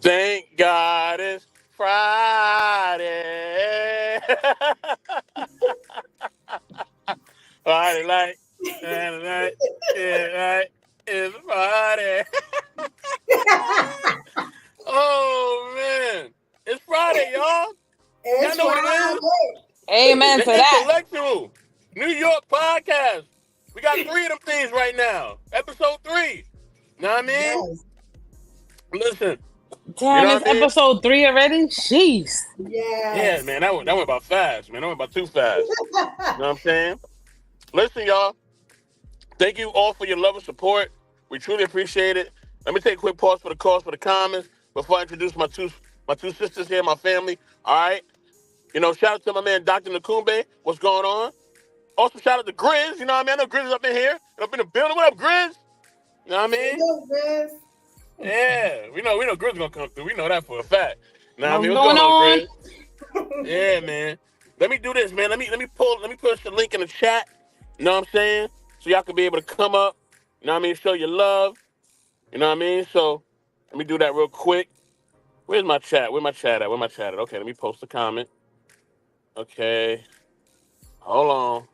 Thank God it's Friday. Friday night, Friday night, yeah, right. It's Friday. Oh man, it's Friday, y'all. Y'all It's know what it is? Friday. Amen The to that. Intellectual New York Podcast. We got three of them things right now. Episode 3. Know what I mean? Yes. Listen, you Damn, know it's what I mean? episode 3 already? Jeez. Yeah, Yes. man, that went about fast, man. That went about too fast. You know what I'm saying? Listen, y'all. Thank you all for your love and support. We truly appreciate it. Let me take a quick pause for the calls for the comments before I introduce my two sisters here, my family. All right. Shout out to my man Dr. Nakumbe. What's going on? Also, shout out to Grizz. You know what I mean? I know Grizz is up in here. Up in the building. What up, Grizz? You know what I It mean? is, Chris. Yeah. We know Grizz gonna come through. We know that for a fact. You know what I What's mean? What's going going on, on? Grizz? Yeah, man. Let me do this, man. Let me push the link in the chat. You know what I'm saying? So y'all can be able to come up. You know what I mean? Show your love. You know what I mean? So let me do that real quick. Where's my chat? Where my chat at? Where my chat at? Okay, let me post a comment. Okay. Hold on.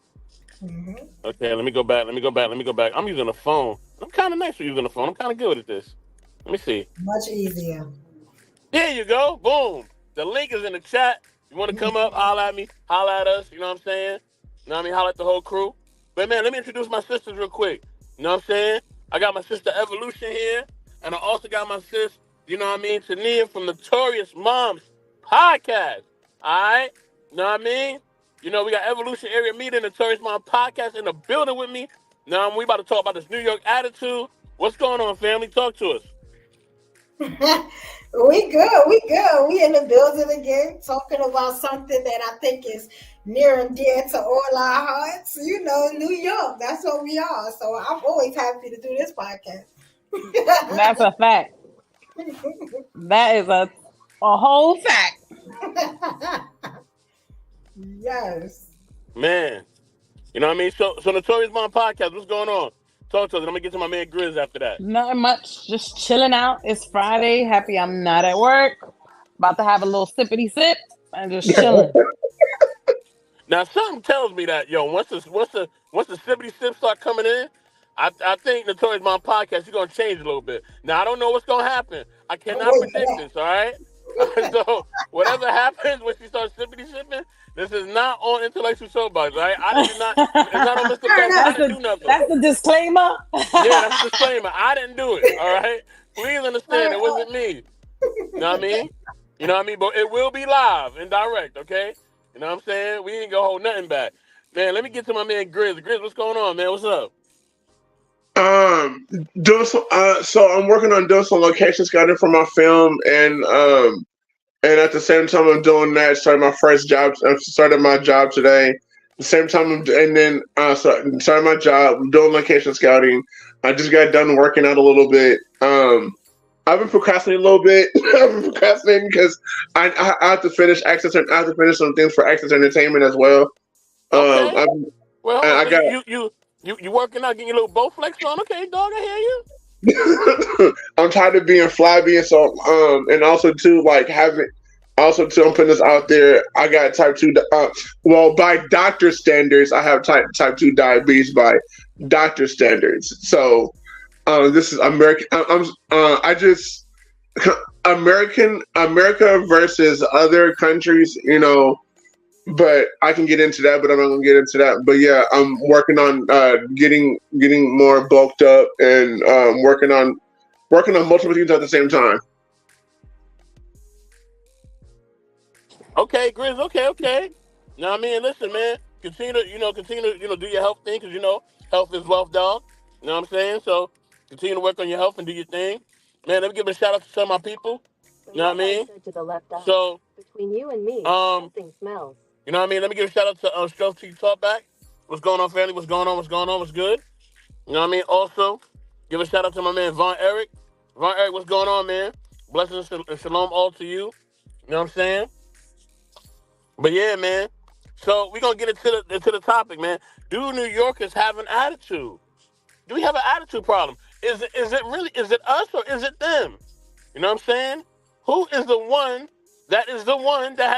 Mhm. Okay, let me go back. Let me go back. Let me go back. I'm using a phone. I'm kind of nice for using a phone. I'm kind of good at this. Let me see. Much easier. There you go. Boom. The link is in the chat. You want to come up, holla at me, holla at us. You know what I'm saying? You know what I mean? Holla at the whole crew. But man, let me introduce my sisters real quick. You know what I'm saying? I got my sister Evolution here, and I also got my sis, you know what I mean, Tania from Notorious Moms Podcast. All right? You know what I mean? We got Evolution Area Media, Notorious Mom Podcast in the building with me. Now we about to talk about this New York attitude. What's going on, family? Talk to us. We good. We good. We in the building again, talking about something that I think is near and dear to all our hearts. New York. That's what we are. So I'm always happy to do this podcast. That's a fact. That is a whole fact. Yes. Man. You know what I mean? So Notorious Mom Podcast, what's going on? Talk to us. I'm gonna get to my man Grizz after that. Nothing much. Just chilling out. It's Friday. Happy I'm not at work. About to have a little sippity sip and just chilling. Now something tells me that once the sippity sips start coming in, I think Notorious Mom Podcast is gonna change a little bit. Now I don't know what's gonna happen. I I'm cannot waiting for predict this. All right. So whatever happens when she starts sippity sipping, this is not on Intellectual Soapbox. All right. I did not. It's not on Mr. Turn Best. up. I That's didn't the do nothing. that's the disclaimer. Yeah, that's a disclaimer. I didn't do it. All right. Please understand, Turn it up. wasn't me. You know what I mean? You know what I mean? But it will be live and direct, okay? You know what I'm saying? We ain't gonna hold nothing back. Man, let me get to my man Grizz. Grizz, what's going on, man? What's up? Um, doing so I'm working on doing some location scouting for my film, and at the same time I'm doing that, started my first job. I started my job today. The same time, and then started my job doing location scouting. I just got done working out a little bit. I've been procrastinating a little bit. I've been procrastinating because I have to finish access. I have to finish some things for Access Entertainment as well. Um, Okay. I, Well, hold on. I So got you working out, getting your little Bowflex on? Okay, dog, I hear you. I'm tired of being flabby, and so and also too like having also too I'm putting this out there. I got type two. Well, by doctor standards, I have type two diabetes by doctor standards. So this is American. I just America versus other countries. But I can get into that, but I'm not gonna get into that. But yeah, I'm working on getting more bulked up and working on multiple things at the same time. Okay, Grizz, okay. Now I mean, listen, man, continue to, do your health thing, because health is wealth, dog. You know what I'm saying? So continue to work on your health and do your thing. Man, let me give a shout out to some of my people. You know what I mean? So, um, you know what I mean? Let me give a shout out to Stroke T Talkback. What's going on, family? What's going on? What's going on? What's good? You know what I mean? Also, give a shout out to my man Von Eric. Von Eric, what's going on, man? Blessings and shalom all to you. You know what I'm saying? But yeah, man. So we're gonna get into the topic, man. Do New Yorkers have an attitude? Do we have an attitude problem? Is it us or is it them? You know what I'm saying? Who is the one that has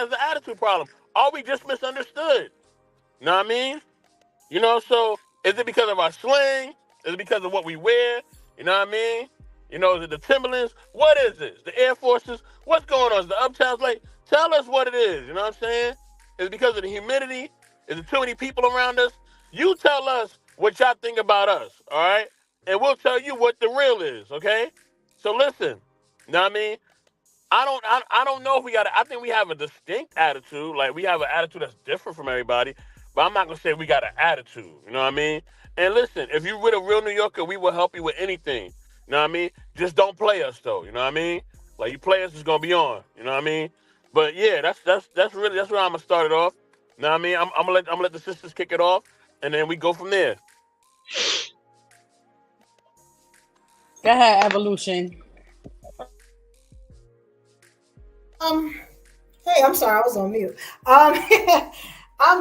the attitude problem? Are we just misunderstood? You know what I mean? So is it because of our slang? Is it because of what we wear? You know what I mean? Is it the Timberlands? What is this? The Air Forces? What's going on? Is the Uptowns? Like, tell us what it is. You know what I'm saying? Is it because of the humidity? Is it too many people around us? You tell us what y'all think about us, all right? And we'll tell you what the real is, okay? So listen, you know what I mean? I don't know if we got. I think we have a distinct attitude. Like we have an attitude that's different from everybody. But I'm not gonna say we got an attitude. You know what I mean? And listen, if you're with a real New Yorker, we will help you with anything. You know what I mean? Just don't play us though. You know what I mean? Like you play us, it's gonna be on. You know what I mean? But yeah, that's where I'm gonna start it off. You know what I mean? I'm gonna let the sisters kick it off, and then we go from there. Go ahead, Evolution. Hey, I'm sorry, I was on mute.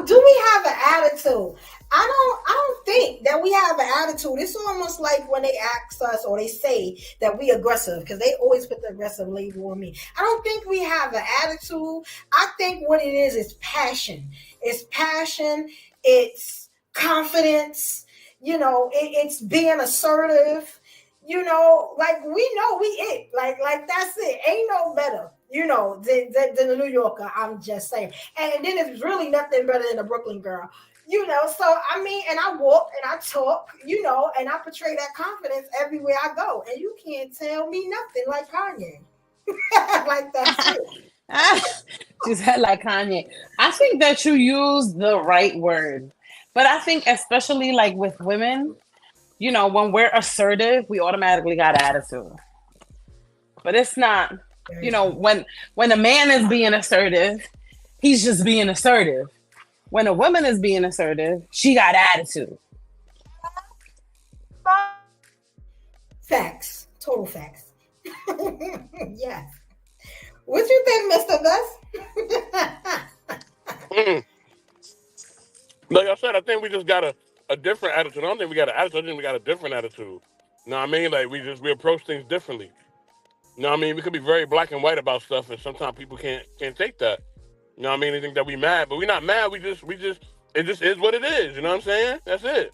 Do we have an attitude? I don't think that we have an attitude. It's almost like when they ask us or they say that we aggressive, because they always put the aggressive label on me. I don't think we have an attitude. I think what it is passion. It's passion. It's confidence. It's being assertive. Like we know we it. Like that's it. Ain't no better. Than the New Yorker, I'm just saying. And then it's really nothing better than a Brooklyn girl, So, I mean, and I walk and I talk, and I portray that confidence everywhere I go. And you can't tell me nothing like Kanye. Like that's it. She said like Kanye. I think that you use the right word. But I think especially like with women, when we're assertive, we automatically got attitude. But it's not... when a man is being assertive, he's just being assertive. When a woman is being assertive, she got attitude. Facts. Total facts. Yes. What you think, Mr. Gus? Like I said, I think we just got a different attitude. I don't think we got an attitude. I think we got a different attitude. You know what I mean? Like we approach things differently. You know what I mean? We could be very black and white about stuff, and sometimes people can't take that. You know what I mean? They think that we mad, but we're not mad. It just is what it is. You know what I'm saying? That's it.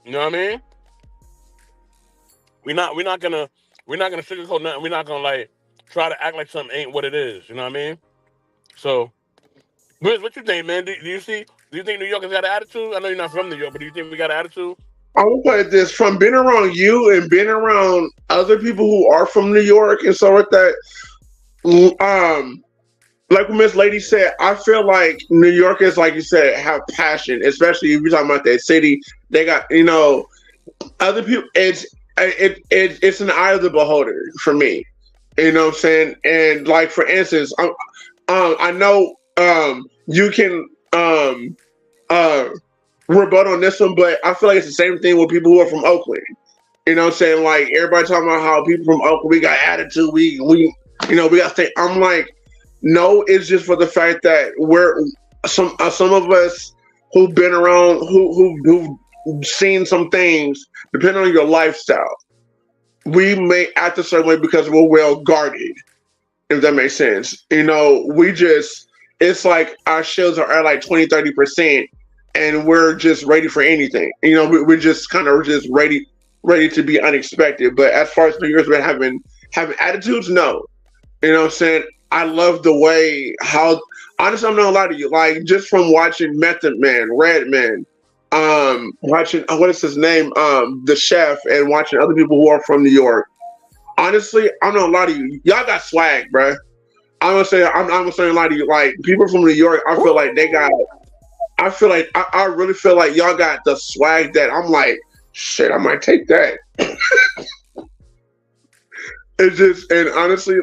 You know what I mean? We're not gonna sugarcoat nothing. We're not gonna like try to act like something ain't what it is. You know what I mean? So, Grizz, what you think, man? Do you think New Yorkers got an attitude? I know you're not from New York, but do you think we got an attitude? I will put this from being around you and being around other people who are from New York and so like that. Like what Miss Lady said, I feel like New Yorkers, like you said, have passion, especially if you're talking about that city. They got, other people. It's an eye of the beholder for me. You know what I'm saying? And like for instance, I know you can rebut on this one, but I feel like it's the same thing with people who are from Oakland. You know what I'm saying? Like everybody talking about how people from Oakland, we got attitude, we got to stay. I'm like, no, it's just for the fact that we're some of us who've been around, who've seen some things, depending on your lifestyle. We may act a certain way because we're well guarded, if that makes sense. It's like our shields are at like 20-30%. And we're just ready for anything. We're just kind of just ready to be unexpected. But as far as New Yorkers having attitudes, no. You know what I'm saying? I love the way how honestly, I'm not gonna lie to you. Like just from watching Method Man, Redman, watching what is his name, the chef, and watching other people who are from New York. Honestly, I'm not gonna lie to you. Y'all got swag, bro. I'm gonna say a lie to you. Like people from New York, I feel like they got. I really feel like y'all got the swag that I'm like, shit, I might take that. It's just, and honestly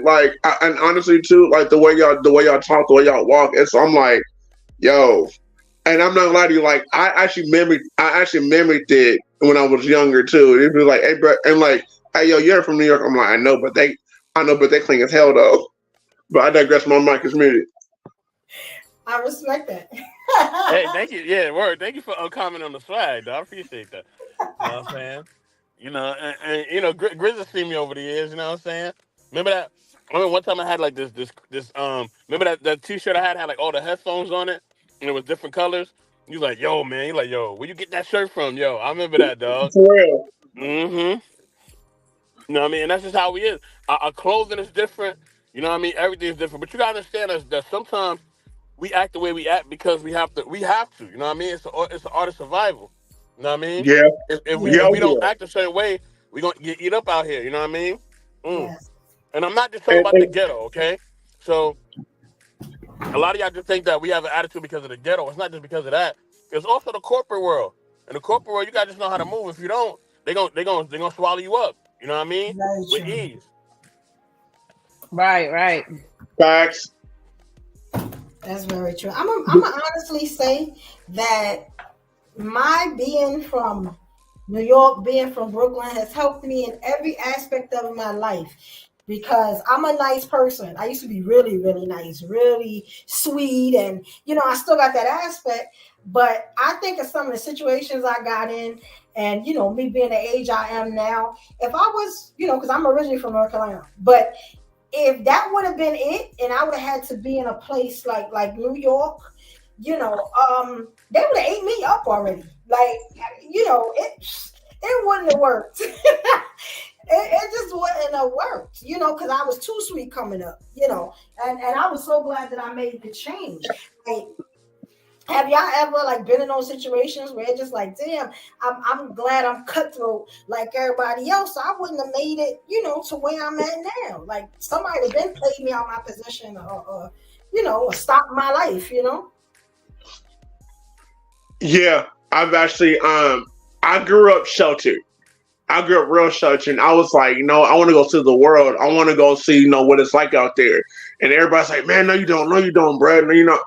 too, like the way y'all talk, the way y'all walk, I'm like, yo, and I'm not gonna lie to you, like I actually mimicked it when I was younger too. It'd be like, hey, bro, and like, hey, yo, you're from New York. I'm like, I know, but they clean as hell though. But I digress. My mic is muted. I respect that. Hey, thank you. Yeah, word. Thank you for commenting on the swag, though. I appreciate that. You know what I'm saying? And Grizz has seen me over the years. You know what I'm saying? Remember that? I remember one time I had like this. Remember that T-shirt I had like all the headphones on it, and it was different colors. You like, yo, man. You like, yo, where you get that shirt from? Yo, I remember that, dog. For real. Mm-hmm. You know what I mean? And that's just how we is. Our clothing is different. You know what I mean? Everything's different. But you gotta understand that sometimes we act the way we act because we have to. We have to. You know what I mean? It's an art of survival. You know what I mean? Yeah. If we Yeah. if we Yeah. don't act a certain way, we gonna get eat up out here. You know what I mean? Mm. Yes. And I'm not just talking about the ghetto, okay? So a lot of y'all just think that we have an attitude because of the ghetto. It's not just because of that. It's also the corporate world. In the corporate world, you gotta just know how to move. If you don't, they gonna swallow you up. You know what I mean? Very With true. ease. Right. Facts. That's very true. I'm gonna honestly say that my being from New York, being from Brooklyn, has helped me in every aspect of my life because I'm a nice person. I used to be really, really nice, really sweet, and I still got that aspect. But I think of some of the situations I got in, and me being the age I am now, if I was, because I'm originally from North Carolina, but if that would have been it, and I would have had to be in a place like New York, they would have ate me up already. Like, it wouldn't have worked. It just wouldn't have worked, because I was too sweet coming up, and I was so glad that I made the change. Like, have y'all ever like been in those situations where it's just like, damn, I'm glad I'm cutthroat like everybody else. So I wouldn't have made it, to where I'm at now. Like somebody had been played me out my position or stopped my life, Yeah. I've actually I grew up sheltered. I grew up real sheltered, and I was like, I want to go see the world. I want to go see, what it's like out there. And everybody's like, man, no, you don't, bro. No,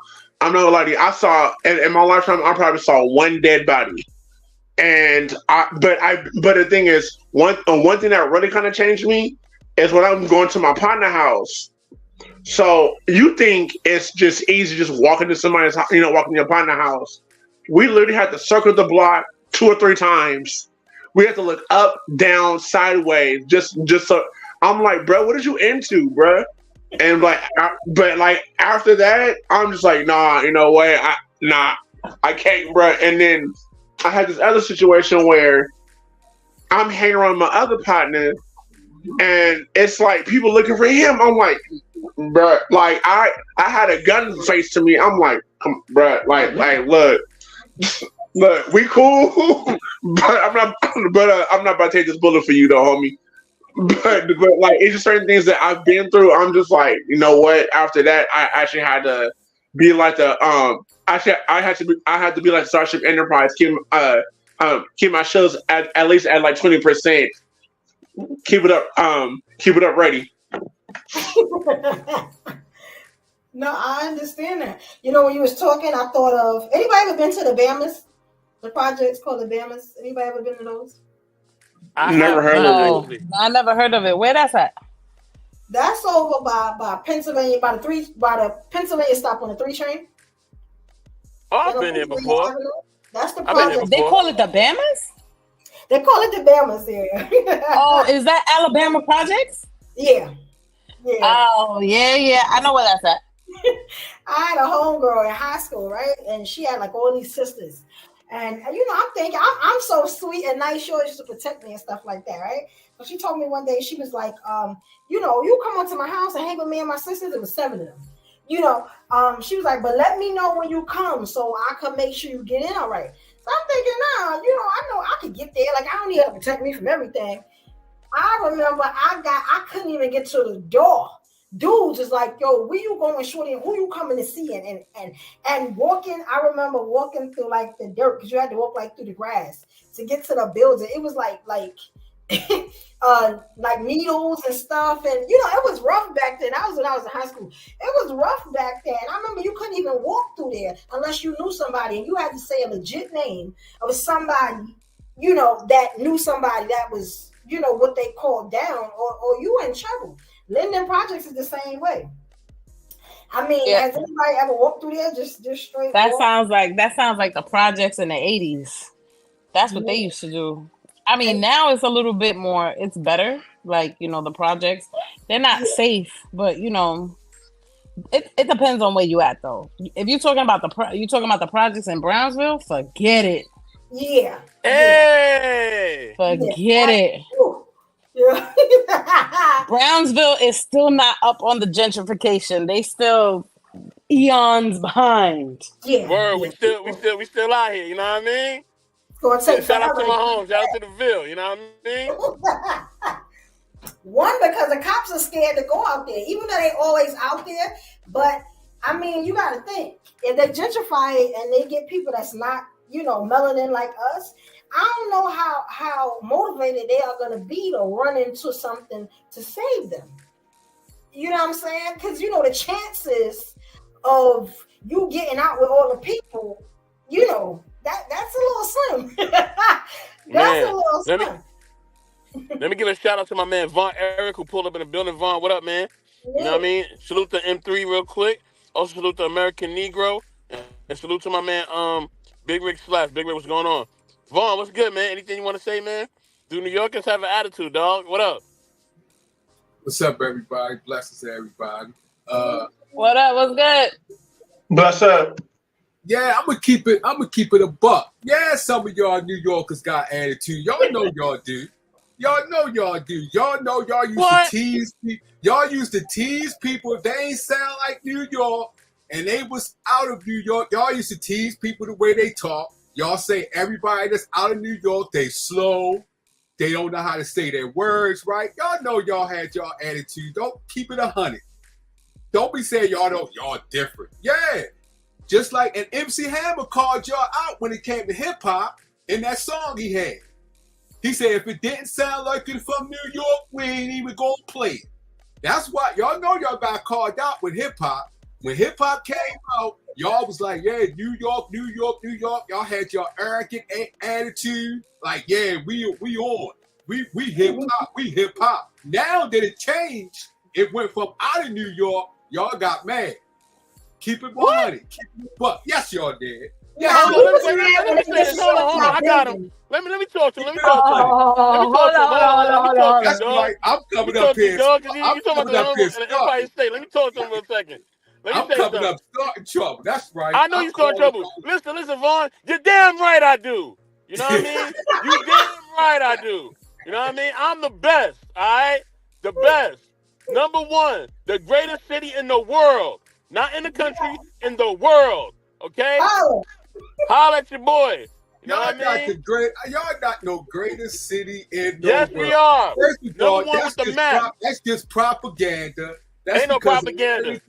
I'm not gonna lie to you. I saw in my lifetime, I probably saw one dead body. But the thing is, one thing that really kind of changed me is when I'm going to my partner house. So you think it's just easy just walking to somebody's, walking to your partner house. We literally had to circle the block 2 or 3 times. We had to look up, down, sideways, just so. I'm like, bro, what are you into, bro? And but after that, I'm just like, nah, what? I can't, bro. And then I had this other situation where I'm hanging around my other partner, and it's like people looking for him. I'm like, bro, like I had a gun faced to me. I'm like, bro, like look, we cool, but I'm not, I'm not about to take this bullet for you, though, homie. But like it's just certain things that I've been through. I'm just like, what? After that, I actually had to be like I had to be like Starship Enterprise, keep my shows at least at like 20%. Keep it up ready. No, I understand that. When you was talking, I thought of anybody ever been to the Bamas? The project's called the Bamas. Anybody ever been to those? I Never have heard not of it. actually. I never heard of it. Where that's at? That's over by Pennsylvania, by the Pennsylvania stop on the 3 train. Oh, I've been there before. That's the I've been there project. They before. call it the Bamas? They call it the Bamas area. Oh, is that Alabama Projects? Yeah. Oh, yeah. I know where that's at. I had a homegirl in high school, right? And she had like all these sisters. And I'm thinking I'm so sweet and nice. She always used to protect me and stuff like that, right? But she told me one day, she was like, you come onto my house and hang with me and my sisters. It was 7 of them. She was like, but let me know when you come so I can make sure you get in all right. So I'm thinking, nah, I know I could get there. Like I don't need her to protect me from everything. I remember I couldn't even get to the door. Dudes is like, yo, where you going, shorty? And who you coming to see? And walking, I remember walking through like the dirt because you had to walk like through the grass to get to the building. It was like needles and stuff, and it was rough back then. That was when I was in high school. It was rough back then. I remember you couldn't even walk through there unless you knew somebody, and you had to say a legit name of somebody, that knew somebody that was, what they called down, or you were in trouble. Linden Projects is the same way. I mean, has anybody ever walked through there just straight? That sounds like the projects in the 80s. That's what they used to do. I mean, now it's a little bit more, it's better, like, the projects. They're not safe, but you know, it depends on where you at though. If you're talking about the projects in Brownsville, forget it. Yeah, yeah, Hey, Forget yeah. it. Yeah. Brownsville is still not up on the gentrification. They still eons behind. Yeah, word, yeah. we still out here. You know what I mean? It's gonna take Shout out to forever. my home. Shout out to the Ville. You know what I mean? One, because the cops are scared to go out there, even though they always out there. But I mean, you got to think if they gentrify it and they get people that's not, melanin like us. I don't know how motivated they are going to be to run into something to save them. You know what I'm saying? Because the chances of you getting out with all the people, that's a little slim. That's a little slim. Let me give a shout out to my man Von Eric who pulled up in the building. Von, what up, man? You know what I mean? Salute to M3 real quick. Also salute to American Negro. And salute to my man Big Rick Slash. Big Rick, what's going on? Vaughn, what's good, man? Anything you want to say, man? Do New Yorkers have an attitude, dog? What up? What's up, everybody? Blessings to everybody. What up? What's good? Bless up. Yeah, I'm gonna keep it a buck. Yeah, some of y'all New Yorkers got attitude. Y'all know y'all do. Y'all know y'all do. Y'all know y'all used to tease people. Y'all used to tease people if they ain't sound like New York and they was out of New York. Y'all used to tease people the way they talk. Y'all say everybody that's out of New York, they slow. They don't know how to say their words right. Y'all know y'all had y'all attitude. Don't keep it 100. Don't be saying y'all different. Yeah. Just like an MC Hammer called y'all out when it came to hip hop in that song he had. He said, if it didn't sound like it from New York, we ain't even gonna play it. That's why y'all know y'all got called out with hip hop. When hip hop came out, y'all was like, yeah, New York. Y'all had your arrogant attitude. Like, yeah, we on. We hip hop. Now that it changed, it went from out of New York, y'all got mad. Keep it 100. Keep it buck. Yes, y'all did. Yeah, Let me say this. Hold on. I got him. Let me talk to him. Let me talk to him. Hold on. That's right. I'm coming up here. You talking about the Empire State. Let me talk to him for a second. I'm coming up starting trouble. That's right. I know you start trouble. Listen, Vaughn. You're damn right I do. You know what I mean? You damn right I do. You know what I mean? I'm the best. All right? The best. Number one. The greatest city in the world. Not in the country, in the world. Okay? Holla at your boy. You know what I mean? Y'all not no greatest city in the world. Yes, we are. First of all, that's just propaganda. That's ain't no propaganda.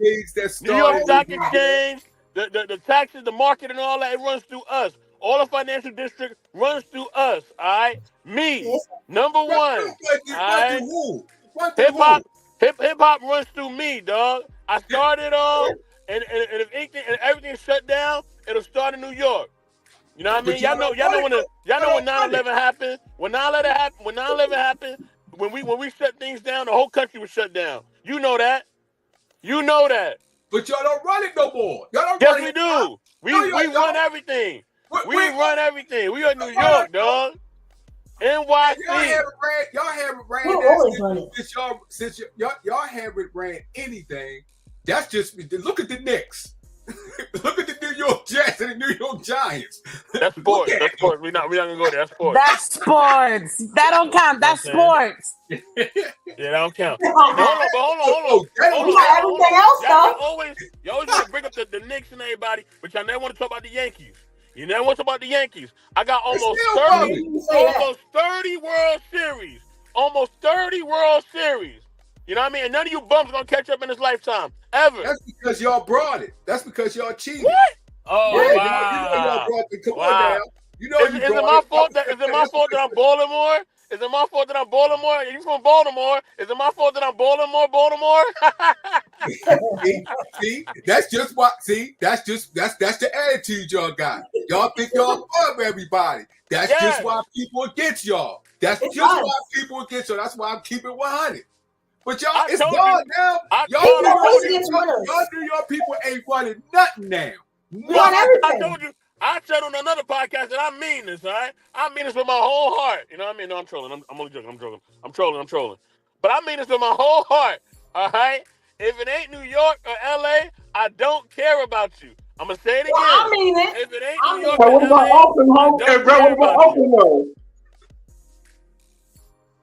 New York Stock Exchange, the taxes, the market, and all that, it runs through us. All the financial district runs through us. All right? Me. Number one. All right? Hip hop runs through me, dog. I started off, and if anything and everything shut down, it'll start in New York. You know what I mean? Y'all know when 9/11 happened. When 9/11 happened, when we shut things down, the whole country was shut down. You know that. You know that. But y'all don't run it no more. Y'all don't run it. Yes, we do. We run everything. We run everything. We are New York, dog. NYC. Y'all haven't ran since y'all haven't ran anything. That's just look at the Knicks. Look at the New York Jets and the New York Giants. That's sports. That's sports. We're not gonna go there. That's sports. That's sports. That don't count. That's sports. Yeah, that don't count. Hold on. You always want to bring up the Knicks and everybody, but y'all never want to talk about the Yankees. You never want to talk about the Yankees. I got almost 30 World Series. Almost 30 World Series. You know what I mean? And none of you bums are going to catch up in this lifetime. Ever. That's because y'all brought it. That's because y'all cheated. What? Oh, yeah, wow. Y'all brought it. Come on now. Is it my fault that I'm Baltimore? Is it my fault that I'm Baltimore? Are you from Baltimore? Is it my fault that I'm Baltimore? see, that's the attitude y'all got. Y'all think y'all above everybody. That's just why people against y'all. That's why people against y'all. That's why I'm keeping 100. But y'all, it's gone now. Y'all New York people ain't running nothing now. I told you. I said on another podcast that I mean this, all right? I mean this with my whole heart. You know what I mean? No, I'm trolling. I'm only joking. I'm trolling. But I mean this with my whole heart. All right. If it ain't New York or LA, I don't care about you. I'm gonna say it again. Well, I mean it. If it ain't I New mean York So or what about LA, Oakland, I home? Hey, don't bro, care what about about you. Oakland, though?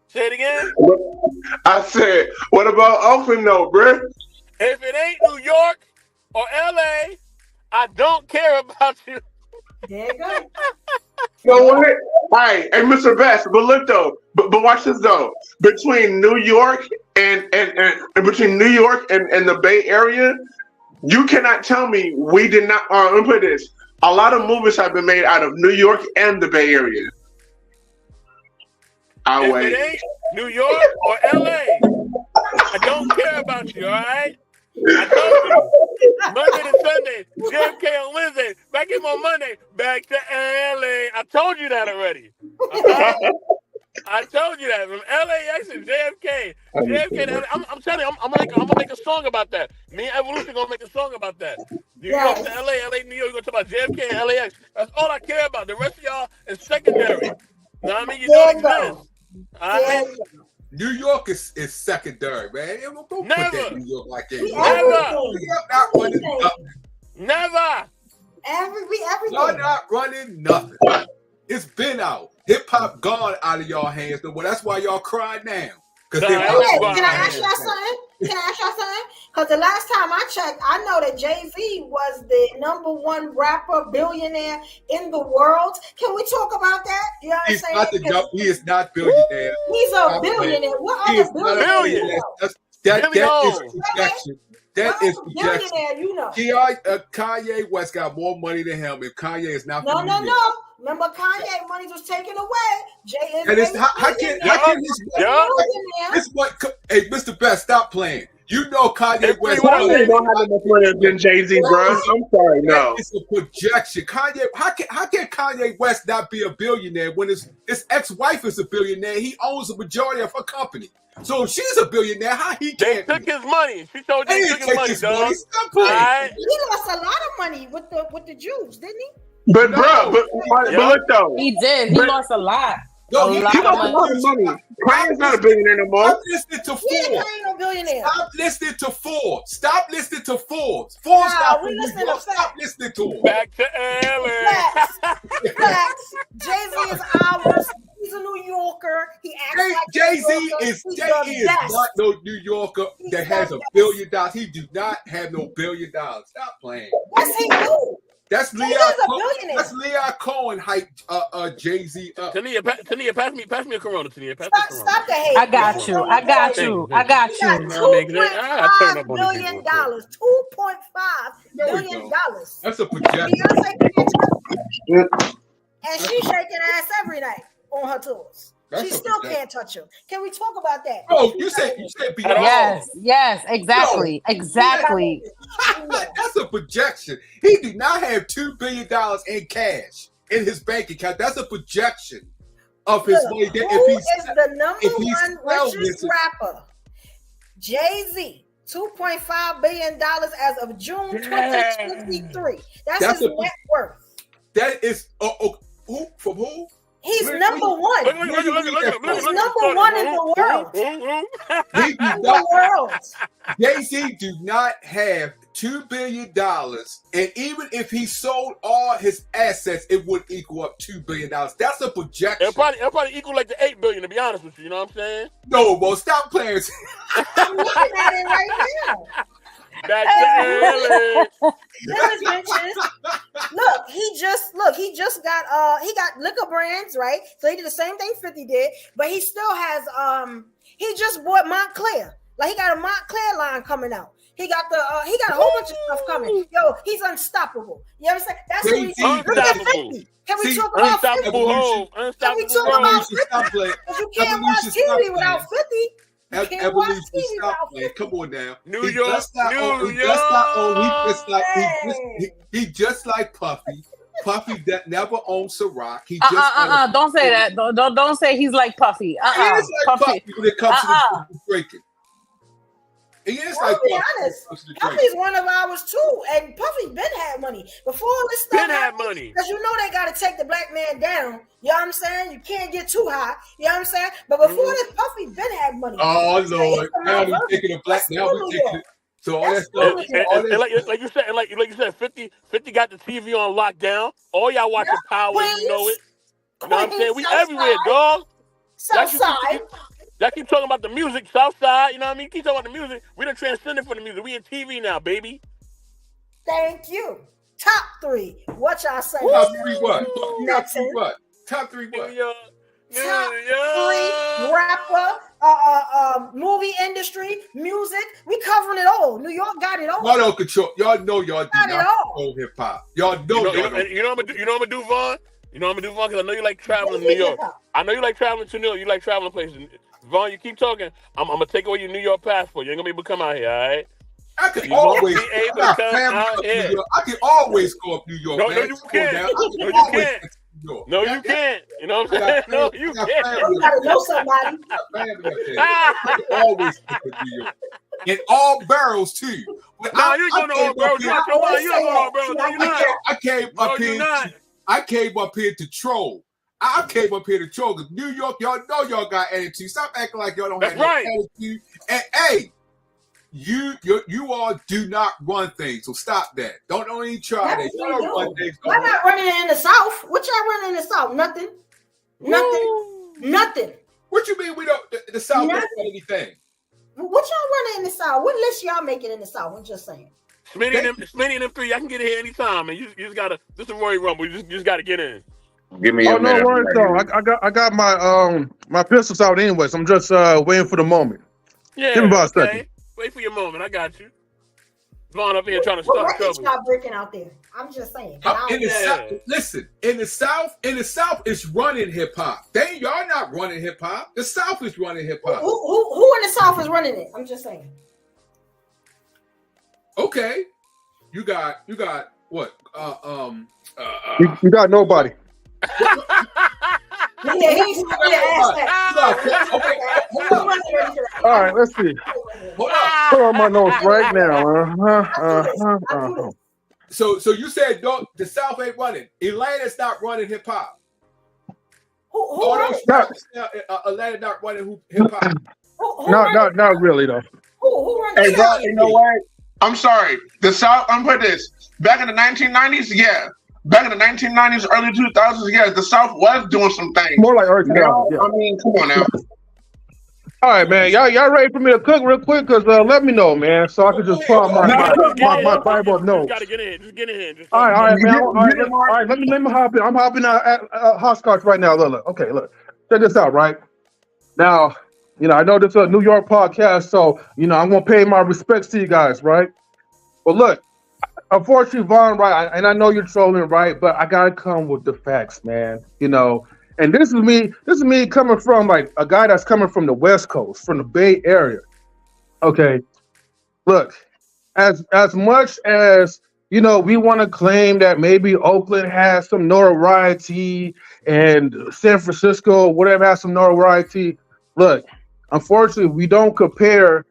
Say it again. I said, what about Oakland, though, bro? If it ain't New York or LA, I don't care about you. There you go. You know what? All right, hey, Mr. Best, but look though, but watch this though. Between New York and between New York and the Bay Area, you cannot tell me we did not. Let me put this: a lot of movies have been made out of New York and the Bay Area. I'll If wait. it ain't New York or LA, I don't care about you, all right? I told you. Monday to Sunday, JFK on Wednesday, back in on Monday, back to LA. I told you that already. Okay? I told you that. From LAX to JFK. JFK to LA. I'm telling you, I'm gonna make a song about that. Me and Evolution gonna make a song about that. New York to LA, LA, New York, you're gonna talk about JFK and LAX. That's all I care about. The rest of y'all is secondary. You know what I mean? You don't exist. All right? New York is secondary, man. Don't put that Never. New York like that. We Never. New York not running nothing. Never. Everything. Y'all not running nothing. It's been out. Hip hop gone out of y'all hands. Well, that's why y'all cry now. Because Nah, hip I ain't hop. Can I ask y'all something? Because the last time I checked, I know that Jay-Z was the #1 rapper billionaire in the world. Can we talk about that? You know what I'm He's saying? not he is not billionaire. He's a billionaire. What He other is not a billionaire? billion. That Billy is Hole. projection. That What is other projection. billionaire you know? Kanye West got more money than him, and Kanye is not from New York. No. Remember, Kanye money was taken away. Jay is And it's how can this what? Hey, Mr. Best, stop playing. You know Kanye Hey, West. what up, Kanye don't have enough money than Jay-Z, bro. I'm sorry, no. It's a projection. Kanye, how can Kanye West not be a billionaire when his ex-wife is a billionaire? He owns the majority of her company. So if she's a billionaire, how he They can't took be? his money. She told you They they didn't took his take money, his dog. money. Stop playing. All right. He lost a lot of money with the Jews, didn't he? But No. bro, but look though, He did. He lost a lot. No, A he lot he of lost a money. lot of money. Kanye's not a billionaire no more. Stop listening to Yeah, Forbes. he ain't no billionaire. Stop listening to Forbes. Stop listening to Forbes. Forbes Nah, not we from New listening to York. Stop facts. listening to him. Back to LA. Facts. Jay-Z is ours. He's a New Yorker. He acts like a Jay-Z New Yorker. is He's Jay the is best. not no New Yorker He's that has the $1 best. billion. He do not have no $1 billion. Stop playing. Yes, he do. That's Jay-Z Leon is a Cohen. billionaire. That's Leon Cohen hyped Jay-Z up. Tania, pass me a Corona, Tania. Pass me a Corona. Stop the hate. I got you. I got you. I got He got you. No, I mean, I turn up $2.5 on these billion. people. $2.5 No, we billion. don't. That's a projection. Beyonce can't touch him. And she's shaking ass every night on her tours. That's She a still projection. can't touch him. Can we talk about that? Oh, you said Beyonce. Yes, exactly. Exactly. That's a projection. He do not have $2 billion in cash in his bank account. That's a projection of his money. Who is the #1 richest listen. rapper? Jay-Z. $2.5 billion as of June 2023. That's his net worth. That is who from who? He's Look, #1. Look. He's #1 in the world. He do In the not, world. Jay-Z do not have $2 billion, and even if he sold all his assets, it would equal up $2 billion. That's a projection. It'll probably equal like the $8 billion, to be honest with you. You know what I'm saying? No, well, stop playing. I'm looking at it right now. Back to LA. Look, he just got liquor brands, right? So he did the same thing 50 did, but he still has he just bought Montclair. Like he got a Montclair line coming out. He got a whole bunch of stuff coming. Yo, he's unstoppable. You understand? That's what he's Unstoppable. 50. Can we talk about 50? Unstoppable home. Can we Unstoppable talk road. about Stop playing. Because you can't watch TV without 50. You can't watch Evolution, TV stop without playing. 50. Come on now. New York. He just like Puffy. Puffy that never owned Ciroc. He just Don't say that. Don't say he's like Puffy. He is like Puffy when it comes to the drinking. It's I'll like be honest. Puffy's one of ours too, and Puffy been had money before all this stuff. Been had money because you know they got to take the black man down. You know what I'm saying? You can't get too high. You know what I'm saying? But before this, Puffy been had money. Oh Lord! Now we taking a black. Now we taking it. So all that stuff. Like you said, 50 got the TV on lockdown. All y'all watching Power, you know it. You know what I'm saying? We everywhere, dog. Southside. Y'all keep talking about the music, Southside, you know what I mean? Keep talking about the music. We done transcended for the music. We in TV now, baby. Thank you. Top 3. What y'all say? Top 3 what? Nothing. Top 3 what? Top 3 rapper, movie industry, music. We covering it all. New York got it all. Y'all don't control. Y'all know y'all do Got not it all. control hip hop. Y'all know y'all don't. You know what I'm gonna do, Vaughn? You know what I'm gonna do, Vaughn? Because I know you like traveling to New York. I know you like traveling to New York. You like traveling places. Vaughn, you keep talking. I'm gonna take away your New York passport. You ain't gonna be able to come out here, all right? I can always be able to come out here. I can always go up New York. No, you can't. No, you can't. No, you can't. You know what I'm saying? No, you can't. You gotta know somebody. I can always go to New York. In all boroughs too. No, you ain't going to all boroughs. You ain't going to all boroughs. No, you're not. I came up here to troll. I came up here to troll because New York, y'all know y'all got attitude. Stop acting like y'all don't have attitude. And hey, you all do not run things, so stop that. Don't even try that. Y'all don't run things. Why not running in the South? What y'all running in the South? Nothing. Nothing. What you mean we don't? The South don't run anything. What y'all running in the South? What list y'all making in the South? I'm just saying. Smitty and them 3, I can get in here anytime, man. You just gotta. This is a Royal Rumble. You just gotta get in. Give me. Oh no worries though. I got my my pistols out anyway, so I'm just waiting for the moment. Yeah. Give me about a second. Wait for your moment. I got you. Vaughn up here trying to start trouble. Y'all breaking out there. I'm just saying. In the South, listen. In the South, it's running hip hop. Y'all not running hip hop. The South is running hip hop. Who in the South is running it? I'm just saying. Okay, you got what? You got nobody. All right, let's see. Put on my notes right now. So you said the South ain't running. Atlanta's not running hip hop. Atlanta not running hip hop. Not really though. Who runs hey, bro, you know what? I'm sorry. The South. I'm put this back in the 1990s. Yeah. Back in the 1990s, early 2000s, yeah, the South was doing some things. More like early 2000s. Yeah. I mean, come on now. All right, man. Y'all ready for me to cook real quick? Because let me know, man, so I can just pull out my Bible of notes. Just get in here. Just get in here. All right, man. All right, let me hop in. I'm hopping out at Hopscotch right now. Look. Okay, look. Check this out, right? Now, I know this is a New York podcast, so, I'm going to pay my respects to you guys, right? But look. Unfortunately, Vaughn, right, and I know you're trolling, right, but I gotta come with the facts, man. And this is me coming from like a guy that's coming from the West Coast, from the Bay Area. Okay, look, as much as we want to claim that maybe Oakland has some notoriety and San Francisco, whatever, has some notoriety. Look, unfortunately, we don't compare,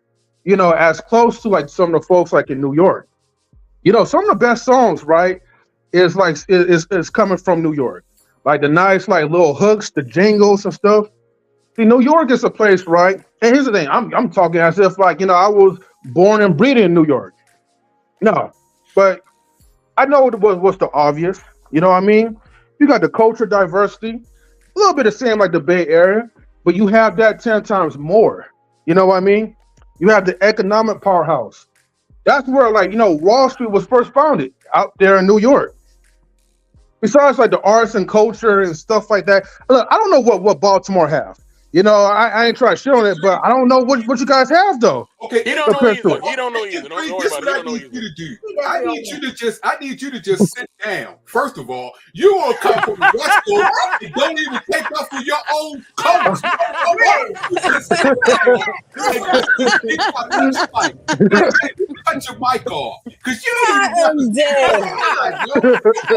as close to like some of the folks like in New York. Some of the best songs, right, is coming from New York. Like the nice, like little hooks, the jingles and stuff. See, New York is a place, right? And here's the thing: I'm talking as if like I was born and bred in New York. No, but I know what's the obvious. You know what I mean? You got the culture diversity, a little bit the same like the Bay Area, but you have that 10 times more. You know what I mean? You have the economic powerhouse. That's where, like, Wall Street was first founded out there in New York. Besides, like, the arts and culture and stuff like that. Look, I don't know what Baltimore have. I ain't trying to shit on it, but I don't know what you guys have, though. Okay, he don't know either. He don't know either. This is what I need you to do. I need you to just sit down. First of all, you will come from the West Coast and don't even take off for your own coat. Cut your mic off, because you don't even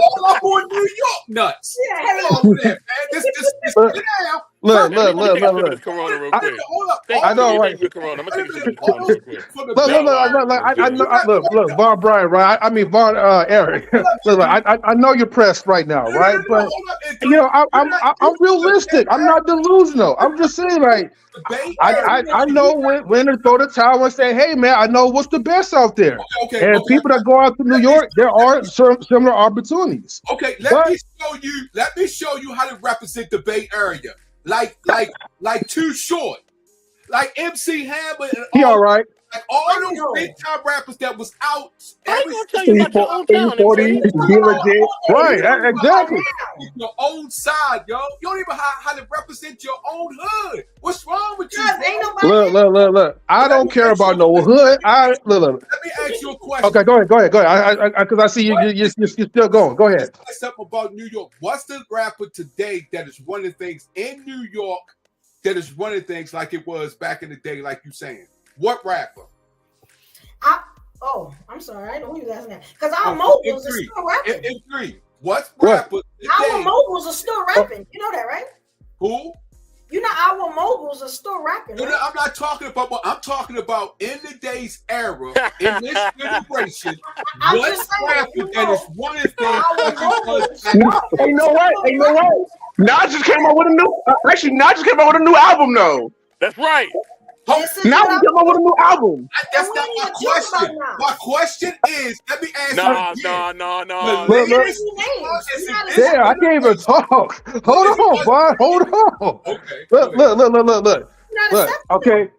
all up on New York nuts. Come on, man. Just sit down. Look. Let me take a sip of this Corona real quick. Hold up. Thank I you, know, Thank right? you for Corona. I'm gonna take a sip of this All Corona real quick. for the Look, bait. Von Brian, right? I mean, Von Eric. Look, I know you're pressed right now, right? But you know, I'm realistic. I'm not delusional. I'm just saying, like, I know when to throw the towel and say, hey, man, I know what's the best out there. And people that go out to New York, there are some similar opportunities. Okay, let me show you how to represent the Bay Area. Like Too Short, like MC Hammer, and He all right. like all those big time rappers that was out. I ain't gonna tell you about your own town, MC. Right, exactly. Your own side, yo. You don't even know how to represent your own hood. What's wrong with you? Ain't nobody. Look. I don't care about no hood. Look. Let me ask you a question. Okay, go ahead. Because I see you're still going. Go ahead. Something about New York. What's the rapper today that is one of the things in New York that is one of the things like it was back in the day, like you saying? What rapper? I'm sorry. I know who you asking that. Because our moguls are still rapping. In three. What rapper today? Our moguls are still rapping. You know that, right? Who? You know our moguls are still rapping. Right? I'm not talking about what I'm talking about in the day's era, in this generation. What rapper that is one of the things? Ain't no way. Nas just came out with a new album though. That's right. Now he came out with a new album. That's not my question. My question is, let me ask you again. No. Yeah, I can't even talk. Hold on, bud. Hold on. Okay. Look. Okay.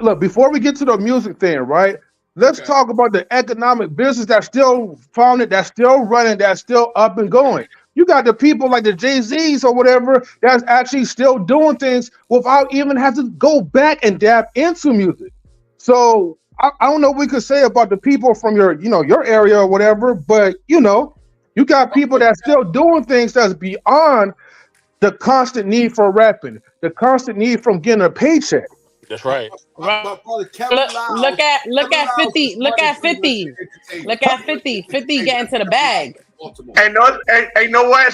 Look. Before we get to the music thing, right? Let's talk about the economic business that's still founded, that's still running, that's still up and going. You got the people like the Jay-Z's or whatever that's actually still doing things without even having to go back and dab into music. So I don't know what we could say about the people from your area or whatever, but you got people that's still doing things that's beyond the constant need for rapping, the constant need from getting a paycheck. That's right. Look at 50. Look at 50. 50 getting to the bag. Ain't no way.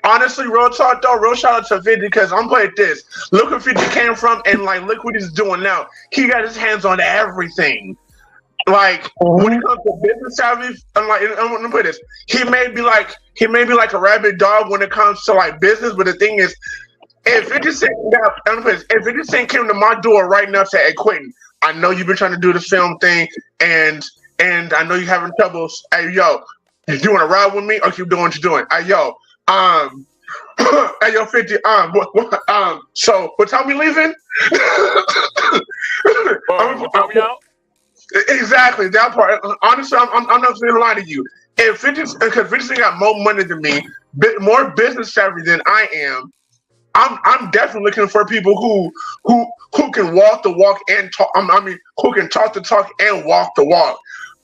Honestly, real talk though, real shout out to 50 because I'm playing this. Look where 50 came from and like look what he's doing now. He got his hands on everything. Like when it comes to business savvy, I'm gonna put this. He may be like a rabid dog when it comes to like business, but the thing is, if 50 Cent came to my door right now and said, "Hey Quentin, I know you've been trying to do the film thing, and I know you're having troubles. Hey yo, you want to ride with me or keep doing what you're doing? Hey yo, hey yo, 50, so what time we leaving? What time we out? Exactly that part. Honestly, I'm not going to lie to you. If 50 got more money than me, more business savvy than I am. I'm definitely looking for people who can walk the walk and talk. Who can talk the talk and walk the walk.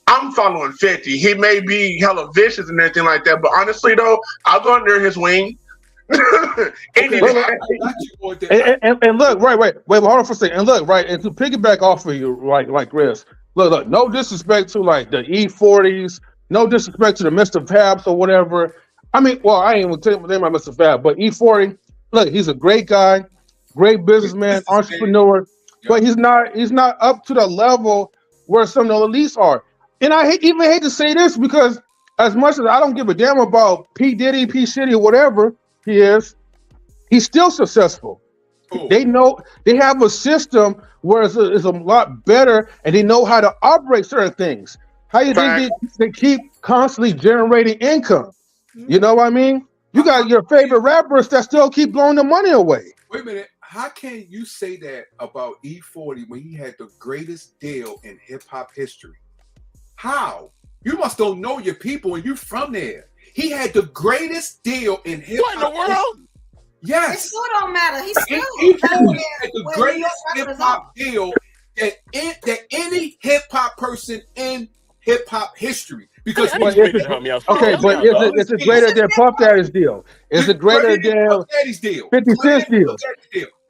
I'm following 50. He may be hella vicious and everything like that, but honestly though, I'll go under his wing. And look, wait, hold on for a second. And look, right, and to piggyback off of you, like Chris, look, no disrespect to like the E40s, no disrespect to the Mr. Fabs or whatever. I mean, well, I ain't even tell name my Mr. Fab, but E40. Look, he's a great guy, great businessman, entrepreneur, but he's not up to the level where some of the elites are. And I hate to say this because as much as I don't give a damn about P. Diddy, P. Shitty, or whatever he is, he's still successful. Ooh. They know they have a system where it's a lot better and they know how to operate certain things. How you think they keep constantly generating income? You know what I mean? You got your favorite rappers that still keep blowing the money away. Wait a minute. How can you say that about E40 when he had the greatest deal in hip hop history? How? You must don't know your people and you're from there. He had the greatest deal in hip hop. What in the world? Yes. It still don't matter. He's still had the greatest hip hop deal that any hip hop person in hip hop history. Because but is it greater than Puff Daddy's deal? Is it greater than Puff Daddy's deal? 50 Cent's deal?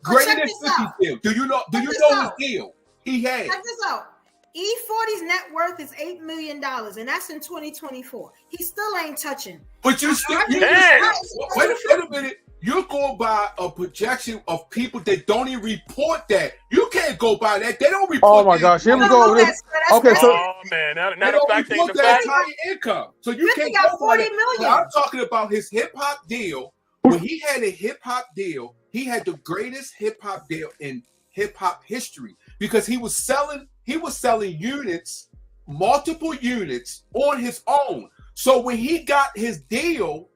Greater than 50's deal. Do you know his deal? He had. Check this out. E40's net worth is $8 million, and that's in 2024. He still ain't touching. But you still, wait a minute. You're going by a projection of people that don't even report that. You can't go by that. They don't report. Oh my gosh, here we go. Okay, so man, now they don't report their entire income, so you can't got go by 40 that. million. I'm talking about his hip hop deal. When he had a hip hop deal, he had the greatest hip hop deal in hip hop history because he was selling units, multiple units on his own. So when he got his deal,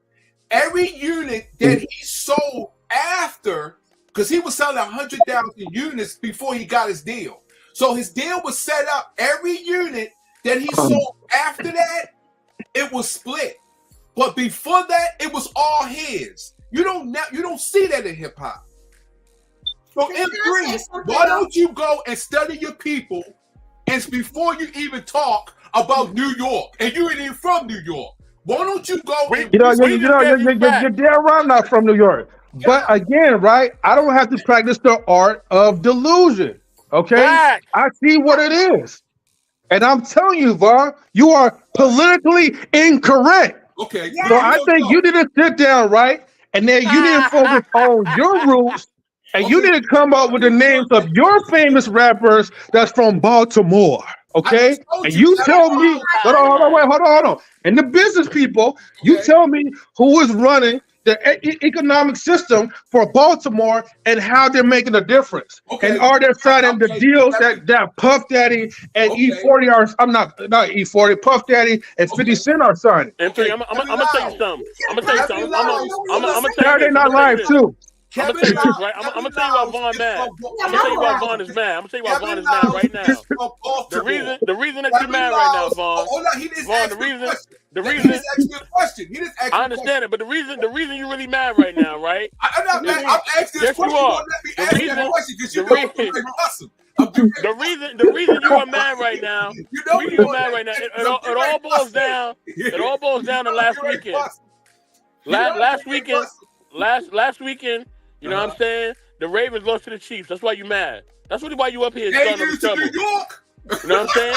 every unit that he sold after, because he was selling 100,000 units before he got his deal. So his deal was set up. Every unit that he sold after that, it was split. But before that, it was all his. You don't see that in hip hop. So M3, why don't you go and study your people, and before you even talk about New York, and you ain't even from New York. Why don't you go? you're damn right I'm not from New York. But again, right, I don't have to practice the art of delusion. Okay, I see what it is, and I'm telling you, Vaughn, you are politically incorrect. Okay, so I think you didn't sit down, right, and then you didn't focus on your roots, and you didn't come up with the names of your famous rappers that's from Baltimore. Okay, and you tell me, hold on. And the business people, you tell me who is running the economic system for Baltimore and how they're making a difference. Okay. And are they signing the deals that Puff Daddy and E40 are? I'm not E40, Puff Daddy and 50 Cent are signing. I'm gonna tell you something. I'm gonna tell you Saturday Night Live too. I'm gonna tell you this, right? I'm gonna tell you why Vaughn mad. I'm gonna tell you why Vaughn is mad. I'm gonna tell you why Vaughn is mad right now. The reason that you're mad right now, Vaughn. Vaughn, the reason. I understand it, but the reason you're really mad right now, right? I'm not mad. I'm asking this question. The reason you are mad right now. It all boils down. It all boils down to last weekend. Last weekend. You know what I'm saying? The Ravens lost to the Chiefs. That's why you mad. That's really why you up here starting up trouble. New York. You know what I'm saying?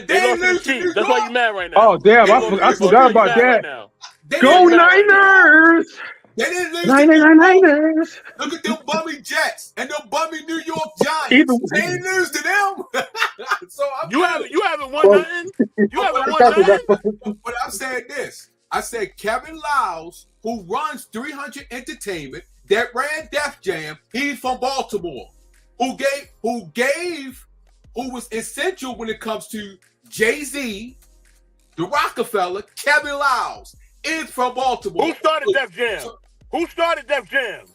They lost to the Chiefs. That's why you mad right now. Oh damn! I forgot about that. Right Go Niners! They didn't lose. Niners! Look at them bummy Jets and them bummy New York Giants. They didn't lose to them. So you haven't won nothing. You haven't won nothing. But I'm saying this. I said Kevin Lyles, who runs 300 Entertainment, that ran Def Jam, he's from Baltimore. Who was essential when it comes to Jay-Z, the Rockefeller, Kevin Lyles is from Baltimore. Who started Def Jam? Who started Def Jam?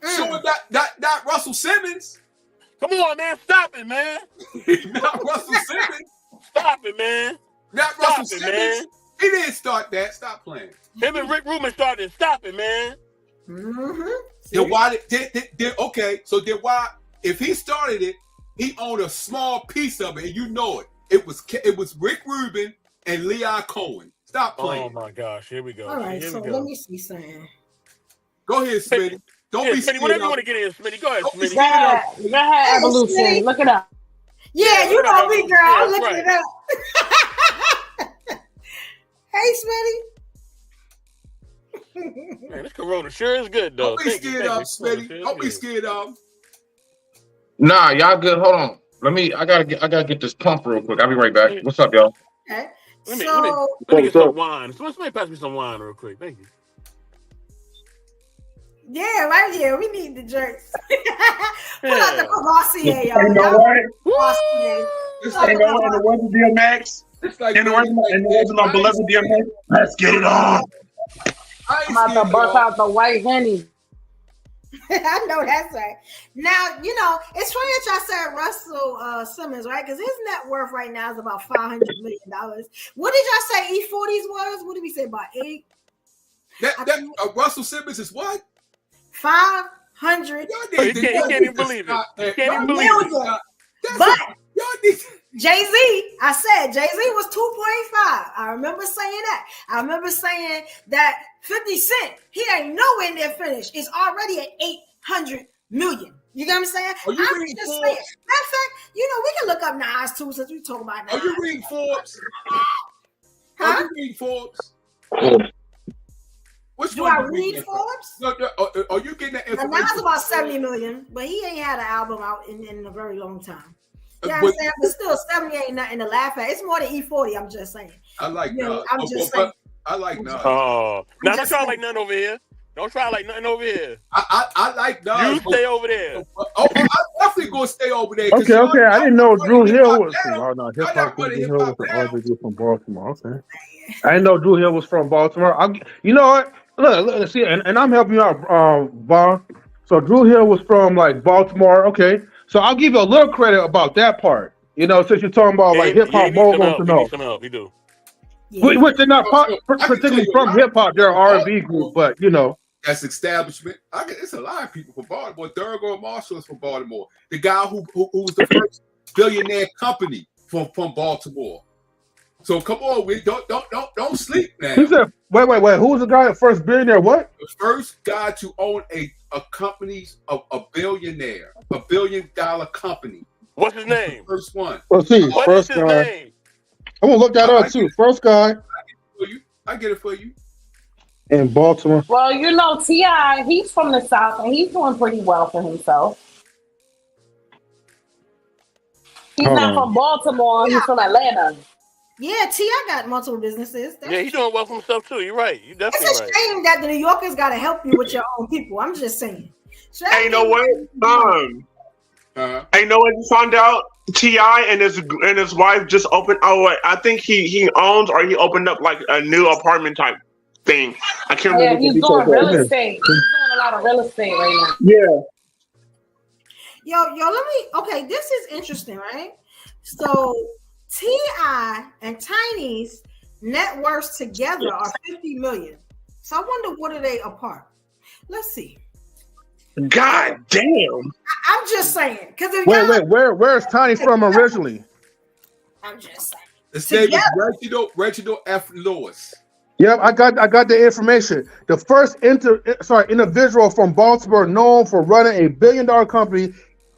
So not Russell Simmons. Come on, man. Stop it, man. Not Russell Simmons. Stop it, man. Not Russell Simmons. Man. He didn't start that. Stop playing. Him and Rick Rubin started. Stop it, man. Then why okay, so then why, if he started it, he owned a small piece of it, and you know it. It was Rick Rubin and Leon Cohen. Stop playing. Oh my gosh, here we go. All right, so let me see something. Go ahead, Smitty. Don't be Smitty. Whatever you want to get in, Smitty. Go ahead, Smitty. Go ahead, Evolution. Look it up. Yeah, you know me, girl. I'm looking it up. Hey, Smitty. Man, this Corona sure is good, though. Don't be scared of, Smitty. Don't be scared of. Nah, y'all good. Hold on. I gotta get this pump real quick. I'll be right back. What's up, y'all? Okay. Let me get some wine. Somebody pass me some wine real quick. Thank you. Yeah, right here. We need the jerks. Pull out the Cavassier, y'all. You know what? Cavassier. This ain't going in the words of DMX. In the words of my beloved DMX. Let's get it on. I'm about to bust out the white Henny. I know that's right. Now, you know, it's funny that y'all said Russell Simmons, right? Because his net worth right now is about $500 million. What did y'all say E40's was? What did we say, about 8? Russell Simmons is what? 500. He can't even believe it. He can't even believe it. But Jay-Z, I said Jay-Z was 2.5. I remember saying that. I remember saying that 50 Cent, he ain't nowhere near finished. It's already at 800 million. You know what I'm saying? I'm just saying. Matter of fact, you know, we can look look up Nas too since we talk about Nas. Are you reading Forbes? Huh? Are you reading Forbes? Which Do one I you read reading? Forbes? No, are you getting that Now, information? Nas about 70 million, but he ain't had an album out in a very long time. Yeah, But- I'm saying, but still 70 ain't nothing to laugh at. It's more than E40. I'm just saying. I like You know, Nas. I'm just saying. I like Nas. Oh, now don't just try saying. like nothing over here. Don't try like nothing over here. I like Nas. You stay over there. I'm definitely gonna stay over there. 'cause Okay, y'all- okay. I didn't know y'all Drew running Hill hip-hop was down. from. Oh no, Y'all hip not hop. running Drew Hill was hip-hop from down. from Baltimore. Okay, I didn't know Drew Hill was from Baltimore. You know what? Look, see, and I'm helping you out, Vaughn. So Drew Hill was from like Baltimore. Okay, so I'll give you a little credit about that part. You know, since you're talking about like hip Yeah, hop he needs some moguls help. to He know. needs some help. He do. Yeah. Which they're not I can tell particularly you a from lot hip hop. They're an of R&B Baltimore. group, but you know. That's establishment. It's a lot of people from Baltimore. Thurgood Marshall is from Baltimore. The guy who was the first billionaire company from Baltimore. So come on, we don't sleep now. He said, wait. Who was the guy that first billionaire? What? The first guy to own a company, a billionaire, $1 billion company. What's his name? First one. Let's see. What First is his guy. name? I'm gonna look that up too. First guy I get it for you. in Baltimore. Well, you know, T.I., he's from the South and he's doing pretty well for himself. He's Hold not on. from Baltimore, he's from Atlanta. Yeah, T.I. got multiple businesses. Yeah, he's doing well for himself too. You're right. You It's definitely a right. shame that the New Yorkers got to help you with your own people. I'm just saying. Hey, you know what? Uh-huh. I know what you found out. T.I. and his wife just opened. Oh, wait, I think he owns or he opened up like a new apartment type thing. I can't Yeah, remember. he's the doing details. real estate. He's doing a lot of real estate right now. Yeah. Yo, let me. Okay, this is interesting, right? So T.I. and Tiny's net worths together are 50 million. So I wonder what are they apart? Let's see. God damn. I'm just saying because if Wait. Where's Tiny from originally? I'm just saying. His name is Reginald F. Lewis. Yep, I got the information. The first individual from Baltimore known for running a $1 billion company,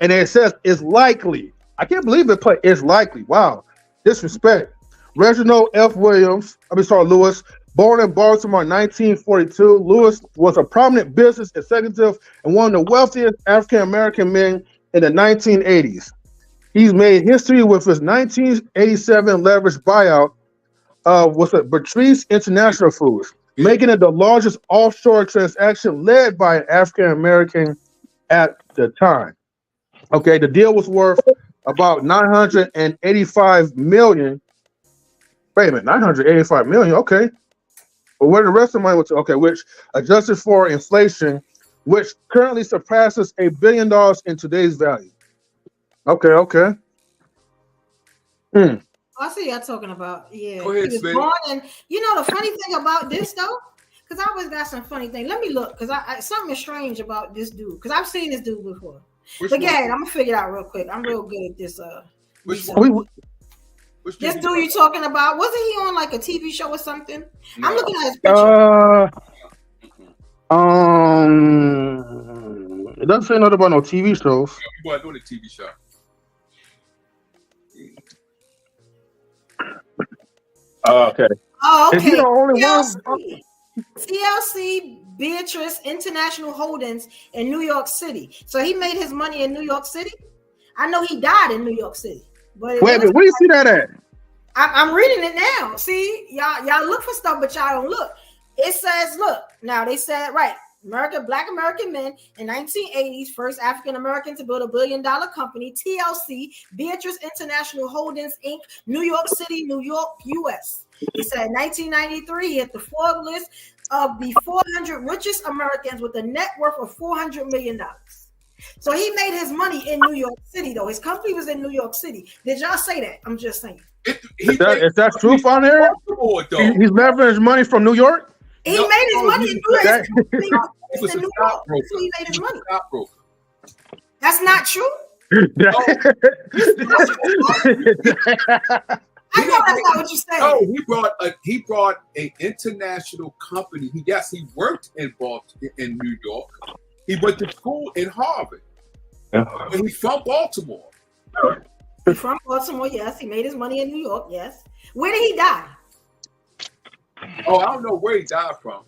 and it says is likely. I can't believe it put is likely. Wow, disrespect. Reginald F. Lewis, born in Baltimore in 1942. Lewis was a prominent business executive and one of the wealthiest African American men in the 1980s. He's made history with his 1987 leveraged buyout with Bertrice International Foods, making it the largest offshore transaction led by an African American at the time. Okay, the deal was worth about $985 million. Wait a minute, $985 million. Okay, but where the rest of the money was? Okay, which adjusted for inflation, which currently surpasses $1 billion in today's value. Okay. I see y'all talking about. Yeah, Go ahead, he was Smith. born, and you know the funny thing about this though, because I always got some funny thing. Let me look, because I something is strange about this dude, because I've seen this dude before. Which But one? yeah, I'm gonna figure it out real quick. I'm real good at this. Which research. one? Which This dude dude you talking about, wasn't he on like a TV show or something? No. I'm looking at his picture. It doesn't say nothing about no TV shows. You weren't doing a TV show. Okay. Oh, Is he okay. the only one? TLC Beatrice International Holdings in New York City. So he made his money in New York City. I know he died in New York City. But Wait a minute, where do you see that at? I'm reading it now. See, y'all look for stuff, but y'all don't look. It says, look, now they said, right, Black American men in 1980s, first African American to build $1 billion company, TLC, Beatrice International Holdings, Inc., New York City, New York, U.S. He said 1993, he hit the Forbes list of the 400 richest Americans with a net worth of $400 million. So he made his money in New York City, though. His company was in New York City. Did y'all say that? I'm just saying. Is that true, Von Eric? He's leveraging money from New York? He made his money in New York. It's in New York. That's where he made his money. That's not true. I know that's not what you said. Oh, he brought an international company. He worked in New York. He went to school in Harvard. Yeah. But he's from Baltimore. He's from Baltimore, yes. He made his money in New York, yes. Where did he die? Oh, I don't know where he died from.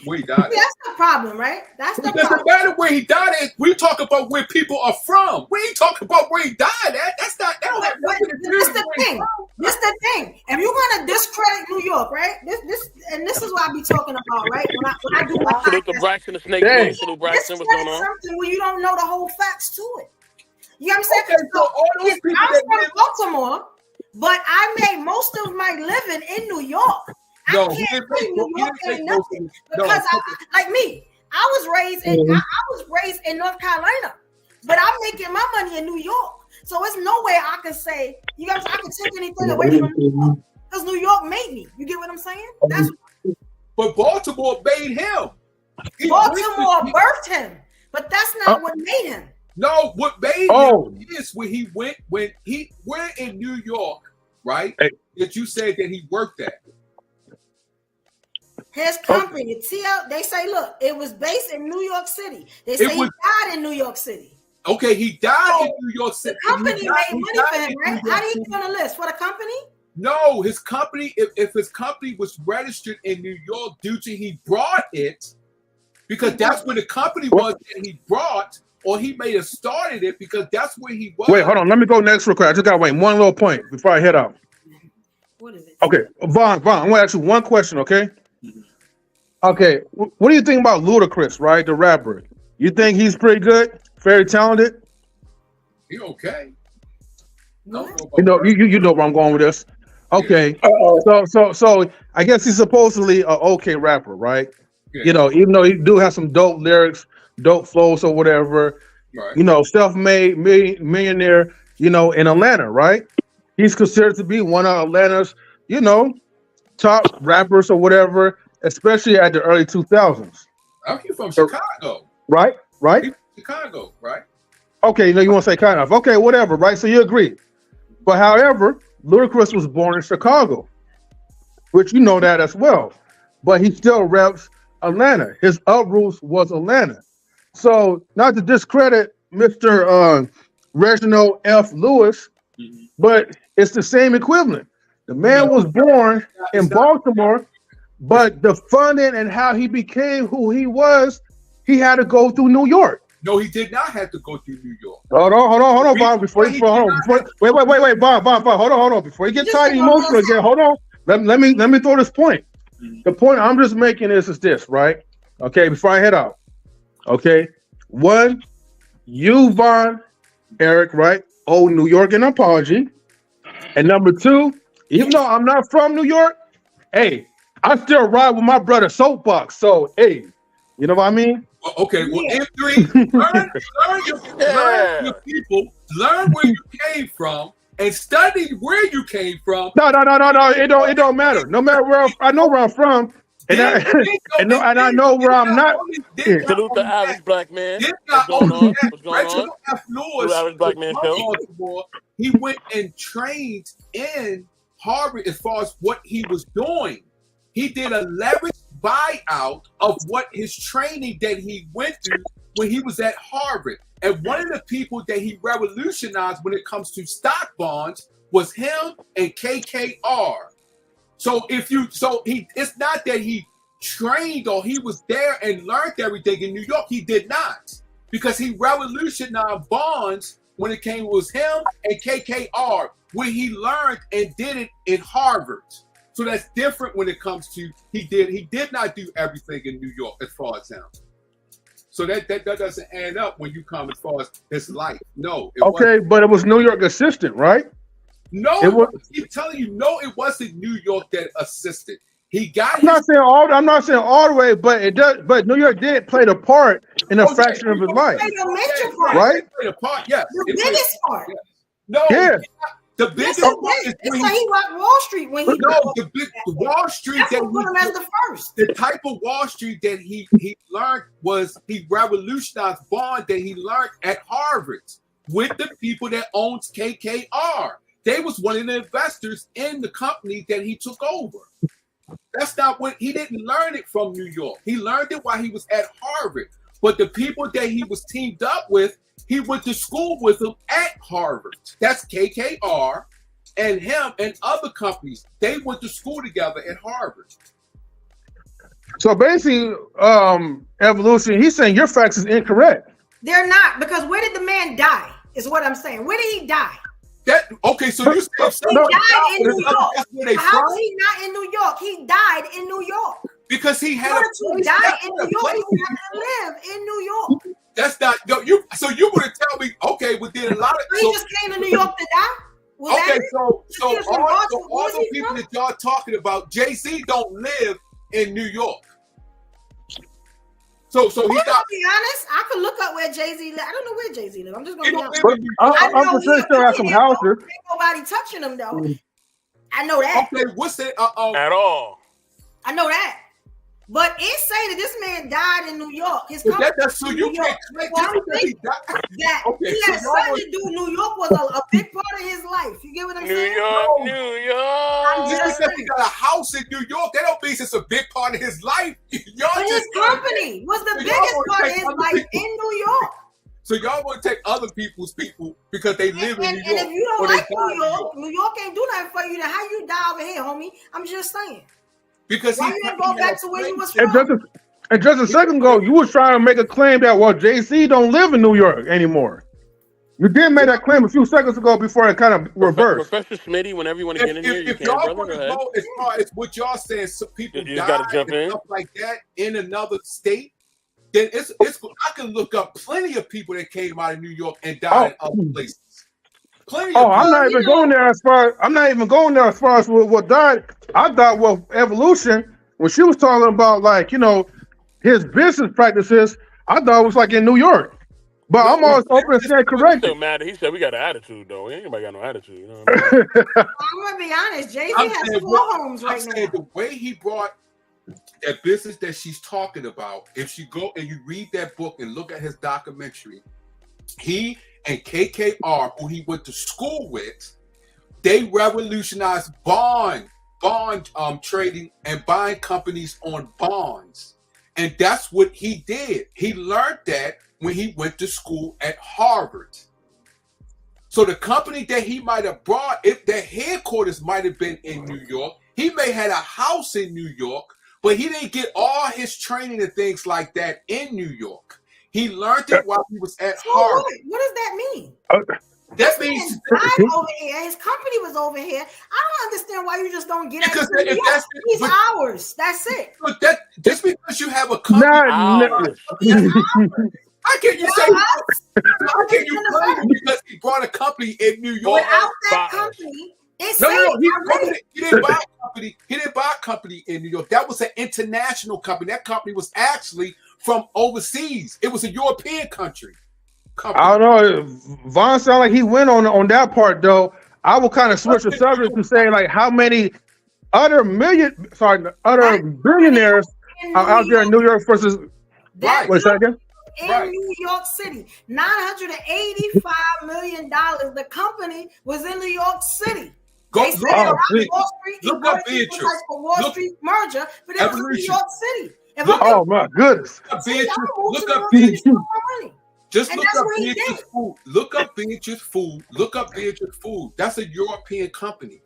Where he died. Yeah, that's the problem, right? That's the It doesn't problem. matter where he died at. We talk about where people are from. We ain't talking about where he died at. That's not. That don't have nothing to do This with the where he thing. from. This the thing. If you're gonna discredit New York, right? This is what I be talking about, right? When I do my Salute to podcast, Braxton, the snake Dang. man. Salute Braxton. What's discredit going on? something when you don't know the whole facts to it. You know what I'm saying? Okay, so all those Yes, people I'm that from live. Baltimore, but I made most of my living in New York. No, I he can't didn't say make. New He York didn't ain't make most of nothing it. No, because like me, I was raised in North Carolina, but I'm making my money in New York. So it's no way I can say I can take anything away from New York because New York made me. You get what I'm saying? That's but Baltimore made him. Baltimore birthed him, but that's not what made him. No, what made him is when he went in New York, right? Hey. That you said that he worked at. His company, they say, look, it was based in New York City. They say he died in New York City. Okay, he died in New York City. The company made money for him, right? How did he get on the list? For the company? No, his company, if his company was registered in New York due to he brought it, because that's where the company was that he brought, or he may have started it because that's where he was. Wait, hold on. Let me go next real quick. I just gotta wait one little point before I head out. What is it? Okay, Vaughn, I'm gonna ask you one question, okay? Okay, what do you think about Ludacris, right? The rapper. You think he's pretty good? Very talented? He okay. You know where I'm going with this. Okay. So I guess he's supposedly an okay rapper, right? Yeah. You know, even though he do have some dope lyrics, dope flows or whatever. Right. You know, self-made millionaire, you know, in Atlanta, right? He's considered to be one of Atlanta's, you know, top rappers or whatever, especially at the early 2000s. He's from Chicago. Right? He's from Chicago, right? Okay, you want to say kind of. Okay, whatever, right? So you agree. But however, Ludacris was born in Chicago, which you know that as well. But he still reps Atlanta. His uproots was Atlanta. So not to discredit Mr. Reginald F. Lewis, but it's the same equivalent. The man was born in Baltimore, but the funding and how he became who he was, he had to go through New York. No, he did not have to go through New York. Hold on, Bob. Wait, Bob. Hold on. Before you get tired and emotional again, hold on. Let me throw this point. The point I'm just making is this, right? Okay, before I head out. Okay. One, you, Vaughn, Eric, right? Oh, New York, an apology. And number two, even though I'm not from New York, hey, I still ride with my brother Soapbox. So, hey, you know what I mean? Okay, well, M3, learn your people, learn where you came from, and study where you came from. No. It don't matter. No matter where I know where I'm from, and I know where I'm not. Salute the Irish black man. What's going on? Reginald F. Lewis, Irish black man show. He went and trained in Harvard as far as what he was doing. He did a leverage buyout of what his training that he went through when he was at Harvard. And one of the people that he revolutionized when it comes to stock bonds was him and KKR. It's not that he trained or he was there and learned everything in New York. He did not, because he revolutionized bonds when it came. It was him and KKR when he learned and did it in Harvard. So that's different when it comes to he did not do everything in New York as far as him. So that doesn't add up when you come as far as his life. No. But it was New York assistant, right? No, I keep telling you, no, it wasn't New York that assisted. He got. I'm not saying all the way, but it does. But New York did play the part in a fraction of his life, right? Played a part, yes. The biggest part. Yeah. No. Yeah. The biggest part is when he rocked Wall Street when he the Wall Street that's that what put him as the first. The type of Wall Street that he learned was he revolutionized bond that he learned at Harvard with the people that owns KKR. They was one of the investors in the company that he took over. That's not what he didn't learn it from New York. He learned it while he was at Harvard. But the people that he was teamed up with he went to school with him at Harvard. That's KKR, and him and other companies. They went to school together at Harvard. So basically, Evolution, he's saying your facts is incorrect. They're not, because where did the man die? Is what I'm saying. Where did he die? Okay, so you said he died in New York. How is from? he not in New York? He died in New York. Because he had He died in New York. He would have to live in New York. That's not you. So you would have tell me, okay, within a lot of. He just came to New York to die. Okay, so He was from all Boston. Where's the he people from? that y'all talking about, Jay-Z don't live in New York. So he's I'm not. gonna be honest. I could look up where Jay-Z lives. I don't know where Jay-Z lives. I'm just He gonna be don't honest. live in New York. I I'm know for sure he still have some affiliated, houses. ain't nobody touching him though. I know that. Okay, what's that? At all. I know that. But it say that this man died in New York. His But company that's so in you New can't York. claim Well, I'm just because he thinking died. that Okay, he so had y'all something to do. New York was a big part of his life. You get what I'm New saying? York, New York. Just because he got a house in New York, that don't mean it's a big part of his life. Y'all But his just company was the So y'all biggest wanna part of take his other life people. in New York. So y'all want to take other people's people because they live in And New York. if you or don't they like die in New York ain't do nothing for you. Then how you die over here, homie? I'm just saying. Because Why he you ain't go had back a to where you was And from? just a second ago, you was trying to make a claim that JC don't live in New York anymore. You did make that claim a few seconds ago before it kind of reversed. Professor Smitty, whenever you want to get in here, you If can, y'all brother. want Go to ahead. go as far as what y'all saying, some people You just die gotta jump and in. stuff like that in another state, then it's I can look up plenty of people that came out of New York and died in other places. Plenty of I'm people. not even going there as far. I'm not even going there as far as what died. I thought Evolution, when she was talking about his business practices, I thought it was like in New York. But I'm always open and stay corrected. Still mad. He said we got an attitude though. Anybody got no attitude? You know what I mean? I'm gonna be honest. Jay-Z has 4 homes right now. The way he brought that business that she's talking about, if you go and you read that book and look at his documentary, he and KKR, who he went to school with, they revolutionized bond trading and buying companies on bonds. And that's what he did. He learned that when he went to school at Harvard. So the company that he might have brought, if their headquarters might have been in New York, he may have had a house in New York, but he didn't get all his training and things like that in New York. He learned it while he was at Harvard. What does that mean? That means died over here. His company was over here. I don't understand why you just don't get because it. He's ours. That's it. But that just because you have a company, how can you say? How can you claim it because he brought a company in New York? Without that company, he didn't buy a company. He didn't buy a company in New York. That was an international company. That company was actually from overseas. It was a European country. I don't know. Vaughn sounded like he went on that part though. I will kind of switch the subject to say like how many other billionaires are out there in New York versus that wait a second. In New York City, $985 million. The company was in New York City. They said Wall Street. Look up Beatrice. Wall Street merger, but it was in New York City. Oh my goodness! Look up Beatrice. Just look up Beatrice Food. Look up Beatrice Food. Look up Beatrice Food. That's a European company.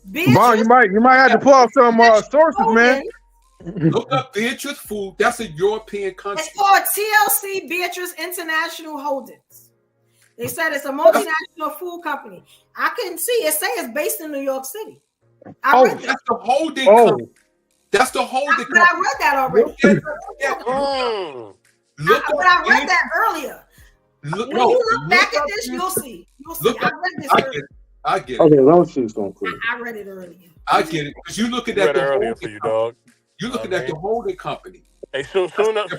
Vaughn, you might have to pull out some sources, man. Look up Beatrice Food. That's a European country. It's called TLC Beatrice International Holdings. They said it's a multinational food company. I couldn't see it. Say it's based in New York City. That's the holding company. That's the holding company. But I read that already. But I read that earlier. When you look back at this, you'll see. I read this earlier. I get it. Okay, let's see something. I read it earlier. I get it. Because you're looking at the earlier for you, dog. You're looking at the holding company. Hey, soon enough,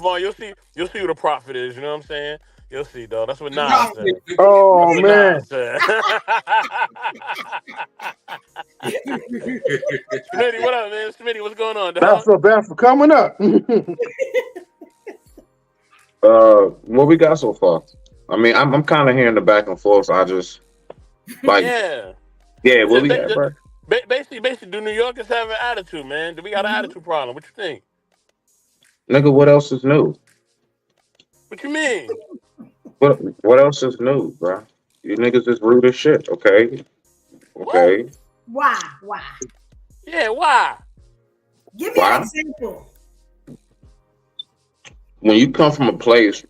Vaughn, you'll see who the prophet is. You know what I'm saying? You'll see, dog. That's what Nas said. Oh man. Smitty, what up, man? Smitty, what's going on, dog? That's so bad for coming up. What we got so far? I mean, I'm kind of hearing the back and forth. So I just like, yeah. What we got, bro? Basically, do New Yorkers have an attitude, man? Do we got an attitude problem? What you think? Nigga, what else is new? What you mean? What else is new, bro? You niggas is rude as shit. Okay. Okay. Why? Yeah, why? Give me an example. When you come from a place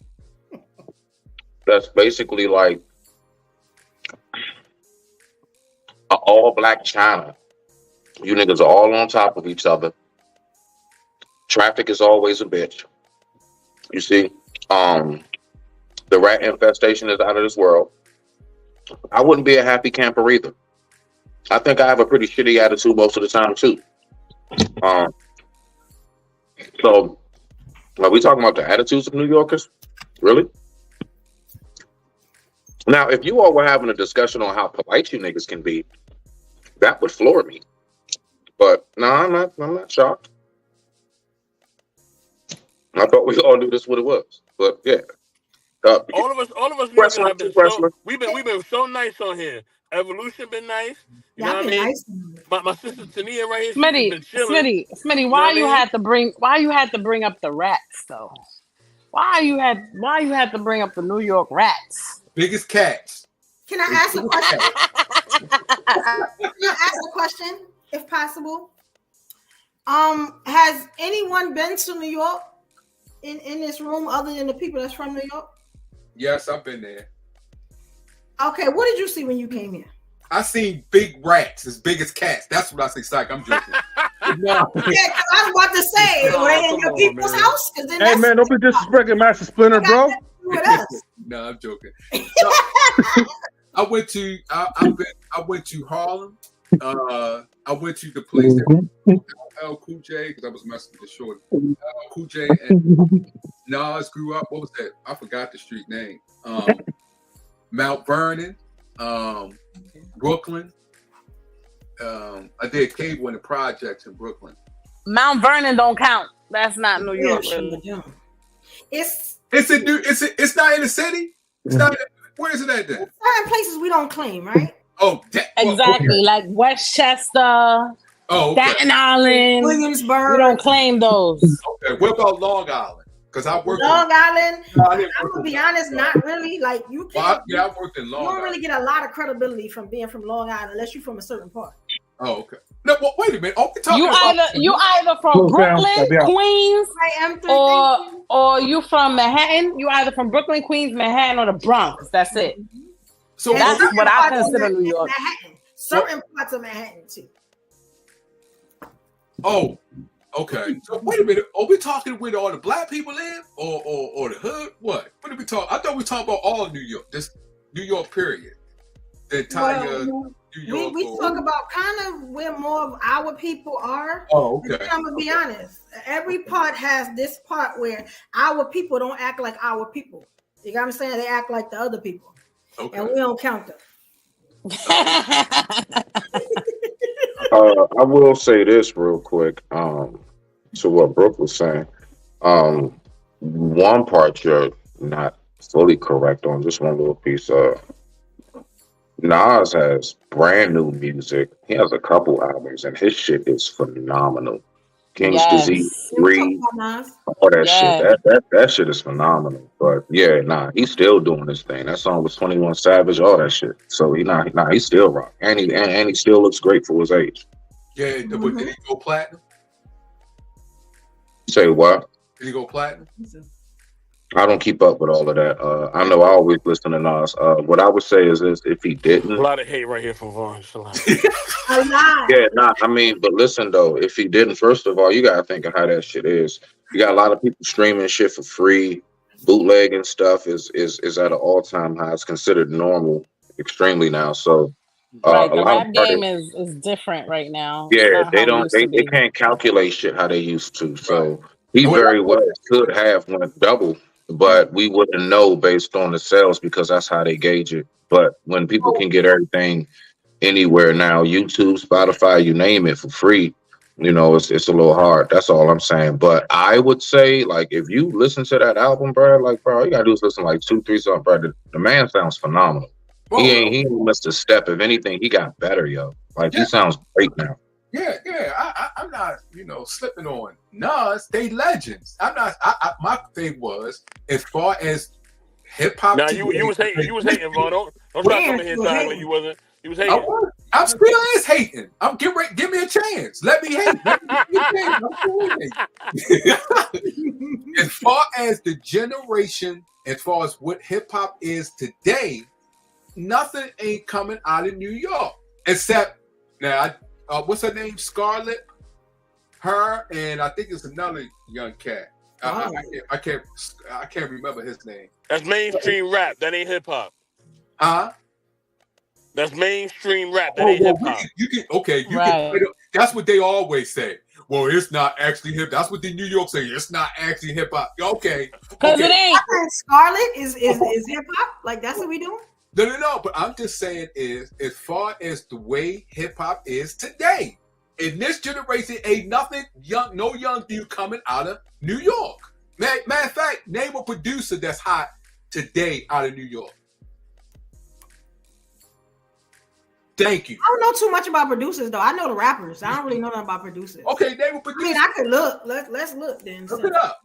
that's basically like an all black China, you niggas are all on top of each other. Traffic is always a bitch. You see, the rat infestation is out of this world. I wouldn't be a happy camper either. I think I have a pretty shitty attitude most of the time too. So, are we talking about the attitudes of New Yorkers? Really? Now, if you all were having a discussion on how polite you niggas can be, that would floor me. But no, I'm not shocked. I thought we all knew this what it was. But yeah. All of us have been so, we've been so nice on here. Evolution been nice. You know what I mean? Nice. My sister Tania right here. Smitty, why you had to bring up the rats though? Why you had to bring up the New York rats? Biggest cats. Can I ask a question? Can I ask a question, if possible? Has anyone been to New York in this room other than the people that's from New York? Yes, I've been there. Okay, what did you see when you came here? I seen big rats as big as cats. That's what I see. Psych, I'm joking. No. Yeah, because I was about to say, right in your people's house. Hey man, don't be disrespecting Master Splinter, bro. No, I'm joking. I went to Harlem. I went to the place that LL Cool J, because I was messing with the short. LL Cool J and Nas grew up. What was that? I forgot the street name. Mount Vernon, Brooklyn. I did Cable in the Projects in Brooklyn. Mount Vernon don't count. That's not New York. It's not in the city. It's not. Where is it at then? Certain places we don't claim, right? Oh, exactly. Okay. Like Westchester. Oh, okay. Staten Island, Williamsburg. We don't claim those. Okay, what about Long Island? Because I worked Long Island. I'm gonna be honest, not really. Like you can. I worked in Long Island. You don't really get a lot of credibility from being from Long Island unless you're from a certain part. Oh, okay. No, well, wait a minute. You either from Brooklyn, Queens, or you from Manhattan. You either from Brooklyn, Queens, Manhattan, or the Bronx. That's it. So that's what I consider New York. Manhattan. Certain parts of Manhattan too. Oh, okay. So wait a minute. Are we talking where all the black people live, or the hood? What are we talking? I thought we were talking about all New York. This New York period. The entire New York. We talk about kind of where more of our people are. Oh, okay. I'm gonna be honest. Every part has this part where our people don't act like our people. You got what I'm saying? They act like the other people. Okay. And we don't count them. I will say this real quick. To what Brooke was saying. One part you're not fully correct on. Just one little piece. Nas has brand new music. He has a couple albums, and his shit is phenomenal. King's Disease 3, all that shit. That shit is phenomenal. But yeah, he's still doing his thing. That song was 21 Savage, all that shit. So he's still rock, and he still looks great for his age. Yeah, but did he go platinum? Say what? Did he go platinum? I don't keep up with all of that. I know I always listen to Nas. What I would say is this: if he didn't, a lot of hate right here from Vaughn. I mean, but listen though, if he didn't, first of all, you gotta think of how that shit is. You got a lot of people streaming shit for free, bootlegging stuff is at an all-time high. It's considered normal, extremely now. So right, the rap game is different right now. Yeah, they can't calculate shit how they used to. So he very well could have went double. But we wouldn't know based on the sales because that's how they gauge it. But when people can get everything anywhere now, YouTube, Spotify, you name it, for free, it's a little hard. That's all I'm saying. But I would say, like, if you listen to that album, bro, all you gotta do is listen to like 2-3 songs, bro. The man sounds phenomenal. He ain't missed a step. If anything, he got better, yo. Like he sounds great now. Yeah. I'm not, slipping on Nas. They legends. I'm not. My thing was, as far as hip hop. Now you was hating, Vaughn. Don't try to come in here talking like you wasn't. You was hating. I'm still is hating. I'm give me a chance. Let me hate. As far as the generation, as far as what hip hop is today, nothing ain't coming out of New York except now. What's her name? Scarlett. Her and I think it's another young cat. I can't remember his name. That's mainstream rap. That ain't hip hop. That's mainstream rap. That ain't hip hop. That's what they always say. Well, it's not actually hip. That's what the New York say. It's not actually hip hop. Okay. Because it ain't. Scarlett is hip hop. Like that's what we doing. No. But I'm just saying is as far as the way hip hop is today, in this generation, ain't nothing young, no young dude coming out of New York. Matter of fact, name a producer that's hot today out of New York. Thank you. I don't know too much about producers though. I know the rappers. I don't really know nothing about producers. Okay, name a producer. I mean, I could look. Let's look then. Look it up.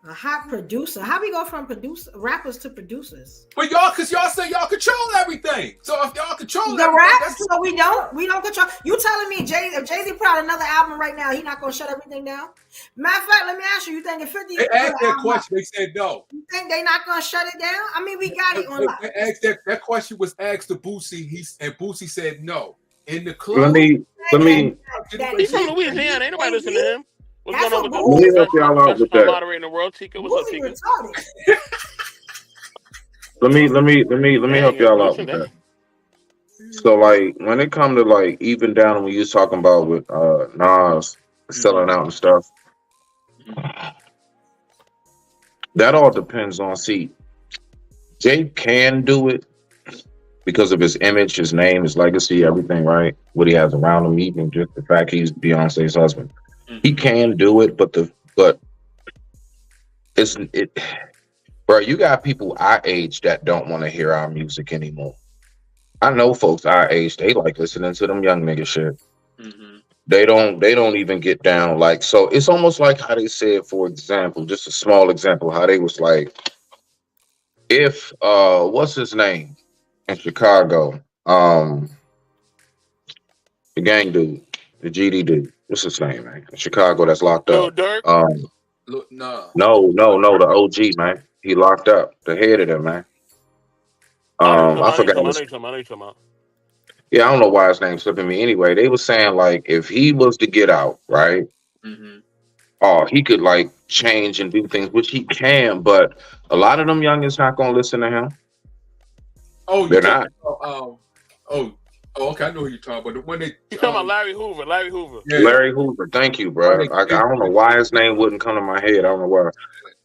A hot producer. How we go from rappers to producers? But y'all say y'all control everything. So if y'all control the rap, so we don't control. You telling me if Jay-Z put out another album right now, he not gonna shut everything down? Matter of fact, let me ask you. You think if 50? They asked that question. They said no. You think they not gonna shut it down? I mean, we got it on lock. That question was asked to Boosie. And Boosie said no. In the club. Let me. He's from Louisiana. Ain't nobody listening to him. What's going on with that? Moderating the world, Tika? What's up, Tika? Let me help y'all out with that. So like when it comes to like even down when you was talking about with Nas selling out and stuff, that all depends on Jay can do it because of his image, his name, his legacy, everything, right? What he has around him, even just the fact he's Beyonce's husband. He can do it, but bro, you got people our age that don't want to hear our music anymore. I know folks our age, they like listening to them young nigga shit. Mm-hmm. They don't even get down like, so it's almost like how they said, for example, just a small example, how they was like, if what's his name in Chicago, the gang dude, the GD dude. What's his name, man? In Chicago, that's locked up. Dirk? No, the OG, man. He locked up. The head of them, man. I forgot. Yeah, I don't know why his name's slipping me. Anyway, they were saying like if he was to get out, right? Mm-hmm. He could like change and do things, which he can, but a lot of them youngins not gonna listen to him. Oh, they're not. Okay, I know who you're talking about. When you talking about Larry Hoover? Larry Hoover. Yeah. Larry Hoover. Thank you, bro. I don't know why his name wouldn't come to my head. I don't know why.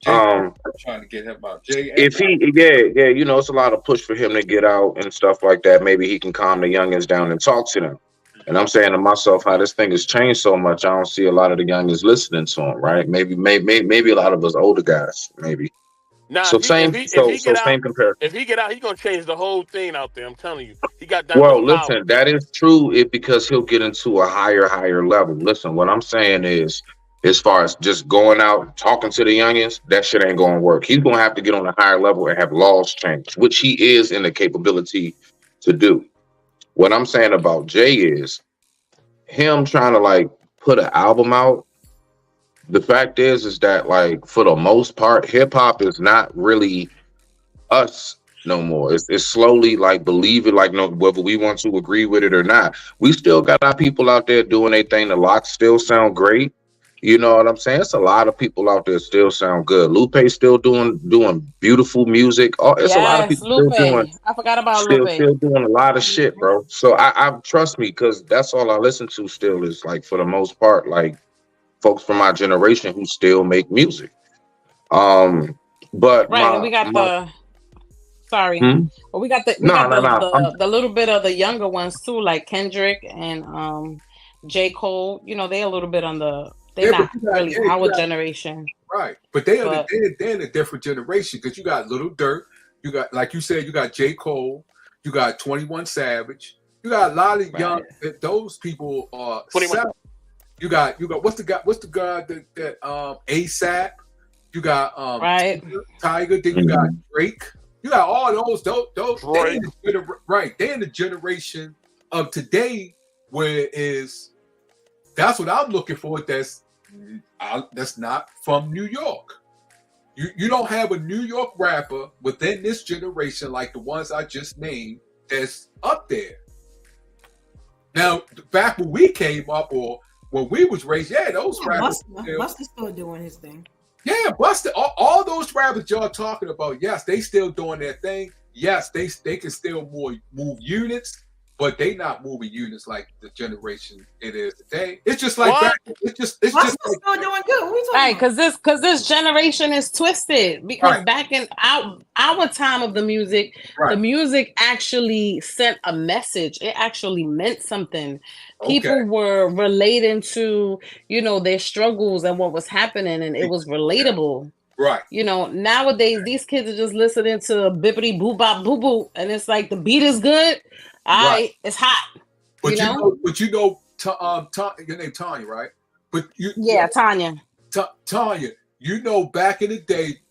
I'm trying to get him out. If he, it's a lot of push for him to get out and stuff like that. Maybe he can calm the youngins down and talk to them. And I'm saying to myself, how this thing has changed so much. I don't see a lot of the youngins listening to him. Right? Maybe a lot of us older guys. Maybe. Nah, same comparison. If he get out, he's gonna change the whole thing out there. I'm telling you, he got that. Well, listen, that is true. Because he'll get into a higher level. Listen, what I'm saying is, as far as just going out talking to the youngins, that shit ain't gonna work. He's gonna have to get on a higher level and have laws changed, which he is in the capability to do. What I'm saying about Jay is him trying to like put an album out. The fact is that like for the most part, hip hop is not really us no more. It's slowly like believe it, like no, whether we want to agree with it or not. We still got our people out there doing their thing. The locks still sound great. You know what I'm saying? It's a lot of people out there still sound good. Lupe's still doing beautiful music. It's a lot of people Lupe. Still doing. I forgot about Lupe. Still doing a lot of shit, bro. So I trust me, because that's all I listen to still is like for the most part, like folks from my generation who still make music. But right, we got the the little bit of the younger ones too, like Kendrick and J. Cole. You know, they a little bit on the not really our generation. Right. But they're in a different generation, because you got Little Durk, you got, like you said, you got J. Cole, you got 21 Savage, You got a lot of young. Those people are. You got what's the guy that ASAP. You got Tiger. Then you got Drake. You got all those. They in the generation of today where that's what I'm looking for. That's not from New York. You don't have a New York rapper within this generation like the ones I just named that's up there. Now, back when we came up or when we was raised, those rappers. Busta's still doing his thing. Yeah, Busta. All those rappers y'all talking about, yes, they still doing their thing. Yes, they can still move units. But they not moving units like the generation it is today. It's just like that. It's just still doing good. What are we talking about? Because this generation is twisted. Because back in our time of the music, the music actually sent a message. It actually meant something. People were relating to, their struggles and what was happening, and it was relatable. Right. Nowadays these kids are just listening to bippity boop bop boo boo, and it's like the beat is good. It's hot. But your name Tanya, right? Tanya. Tanya, back in the day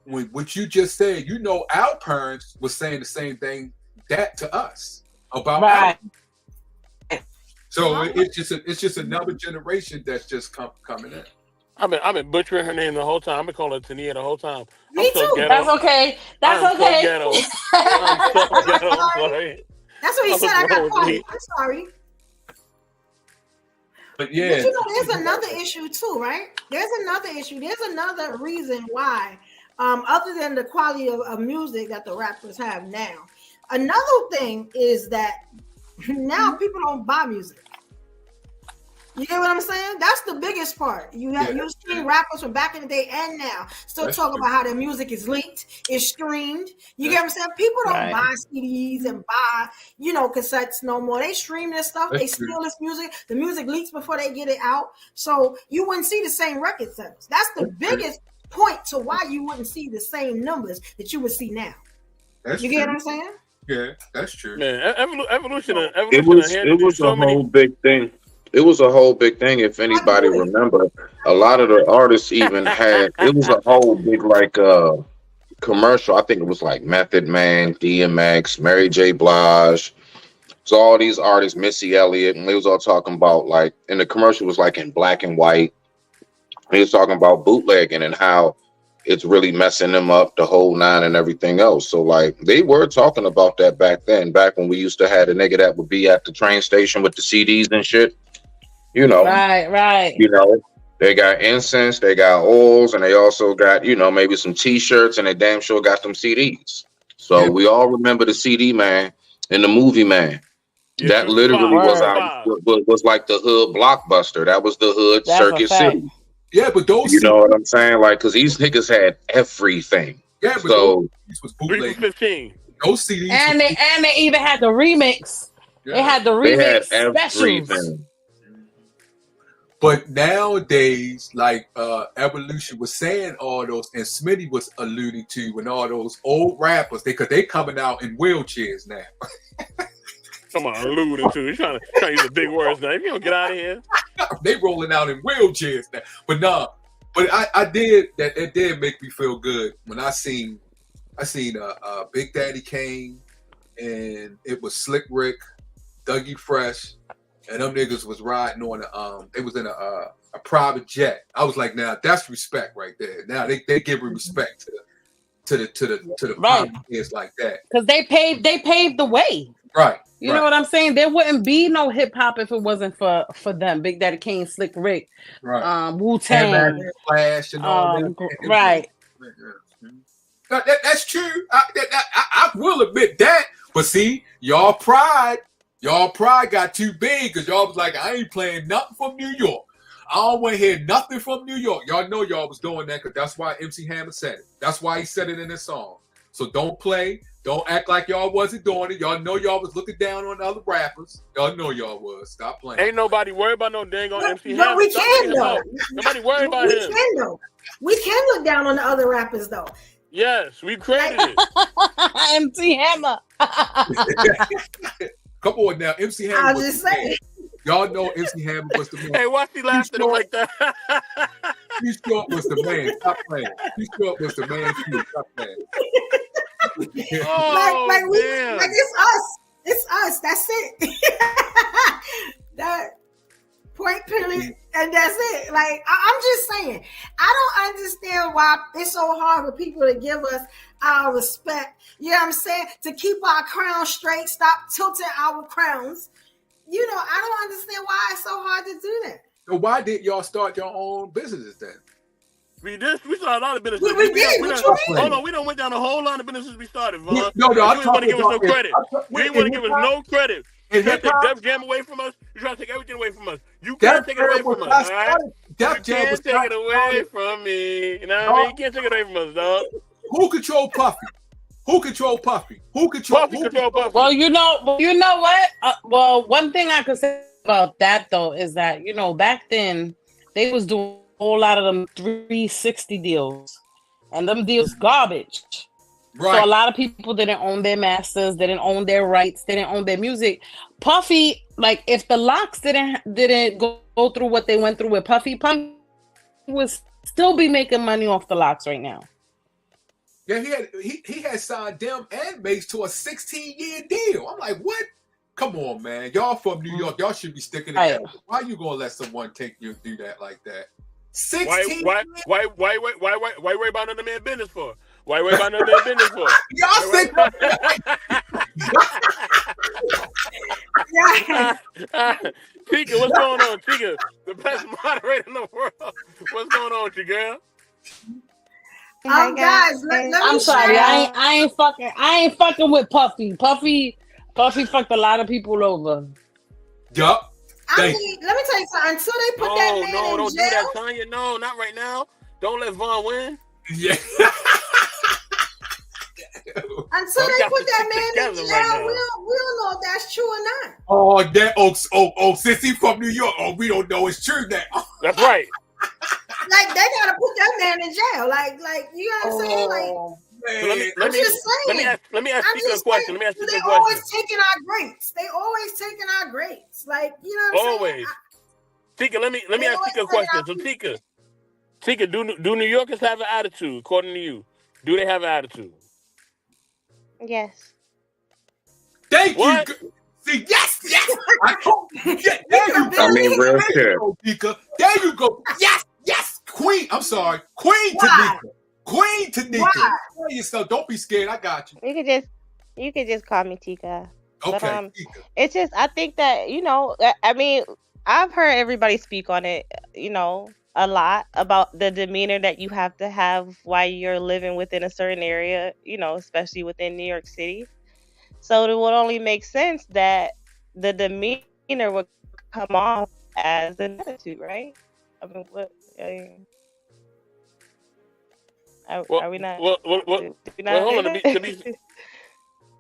when what you just said, our parents were saying the same thing that to us about So it's just another generation that's just coming in. I've been butchering her name the whole time. I've been calling her Tania the whole time. Me too. Ghetto. That's okay. I'm so ghetto. I'm so ghetto. I'm sorry. That's what he said. I got caught. I'm sorry. But yeah. But there's another issue too, right? There's another issue. There's another reason why, other than the quality of music that the rappers have now. Another thing is that now people don't buy music. You get what I'm saying? That's the biggest part. You've seen rappers from back in the day and now still talk about how their music is leaked, is streamed. You get what I'm saying? People don't buy CDs and buy, cassettes no more. They stream this stuff. They steal this music. The music leaks before they get it out. So you wouldn't see the same record sales. That's the biggest point to why you wouldn't see the same numbers that you would see now. You get what I'm saying? Yeah, that's true. Man, evolution. It was a whole big thing. It was a whole big thing. If anybody remember, a lot of the artists even had. It was a whole big commercial. I think it was like Method Man, DMX, Mary J. Blige. So all these artists, Missy Elliott, and they was all talking about and the commercial was in black and white. He was talking about bootlegging and how it's really messing them up, the whole nine and everything else. So they were talking about that back then, back when we used to have a nigga that would be at the train station with the CDs and shit. Right. They got incense, they got oils, and they also got, maybe some T-shirts, and they damn sure got them CDs. So we all remember the CD man and the movie man. That literally was like the hood blockbuster. That was the hood Circuit City. Yeah, but those, you know what I'm saying? Because these niggas had everything. Yeah, but so those was bootleg. 15. Those CDs, and they even had the remix. Yeah. They had the remix specials. But nowadays, Evolution was saying all those, and Smitty was alluding to, when all those old rappers, they coming out in wheelchairs now. Come on, alluding to. You're trying to use the big words now. If you don't get out of here. They rolling out in wheelchairs now. But no, it did make me feel good when I seen Big Daddy Kane, and it was Slick Rick, Dougie Fresh, and them niggas was riding on they was in a private jet. I was like, now that's respect right there. Now they give respect to the pioneers like that. Because they paved the way. Right. You know what I'm saying? There wouldn't be no hip hop if it wasn't for them. Big Daddy Kane, Slick Rick, Wu-Tang, Flash, and all that. Right. That's true. I will admit that. But see, y'all pride got too big because y'all was like, I ain't playing nothing from New York. I don't want to hear nothing from New York. Y'all know y'all was doing that because that's why MC Hammer said it. That's why he said it in his song. So don't play. Don't act like y'all wasn't doing it. Y'all know y'all was looking down on other rappers. Y'all know y'all was. Stop playing. Ain't nobody worried about no dang on MC Hammer. But we can though. Nobody worried about him. We can though. We can look down on the other rappers though. Yes, we created it. MC Hammer. Come on now, MC Hammer I'll was just the say. man. Y'all know MC Hammer was the man. Hey, why she laughed at him like that? Too Short was the man. Stop playing. Too Short was the man too. Stop playing. Oh, like damn. it's us. It's us. That's it. That point period, and that's it. Like I'm just saying, I don't understand why it's so hard for people to give us our respect. You know what I'm saying? To keep our crown straight, stop tilting our crowns. You know, I don't understand why it's so hard to do that. So why did y'all start your own businesses then? We started a lot of businesses. We did. What you mean? Hold on, we done went down a whole lot of businesses we started, Vaughn. No, you I'm ain't want to talking give us no about credit. You ain't want to give us no credit. You try to take Def Jam away from us. You try to take everything away from us. You can't take it away from us, all right? You can't take it away from me. You know what I mean? You can't take it away from us, dog. Who control Puffy? Who control Puffy? Puffy control Puffy. Well, you know what? Well, one thing I could say about that though is that back then they was doing a whole lot of them 360 deals, and them deals garbage. Right. So a lot of people didn't own their masters, they didn't own their rights, they didn't own their music. Puffy, like if the Locks didn't go through what they went through with Puffy would still be making money off the Locks right now. Yeah, he had signed them and Mace to a 16-year deal. I'm like, what? Come on, man. Y'all from New York. Y'all should be sticking together. Why you gonna let someone take you do that like that? 16. Why worry about another man's business for? Why worry about another man's business for? Y'all think Tika, what's going on, Tika? The best moderator in the world. What's going on with you, girl? Guys, let me I'm sorry, I ain't fucking with Puffy. Puffy fucked a lot of people over. Yup. I mean, let me tell you something. Until they put that man in jail. Don't do that, Tanya. No, not right now. Don't let Vaughn win. Yeah. Until they put that man in jail, right, we don't know if that's true or not. Oh, that since he's from New York, we don't know it's true now. That's right. Like they gotta put that man in jail. Like you know what I'm saying? Like. So let me ask you a question. They always taking our greats. They always taking our greats. Like, you know what I'm always. saying? Tika, let me ask Tika a question. So Tika, do New Yorkers have an attitude, according to you? Do they have an attitude? Yes. Thank you. See, yes. There you go. I mean, real shit. Tika. There you go. Yes. Queen. I'm sorry. Queen Tanika. Queen Tanika. Yourself. Don't be scared. I got you. You could just call me Tika. Okay. But, it's just, I think that, I mean, I've heard everybody speak on it, a lot about the demeanor that you have to have while you're living within a certain area, especially within New York City. So it would only make sense that the demeanor would come off as an attitude, right? I mean, what? Are we not? Well, hold on.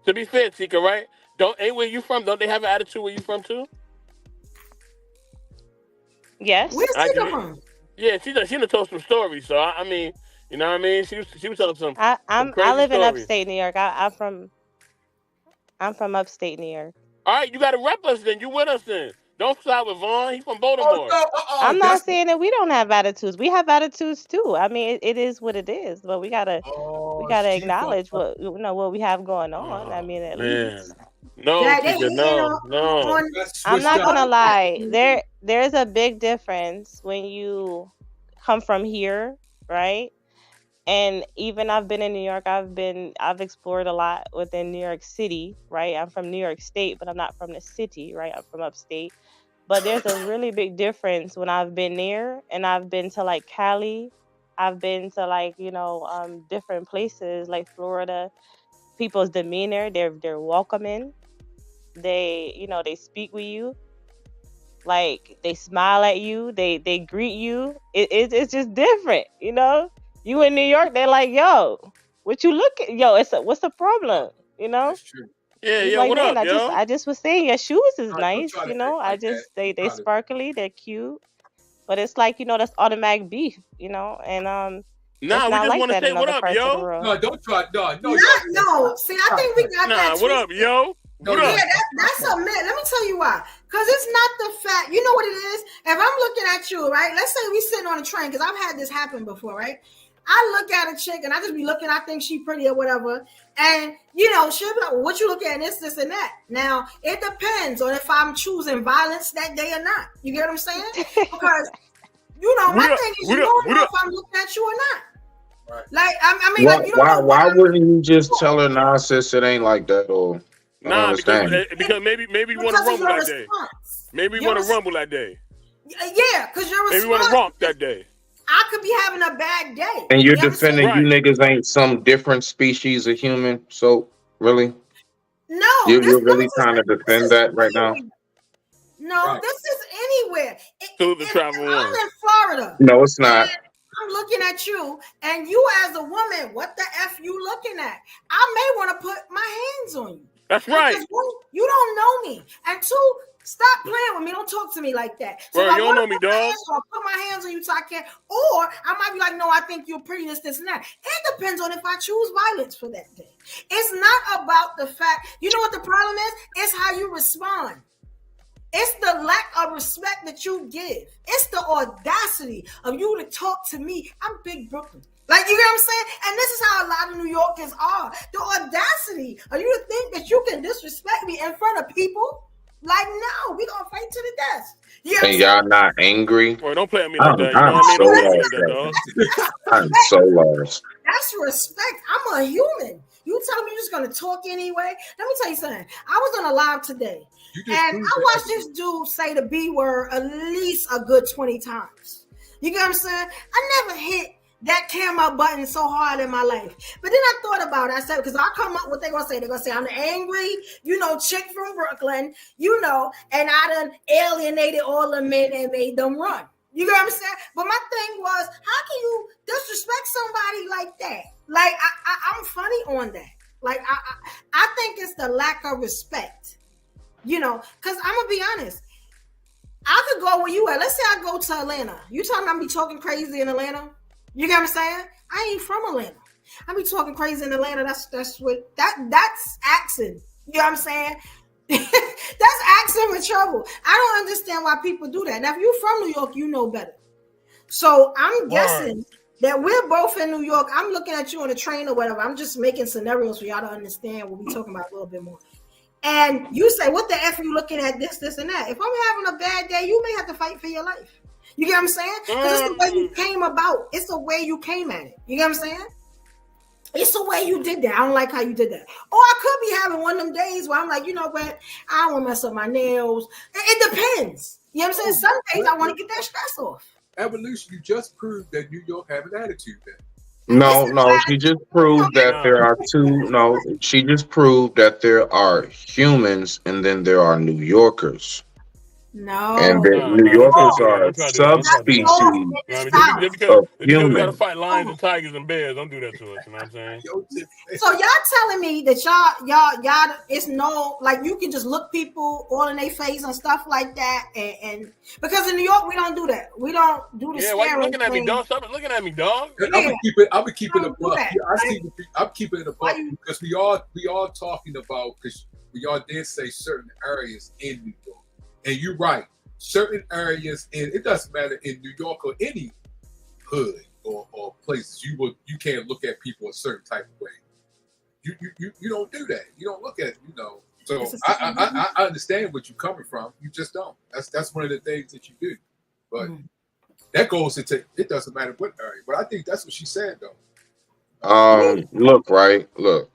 To be fair, Tika, right? Ain't where you from? Don't they have an attitude where you from too? Yes. Where's Tika from? Yeah, she done told some stories. So I mean, you know what I mean? She was telling some. I live in stories. upstate New York. I'm from upstate New York. All right, you got to rep us then. You with us then? Don't side with Vaughn. He's from Baltimore. I'm not saying that we don't have attitudes. We have attitudes too. I mean, it is what it is. But we gotta acknowledge what we have going on. I mean, at least. No. I'm not gonna lie. There's a big difference when you come from here, right? And even I've been in New York. I've explored a lot within New York City, right? I'm from New York State, but I'm not from the city, right? I'm from upstate. But there's a really big difference when I've been near, and I've been to like Cali. I've been to different places like Florida. People's demeanor, they're welcoming. They speak with you. Like they smile at you. They greet you. It's just different, You in New York, they're like, yo, what you look at? Yo, what's the problem? That's true. Yeah, like, what man, up, yo? I just was saying your shoes is nice, they sparkly, they're cute. But it's like, that's automatic beef, and Nah, we just want to say what up, yo. No, don't try. No. See, I think we got that. What up, yo? No, What no. up? that's a myth. Let me tell you why. Because it's not the fact. You know what it is? If I'm looking at you, right? Let's say we sitting on a train, because I've had this happen before, right? I look at a chick and I just be looking, I think she pretty or whatever. And, you know, she'll be like, well, what you looking at, this, and that. Now, it depends on if I'm choosing violence that day or not. You get what I'm saying? Because, you know, my thing is, you don't know if I'm looking at you or not. Right. Like, I mean, like, you don't know Why wouldn't you just tell her, nah, sis, it ain't like that? Or I don't Nah, understand. because maybe you want to because of rumble your that day. response. Maybe you Your want to rumble that day. Yeah, because your Maybe you want response, to romp that day. I could be having a bad day. And you're You understand? defending you niggas ain't some different species of human. So really, No, you're really trying to defend that right now. No, Right. this is anywhere. To the travel I'm one. in Florida. No, it's not. And I'm looking at you, and you as a woman, what the F you looking at? I may want to put my hands on you. That's right. Because you don't know me. And two, stop playing with me. Don't talk to me like that. So Bro, if I you don't wanna know me, put my dog. hands on, put my hands on you so I can, or I might be like, no, I think you're pretty, this, and that. It depends on if I choose violence for that day. It's not about the fact, you know what the problem is? It's how you respond. It's the lack of respect that you give. It's the audacity of you to talk to me. I'm Big Brooklyn. Like, you get what I'm saying? And this is how a lot of New Yorkers are. The audacity of you to think that you can disrespect me in front of people. Like, no, we gonna fight to the death. You know what I'm And saying? y'all not angry? Boy, don't play at me like that. You know I'm what I mean? so Don't play at me lost, like that, bro. dog. I'm so lost. That's respect. I'm a human. You tell me you're just gonna talk anyway. Let me tell you something. I was on a live today, and I watched this dude say the B word at least a good 20 times. You get what I'm saying? I never hit that camera button so hard in my life. But then I thought about it. I said, because I come up what they're gonna say. They're gonna say I'm the angry, chick from Brooklyn, and I done alienated all the men and made them run. You get what I'm saying? But my thing was, how can you disrespect somebody like that? Like, I'm funny on that. Like, I think it's the lack of respect. Because I'm gonna be honest. I could go where you at. Let's say I go to Atlanta. You talking about me talking crazy in Atlanta? You get what I'm saying? I ain't from Atlanta. I be talking crazy in Atlanta. That's accent. You know what I'm saying? That's accent with trouble. I don't understand why people do that. Now, if you're from New York, you know better. So I'm guessing that we're both in New York. I'm looking at you on a train or whatever. I'm just making scenarios for y'all to understand what we're talking about a little bit more. And you say, what the F are you looking at this, and that? If I'm having a bad day, you may have to fight for your life. You get what I'm saying? Because it's the way you came about. It's the way you came at it. You get what I'm saying? It's the way you did that. I don't like how you did that. Or I could be having one of them days where I'm like, you know what? I don't want to mess up my nails. It depends. You know what I'm saying? Some days I want to get that stress off. Evolution, you just proved that New York have an attitude then. No, she just proved that there are two. No, she just proved that there are humans and then there are New Yorkers. No. And then New Yorkers are a subspecies Just because of we got to human. fight lions and tigers and bears, don't do that to us. You know what I'm saying? So y'all telling me that y'all it's no, like, you can just look people all in their face and stuff like that, and because in New York we don't do that. We don't do the why you staring looking at me, thing. dog? Stop looking at me, dog. I'm gonna keep it a buck. I'm keeping it a buck because we all talking about, because we all did say certain areas in New York, and you're right. Certain areas it doesn't matter in New York or any hood or places, you can't look at people a certain type of way. You don't do that. You don't look at So I understand what you're coming from. You just don't. That's one of the things that you do. But that goes into, it doesn't matter what area. But I think that's what she said though. Look.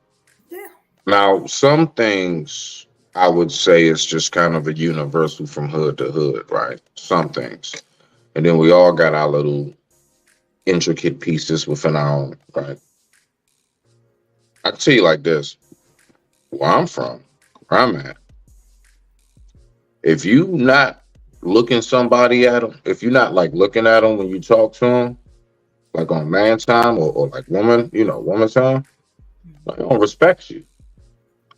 Yeah. Now, some things I would say is just kind of a universal from hood to hood, right? Some things. And then we all got our little intricate pieces within our own, right? I can tell you like this, where I'm from, where I'm at. If you not looking somebody at them, if you're not like looking at them when you talk to them, like on man time or like woman time, they don't respect you.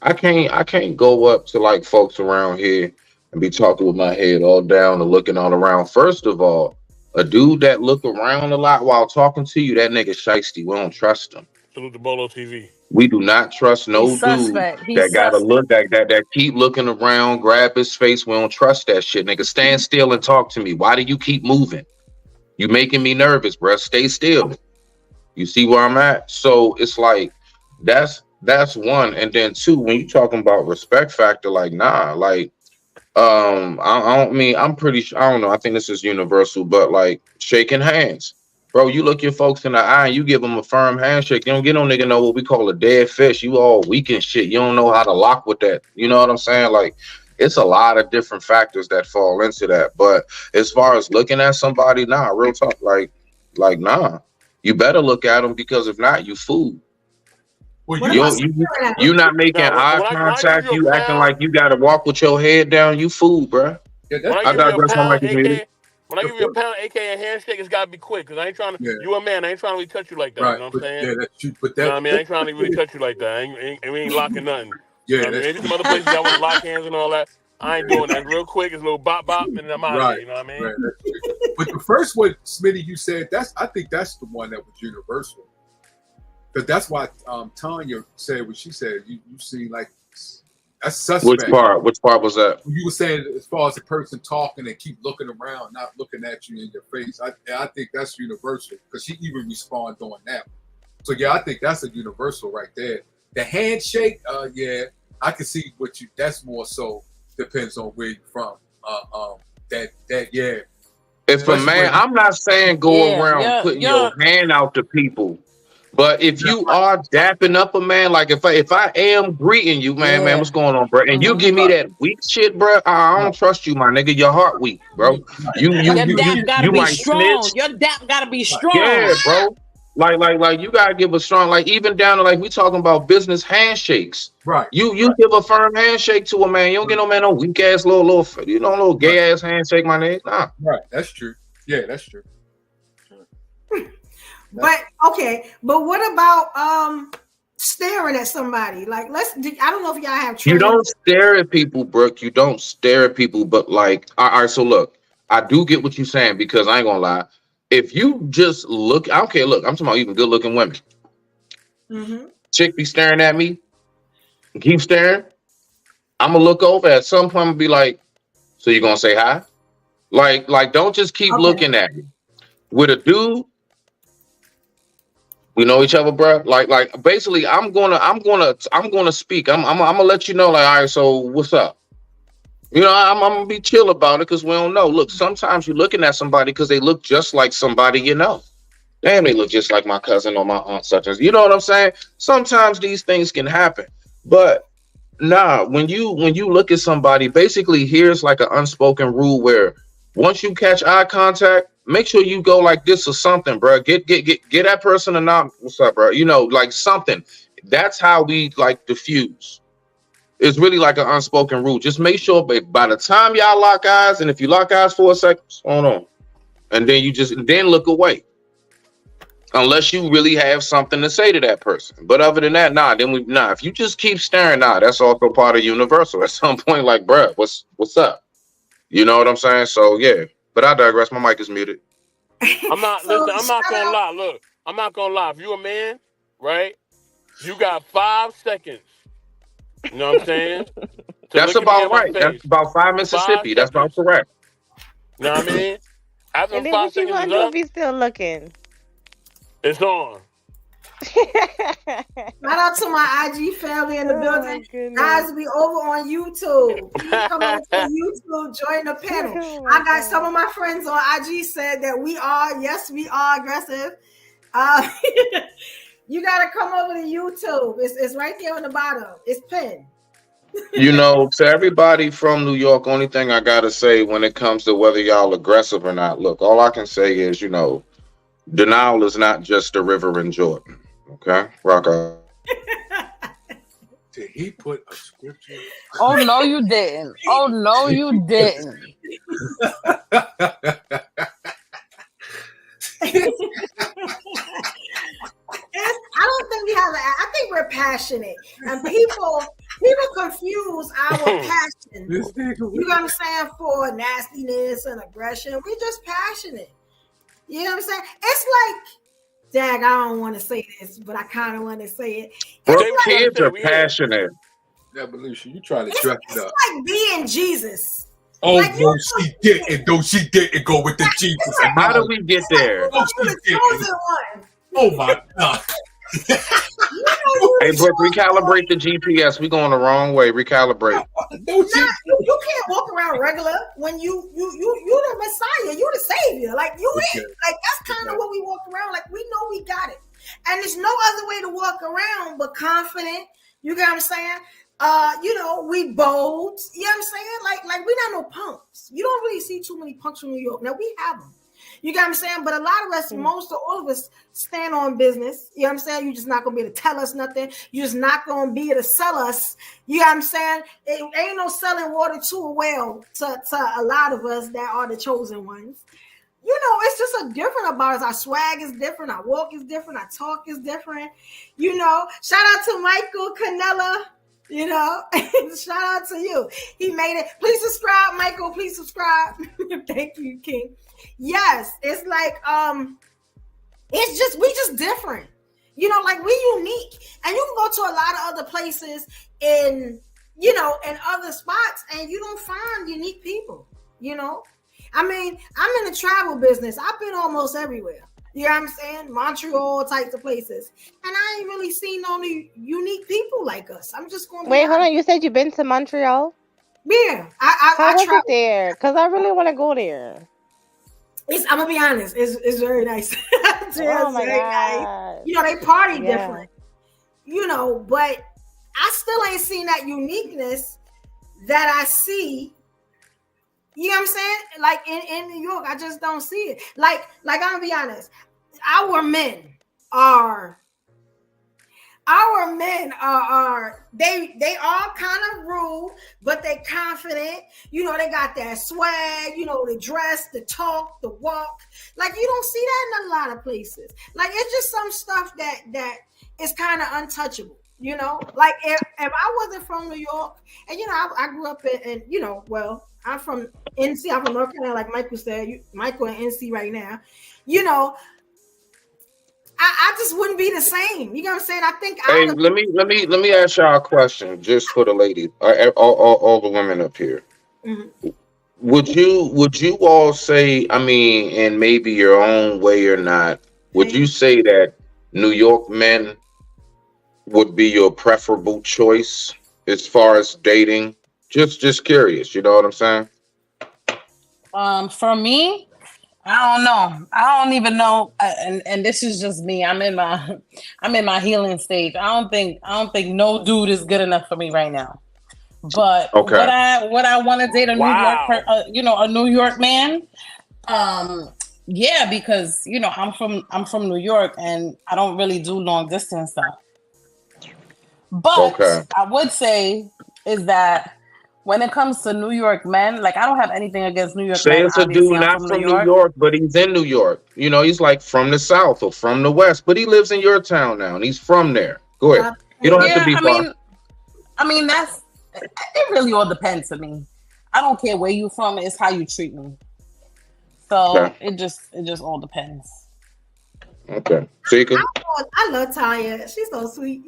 I can't go up to like folks around here and be talking with my head all down and looking all around. First of all, a dude that look around a lot while talking to you, that nigga shiesty. We don't trust him. Salute to Bolo TV. We do not trust no He's dude suspect. He's that gotta suspect. look that keep looking around, grab his face. We don't trust that shit, nigga. Stand still and talk to me. Why do you keep moving? You making me nervous, bruh. Stay still. You see where I'm at? So it's like that's one, and then two. When you talking about respect factor, like nah, like I don't mean I'm pretty sure. I don't know. I think this is universal, but like shaking hands. Bro, you look your folks in the eye and you give them a firm handshake. You don't get no nigga know what we call a dead fish. You all weak and shit. You don't know how to lock with that. You know what I'm saying? Like, it's a lot of different factors that fall into that. But as far as looking at somebody, nah, real talk, like nah. You better look at them because if not, you fool. Well, you not making eye contact. You acting like you got to walk with your head down. You fool, bro. Yeah, I digress. When I give you a pound, aka a handshake, it's gotta be quick because I ain't trying to. Yeah. You a man, I ain't trying to really touch you like that. Right. You know what I'm saying? Yeah, that's true. But you know what I mean, I ain't trying to really touch you like that. We ain't locking nothing. Yeah, you know maybe some other places I want to lock hands and all that. I ain't doing that. Real quick, it's a little bop bop, and I'm out of here. You know what I mean? Right. But the first one, Smitty, you said I think that's the one that was universal. Because that's why Tanya said what she said. You seem like that's suspect. Which part was that? You were saying as far as the person talking and keep looking around, not looking at you in your face. I think that's universal because she even responded on that. So yeah, I think that's a universal right there. The handshake, yeah, I can see what you. That's more so depends on where you're from. Yeah. If a man, I'm not saying go around putting your hand out to people. But if you are dapping up a man, like if I am greeting you, man, what's going on, bro? And you give me that weak shit, bro, I don't trust you, my nigga. Your heart weak, bro. Your dap gotta be strong. Your dap gotta be strong. Yeah, bro. Like you gotta give a strong, like even down to like we talking about business handshakes. Right. You give a firm handshake to a man. You don't get no man no weak ass little gay ass handshake, my nigga. Nah. Right. That's true. Yeah, that's true. But okay, but what about staring at somebody? Like I don't know if y'all have You don't stare at people, Brooke. You don't stare at people, but like all right, so look, I do get what you're saying because I ain't gonna lie. If you just look, I don't care, look, I'm talking about even good looking women. Mm-hmm. Chick be staring at me, keep staring. I'm gonna look over at some point and be like, so you gonna say hi? Like don't just keep looking at me. With a dude, we know each other, bro. Like basically, I'm gonna speak. I'm gonna let you know. Like, all right, so what's up? You know, I'm gonna be chill about it because we don't know. Look, sometimes you're looking at somebody because they look just like somebody you know. Damn, they look just like my cousin or my aunt such as. You know what I'm saying? Sometimes these things can happen, but nah. When you look at somebody, basically, here's like an unspoken rule where once you catch eye contact, make sure you go like this or something, bro. Get that person a nod. What's up, bro? You know, like something. That's how we like diffuse. It's really like an unspoken rule. Just make sure by the time y'all lock eyes, and if you lock eyes for a second, hold on, and then you then look away. Unless you really have something to say to that person. But other than that, nah. If you just keep staring, that's also part of universal. At some point, like, bro, what's up? You know what I'm saying? So yeah. But I digress. My mic is muted. I'm not gonna lie. Look, I'm not gonna lie. If you a man, right? You got 5 seconds. You know what I'm saying? That's about right. That's about 5 Mississippi. That's about correct. You know what I mean? After and then 5 what you seconds gonna do if he's still looking? It's on. Shout out to my IG family in the building. Guys, we over on YouTube. Please come over to YouTube, join the panel. I got some of my friends on IG said that we are aggressive. You gotta come over to YouTube. It's right there on the bottom. It's pinned. You know, to everybody from New York, only thing I gotta say when it comes to whether y'all aggressive or not, look, all I can say is, you know, denial is not just a river in Jordan. Okay, rock on. Did he put a scripture? Oh no, you didn't. Oh no, you didn't. I don't think we have. I think we're passionate, and people confuse our passion. You know what I'm saying? For nastiness and aggression, we're just passionate. You know what I'm saying? It's like Dag, I don't want to say this, but I kind of want to say it. Bro, It's like kids are passionate. Evolution, you trying to dress it up. like being Jesus. Oh, like, no, she didn't. No, she didn't go with the Jesus. How do we get there? Oh, the chosen one. Oh my God. Hey, Brooke, recalibrate the GPS. We going the wrong way. Recalibrate. You can't walk around regular when you the Messiah, you the Savior. Like you ain't like that's kind of what we walk around. Like we know we got it, and there's no other way to walk around but confident. You get what I'm saying? We bold. You know what I'm saying? Like we not no punks. You don't really see too many punks from New York. Now we have them. You get what I'm saying? But a lot of us, most of all of us, stand on business. You know what I'm saying? You're just not gonna be able to tell us nothing. You're just not gonna be able to sell us. You know what I'm saying? It ain't no selling water to a well to a lot of us that are the chosen ones. It's just a different about us. Our swag is different. Our walk is different. Our talk is different. Shout out to Michael Canella. Shout out to you. He made it. Please subscribe, Michael. Please subscribe. Thank you, King. Yes, it's like we just different. Like we unique. And you can go to a lot of other places in other spots and you don't find unique people, I mean, I'm in the travel business. I've been almost everywhere. You know what I'm saying? Montreal, types of places. And I ain't really seen no unique people like us. I'm just going to wait, hold on. You said you've been to Montreal? Yeah. How was it there? Because I really want to go there. I'm gonna be honest. It's very nice. Oh my God! Nice. They party different. But I still ain't seen that uniqueness that I see. You know what I'm saying? Like in New York, I just don't see it. Like I'm gonna be honest. Our men are they all kind of rude, but they confident. They got that swag, the dress, the talk, the walk. Like you don't see that in a lot of places. Like it's just some stuff that is kind of untouchable. Like if I wasn't from New York, and I grew up in I'm from NC. I'm from North Carolina, like Michael said. Michael in NC right now. I just wouldn't be the same. You know what I'm saying? I think. Hey, let me ask y'all a question, just for the ladies, all the women up here. Mm-hmm. Would you all say? I mean, in maybe your own way or not, would you say that New York men would be your preferable choice as far as dating? Just curious. You know what I'm saying? For me. I don't know. I don't even know. And this is just me. I'm in my healing stage. I don't think no dude is good enough for me right now. But okay. What I want to date a New York man. Yeah, because I'm from New York and I don't really do long distance stuff. But I would say is that when it comes to New York men, like I don't have anything against New York men. Say it's a dude not from New York, but he's in New York. He's like from the South or from the West, but he lives in your town now and he's from there. Go ahead. You don't have to be far. I mean, it really all depends to me. I don't care where you from, it's how you treat me. So it just all depends. Okay. Seeka? I love Tanya. She's so sweet.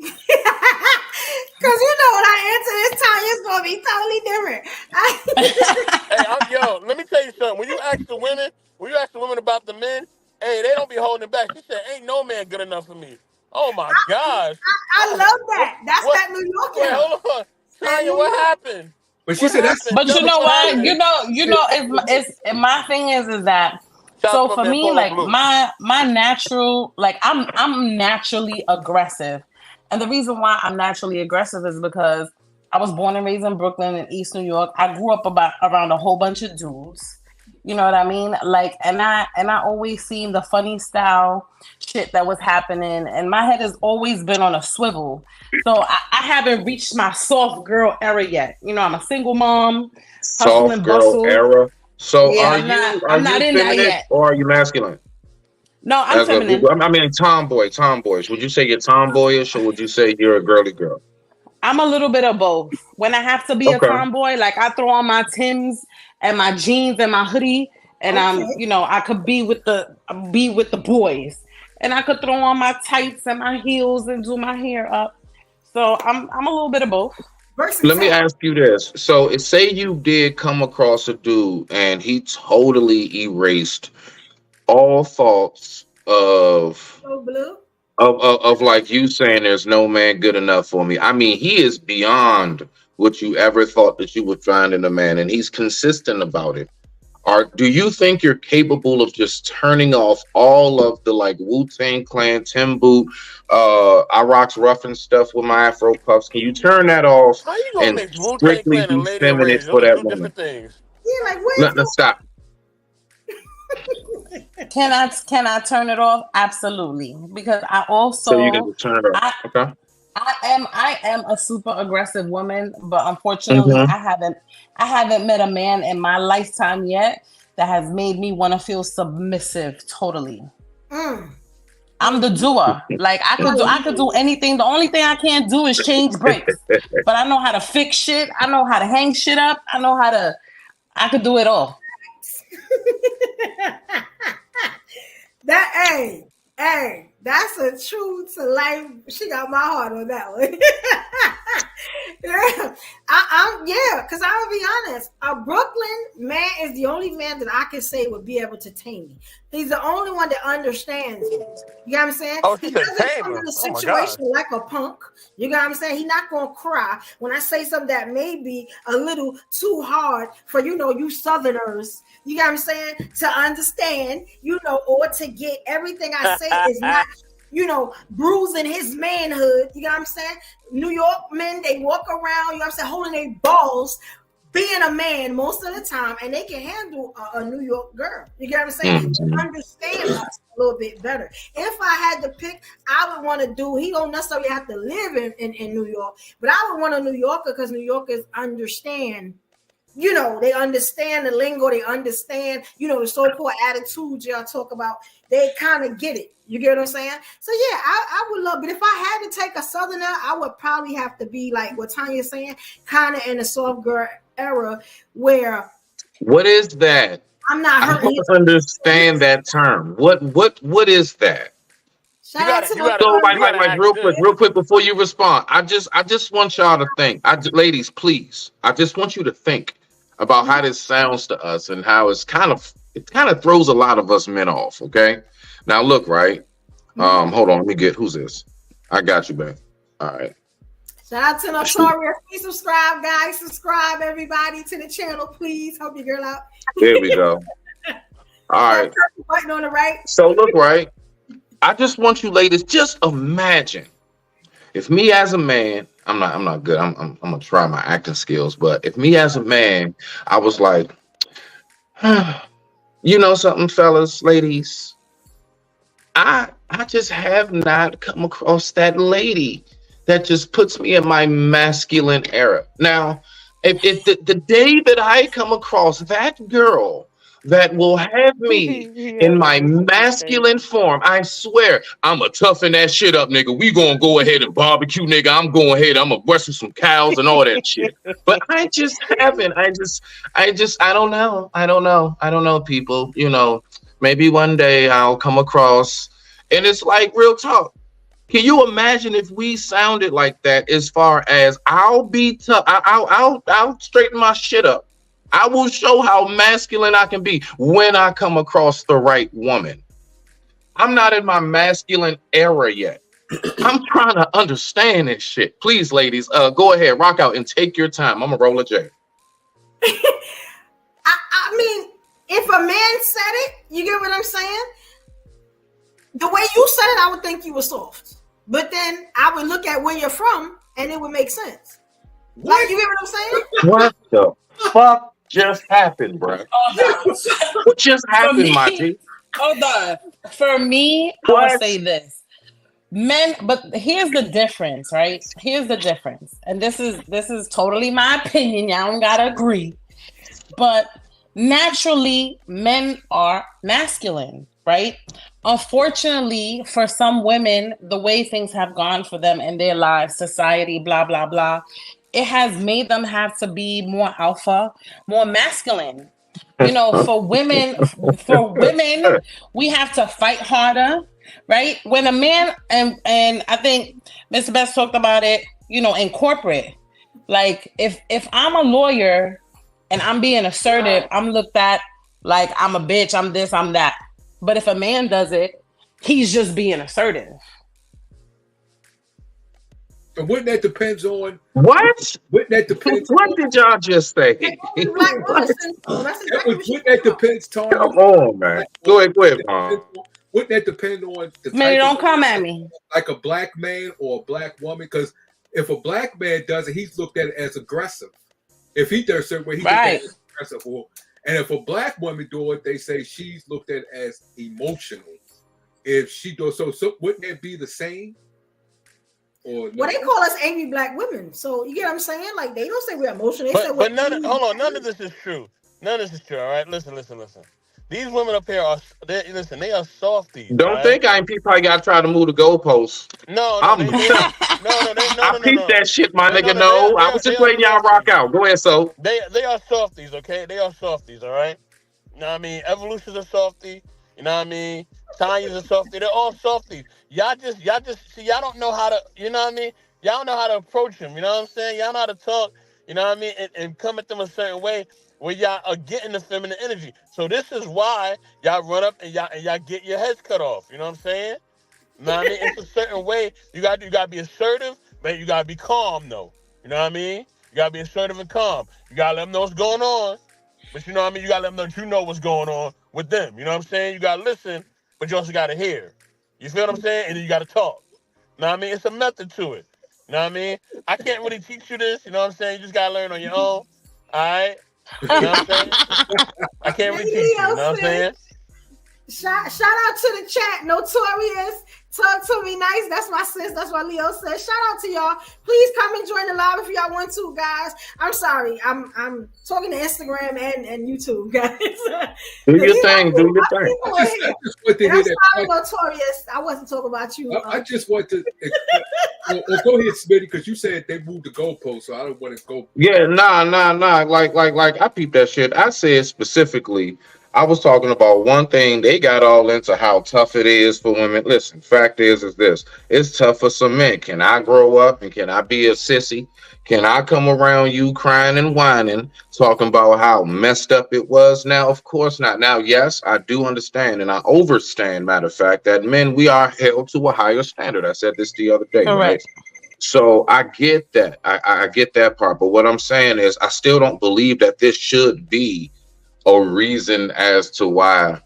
Because when I answer this, Tanya's gonna be totally different. Hey, let me tell you something. When you ask the women about the men, hey, they don't be holding it back. She said, "Ain't no man good enough for me." Oh my gosh! I love that. That's that New York. Wait, hold on, Tanya. What happened? But she said that's. But you know what? It's my thing is that. So for me, like my natural, like I'm naturally aggressive. And the reason why I'm naturally aggressive is because I was born and raised in Brooklyn in East New York. I grew up around a whole bunch of dudes. You know what I mean? Like, and I always seen the funny style shit that was happening. And my head has always been on a swivel. So I haven't reached my soft girl era yet. I'm a single mom. Soft girl era? So yeah, are you feminine or are you masculine? No, I'm feminine. I mean, tomboyish. Would you say you're tomboyish or would you say you're a girly girl? I'm a little bit of both. When I have to be a tomboy, like I throw on my Timbs and my jeans and my hoodie, and I could be with the boys. and I could throw on my tights and my heels and do my hair up. So I'm a little bit of both. Let me ask you this. So say you did come across a dude and he totally erased all thoughts of like you saying there's no man good enough for me. I mean, he is beyond what you ever thought that you would find in a man, and he's consistent about it. Do you think you're capable of just turning off all of the like Wu-Tang Clan, Tim Boot, I Rocks Ruffin stuff with my Afro Puffs? Can you turn that off How you gonna and mix Wu-Tang strictly Clan be and Lady feminine Rage? for Those are that two woman? different things. Yeah, like Let's stop. Can I turn it off? Absolutely, because I also So you can just turn it off. Okay. I am a super aggressive woman, but unfortunately, I haven't met a man in my lifetime yet that has made me want to feel submissive totally. I'm the doer. Like I could do anything. The only thing I can't do is change brakes. But I know how to fix shit. I know how to hang shit up. I could do it all. Hey, that's a true to life. She got my heart on that one. Because I'll be honest, a Brooklyn man is the only man that I can say would be able to tame me. He's the only one that understands me. You know what I'm saying? Oh, he doesn't come in a situation like a punk. You know what I'm saying? He's not gonna cry when I say something that may be a little too hard for you Southerners. You know what I'm saying? To understand, or to get everything I say is not, bruising his manhood. You know what I'm saying? New York men, they walk around, you know what I'm saying, holding their balls, being a man most of the time, and they can handle a New York girl. You get what I'm saying? They understand us a little bit better. If I had to pick, I would want to do, he don't necessarily have to live in New York, but I would want a New Yorker because New Yorkers understand. They understand the lingo. They understand, the so-called attitudes y'all talk about. They kind of get it. You get what I'm saying? So, yeah, I would love, but if I had to take a Southerner, I would probably have to be like what Tanya's saying, kind of in the soft girl era where. What is that? I'm not hurting. I don't understand that term. What is that? Real quick before you respond, I just want y'all to think. Ladies, please, I just want you to think about how this sounds to us and how it kind of throws a lot of us men off. Okay, now look, right? Hold on, let me get who's this? I got you, man. All right. Shout out to Notorious. Please subscribe, guys. Subscribe, everybody, to the channel, please. Help your girl out. There we go. All right. Button on the right. So look, right? I just want you ladies, just imagine if me as a man, I'm not good. I'm gonna try my acting skills, but if me as a man, I was like, you know something, fellas, ladies, I just have not come across that lady that just puts me in my masculine era. Now, if the day that I come across that girl that will have me in my masculine form, I swear, I'm a toughen that shit up, nigga. We gonna go ahead and barbecue, nigga. I'm going ahead. I'm gonna wrestle some cows and all that shit. But I just haven't. I don't know. I don't know, people. Maybe one day I'll come across, and it's like real talk. Can you imagine if we sounded like that? As far as I'll be tough, I'll straighten my shit up. I will show how masculine I can be when I come across the right woman. I'm not in my masculine era yet. I'm trying to understand this shit. Please, ladies, go ahead, rock out and take your time. I'm a roller J. I mean, if a man said it, you get what I'm saying? The way you said it, I would think you were soft. But then I would look at where you're from and it would make sense. Like, you get what I'm saying? What the fuck just happened, bro? What just happened, my G? Hold on. For me, I'll say this. Men, but here's the difference, right? Here's the difference. And this is totally my opinion. Y'all don't gotta agree. But naturally, men are masculine, right? Unfortunately, for some women, the way things have gone for them in their lives, society, blah, blah, blah, it has made them have to be more alpha, more masculine. For women, we have to fight harder. right? When a man and I think Mr. Best talked about it, you know, in corporate. Like if I'm a lawyer and I'm being assertive, I'm looked at like I'm a bitch, I'm this, I'm that. But if a man does it, he's just being assertive. And wouldn't that depends on what? Wouldn't that depends? What did y'all just say? Wouldn't that depends, Tony? Come on, man. Go ahead, Mom. Wouldn't that depend on the Man, don't come at me. Like a black man or a black woman? Because if a black man does it, he's looked at as aggressive. If he does a certain way, he's looked at as aggressive. And if a black woman do it, they say she's looked at as emotional. If she does so wouldn't that be the same? Or no? Well, they call us angry black women. So you get what I'm saying? Like they don't say we're emotional. They say but none of this is true. None of this is true. All right, listen. These women up here they are softies. Don't right? think probably got to try to move the goalposts. No, I peeped that shit, my nigga. No, I was just letting y'all rock out. Go ahead, so. They are softies, okay? They are softies, all right? You know what I mean? Evolution's a softie. You know what I mean? Tanya's a softie. They're all softies. Y'all just see, y'all don't know how to, you know what I mean? Y'all don't know how to approach them, you know what I'm saying? Y'all know how to talk, you know what I mean? And come at them a certain way where y'all are getting the feminine energy. So this is why y'all run up and y'all get your heads cut off. You know what I'm saying? You know what I mean? It's a certain way. You gotta be assertive, but you gotta be calm though. You know what I mean? You gotta be assertive and calm. You gotta let them know what's going on. But you know what I mean? You gotta let them know that you know what's going on with them. You know what I'm saying? You gotta listen, but you also gotta hear. You feel what I'm saying? And then you gotta talk. You know what I mean? It's a method to it. You know what I mean? I can't really teach you this. You know what I'm saying? You just gotta learn on your own. All right? You know what I'm saying? I can't really teach you. You know what I'm saying? Shout out to the chat, Notorious. Talk to me nice. That's my sis. That's what Leo said. Shout out to y'all. Please come and join the live if y'all want to, guys. I'm sorry. I'm talking to Instagram and YouTube, guys. Do your thing. Do your thing. I'm sorry, Notorious. I wasn't talking about you. I just want to go ahead, Smitty, because you said they moved the goalpost, so I don't want to go. Yeah, nah. Like I peeped that shit. I said specifically, I was talking about one thing. They got all into how tough it is for women. Listen, fact is this. It's tough for some men. Can I grow up and can I be a sissy? Can I come around you crying and whining, talking about how messed up it was? Now, of course not. Now, yes, I do understand and I overstand, matter of fact, that men, we are held to a higher standard. I said this the other day, right? So I get that. I get that part. But what I'm saying is I still don't believe that this should be a reason as to why,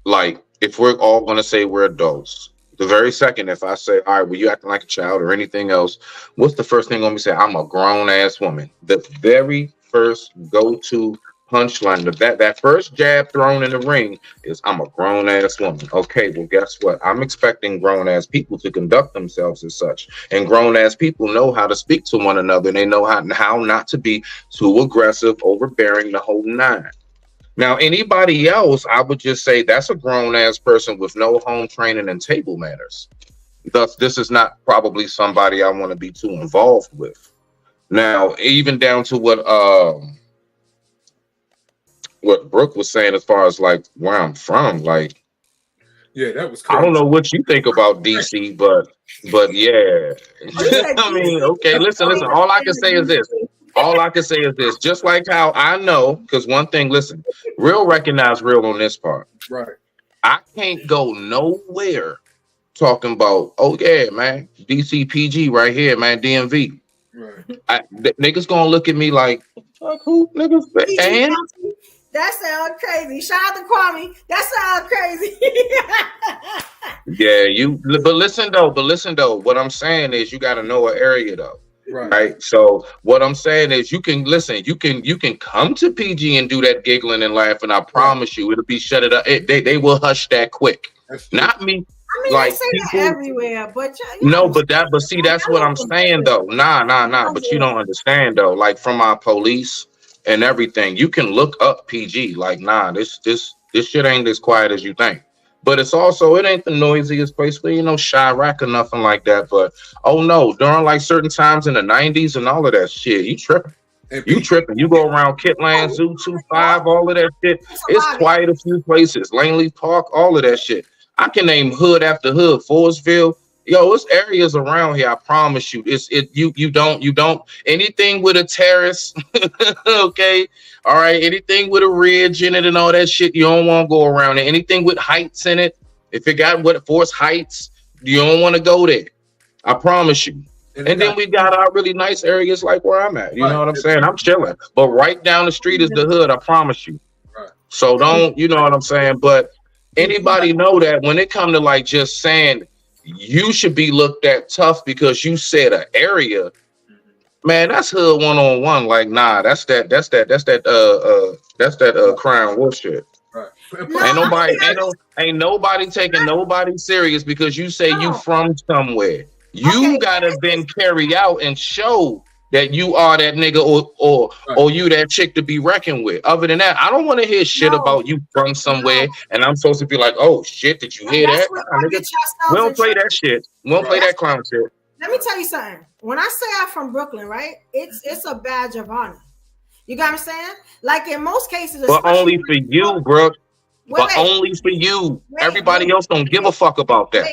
like, if we're all going to say we're adults, the very second, if I say, all right, well, you acting like a child or anything else, what's the first thing on me say? I'm a grown ass woman. The very first go-to punchline, that first jab thrown in the ring is I'm a grown ass woman. Okay, well, guess what? I'm expecting grown ass people to conduct themselves as such. And grown ass people know how to speak to one another. And they know how not to be too aggressive, overbearing, the whole nine. Now, anybody else, I would just say that's a grown ass person with no home training and table manners. Thus, this is not probably somebody I want to be too involved with. Now, even down to what Brooke was saying as far as like where I'm from, like, yeah, that was crazy. I don't know what you think about DC, but yeah. I mean, okay, listen. All I can say is this. Just like how I know, because one thing, listen, real recognize real on this part. Right. I can't go nowhere talking about, oh yeah, man, DCPG right here, man, DMV. Right. Niggas gonna look at me like, fuck who, niggas? And that sounds crazy. Shout out to Kwame. That sounds crazy. Yeah, but listen though. What I'm saying is you got to know an area though. Right. So what I'm saying is you can come to PG and do that giggling and laughing. I promise you it'll be shut it up. They will hush that quick. Not me. I mean, like, they say people, that everywhere, but but see, that's what I'm saying though. Nah. But you don't understand though. Like from our police and everything, you can look up PG. Like, nah, this shit ain't as quiet as you think. But it ain't the noisiest place where, Chirac or nothing like that. But oh no, during like certain times in the 90s and all of that shit, you tripping. You go around Kitland, Zoo 25, all of that shit. It's quiet a few places. Langley Park, all of that shit. I can name hood after hood, Forestville. Yo, it's areas around here. I promise you. You don't anything with a terrace, okay? All right, anything with a ridge in it and all that shit, you don't want to go around it. Anything with heights in it, if it got what Forest Heights, you don't want to go there. I promise you. And then we got our really nice areas like where I'm at. You know what I'm saying? I'm chilling. But right down the street is the hood, I promise you. Right. So don't, you know what I'm saying? But anybody know that when it come to like just saying you should be looked at tough because you said an area, man, that's hood 101. Like, nah, that's that Crown Wolf shit. Right. Ain't nobody taking nobody serious because you say you from somewhere. You gotta then carry out and show that you are that nigga or you that chick to be reckoned with. Other than that, I don't want to hear shit about you from somewhere and I'm supposed to be like, oh shit, did you hear that? We don't play that shit. We don't play that clown shit. Let me tell you something. When I say I'm from Brooklyn, right? It's a badge of honor. You got what I'm saying? Like in most cases, but only for you, Brooke. But only for you. Everybody else don't give a fuck about that.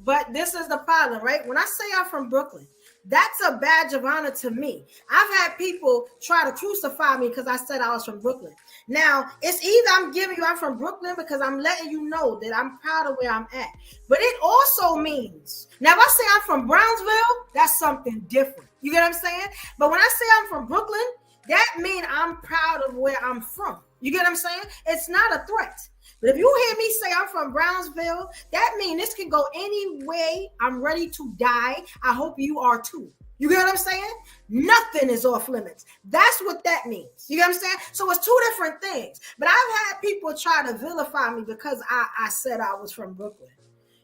But this is the problem, right? When I say I'm from Brooklyn, that's a badge of honor to me. I've had people try to crucify me because I said I was from Brooklyn. Now, it's either I'm giving you I'm from Brooklyn because I'm letting you know that I'm proud of where I'm at. But it also means, now if I say I'm from Brownsville, that's something different. You get what I'm saying? But when I say I'm from Brooklyn, that means I'm proud of where I'm from. You get what I'm saying? It's not a threat. But if you hear me say I'm from Brownsville, that means this can go any way. I'm ready to die. I hope you are too. You get what I'm saying? Nothing is off limits. That's what that means. You get what I'm saying? So it's two different things. But I've had people try to vilify me because I said I was from Brooklyn.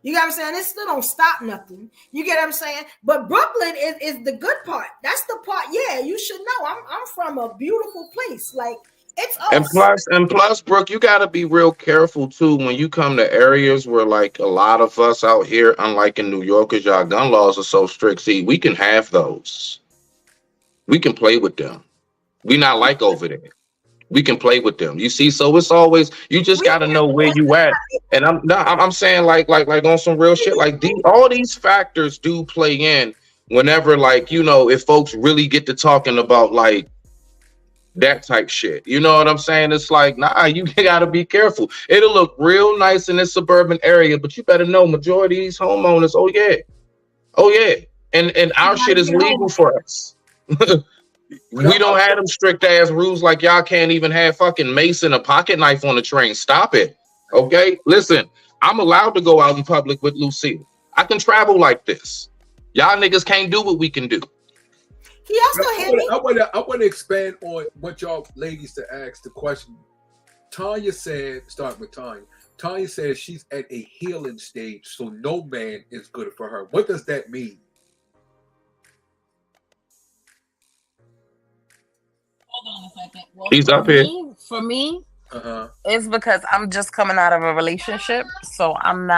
You get what I'm saying? It still don't stop nothing. You get what I'm saying? But Brooklyn is the good part. That's the part. Yeah, you should know. I'm from a beautiful place. Like, it's and plus, Brooke, you got to be real careful too when you come to areas where like a lot of us out here, unlike in New York, because y'all gun laws are so strict. See, we can have those. We can play with them. We not like over there. We can play with them. You see, so it's always you just got to know where you at. And I'm saying like on some real shit. Like all these factors do play in whenever like if folks really get to talking about like that type shit. You know what I'm saying? It's like, nah, you gotta be careful. It'll look real nice in this suburban area, but you better know majority of these homeowners, oh yeah. And our shit is legal for us. We don't have them strict ass rules like y'all can't even have fucking mace and a pocket knife on the train. Stop it. Okay? Listen, I'm allowed to go out in public with Lucille. I can travel like this. Y'all niggas can't do what we can do. He also hit me. I want to expand on what y'all ladies to ask the question. Tanya said, start with Tanya. Tanya says she's at a healing stage, so no man is good for her. What does that mean? Hold on a second. Well, he's up here. For me, it's because I'm just coming out of a relationship, so I'm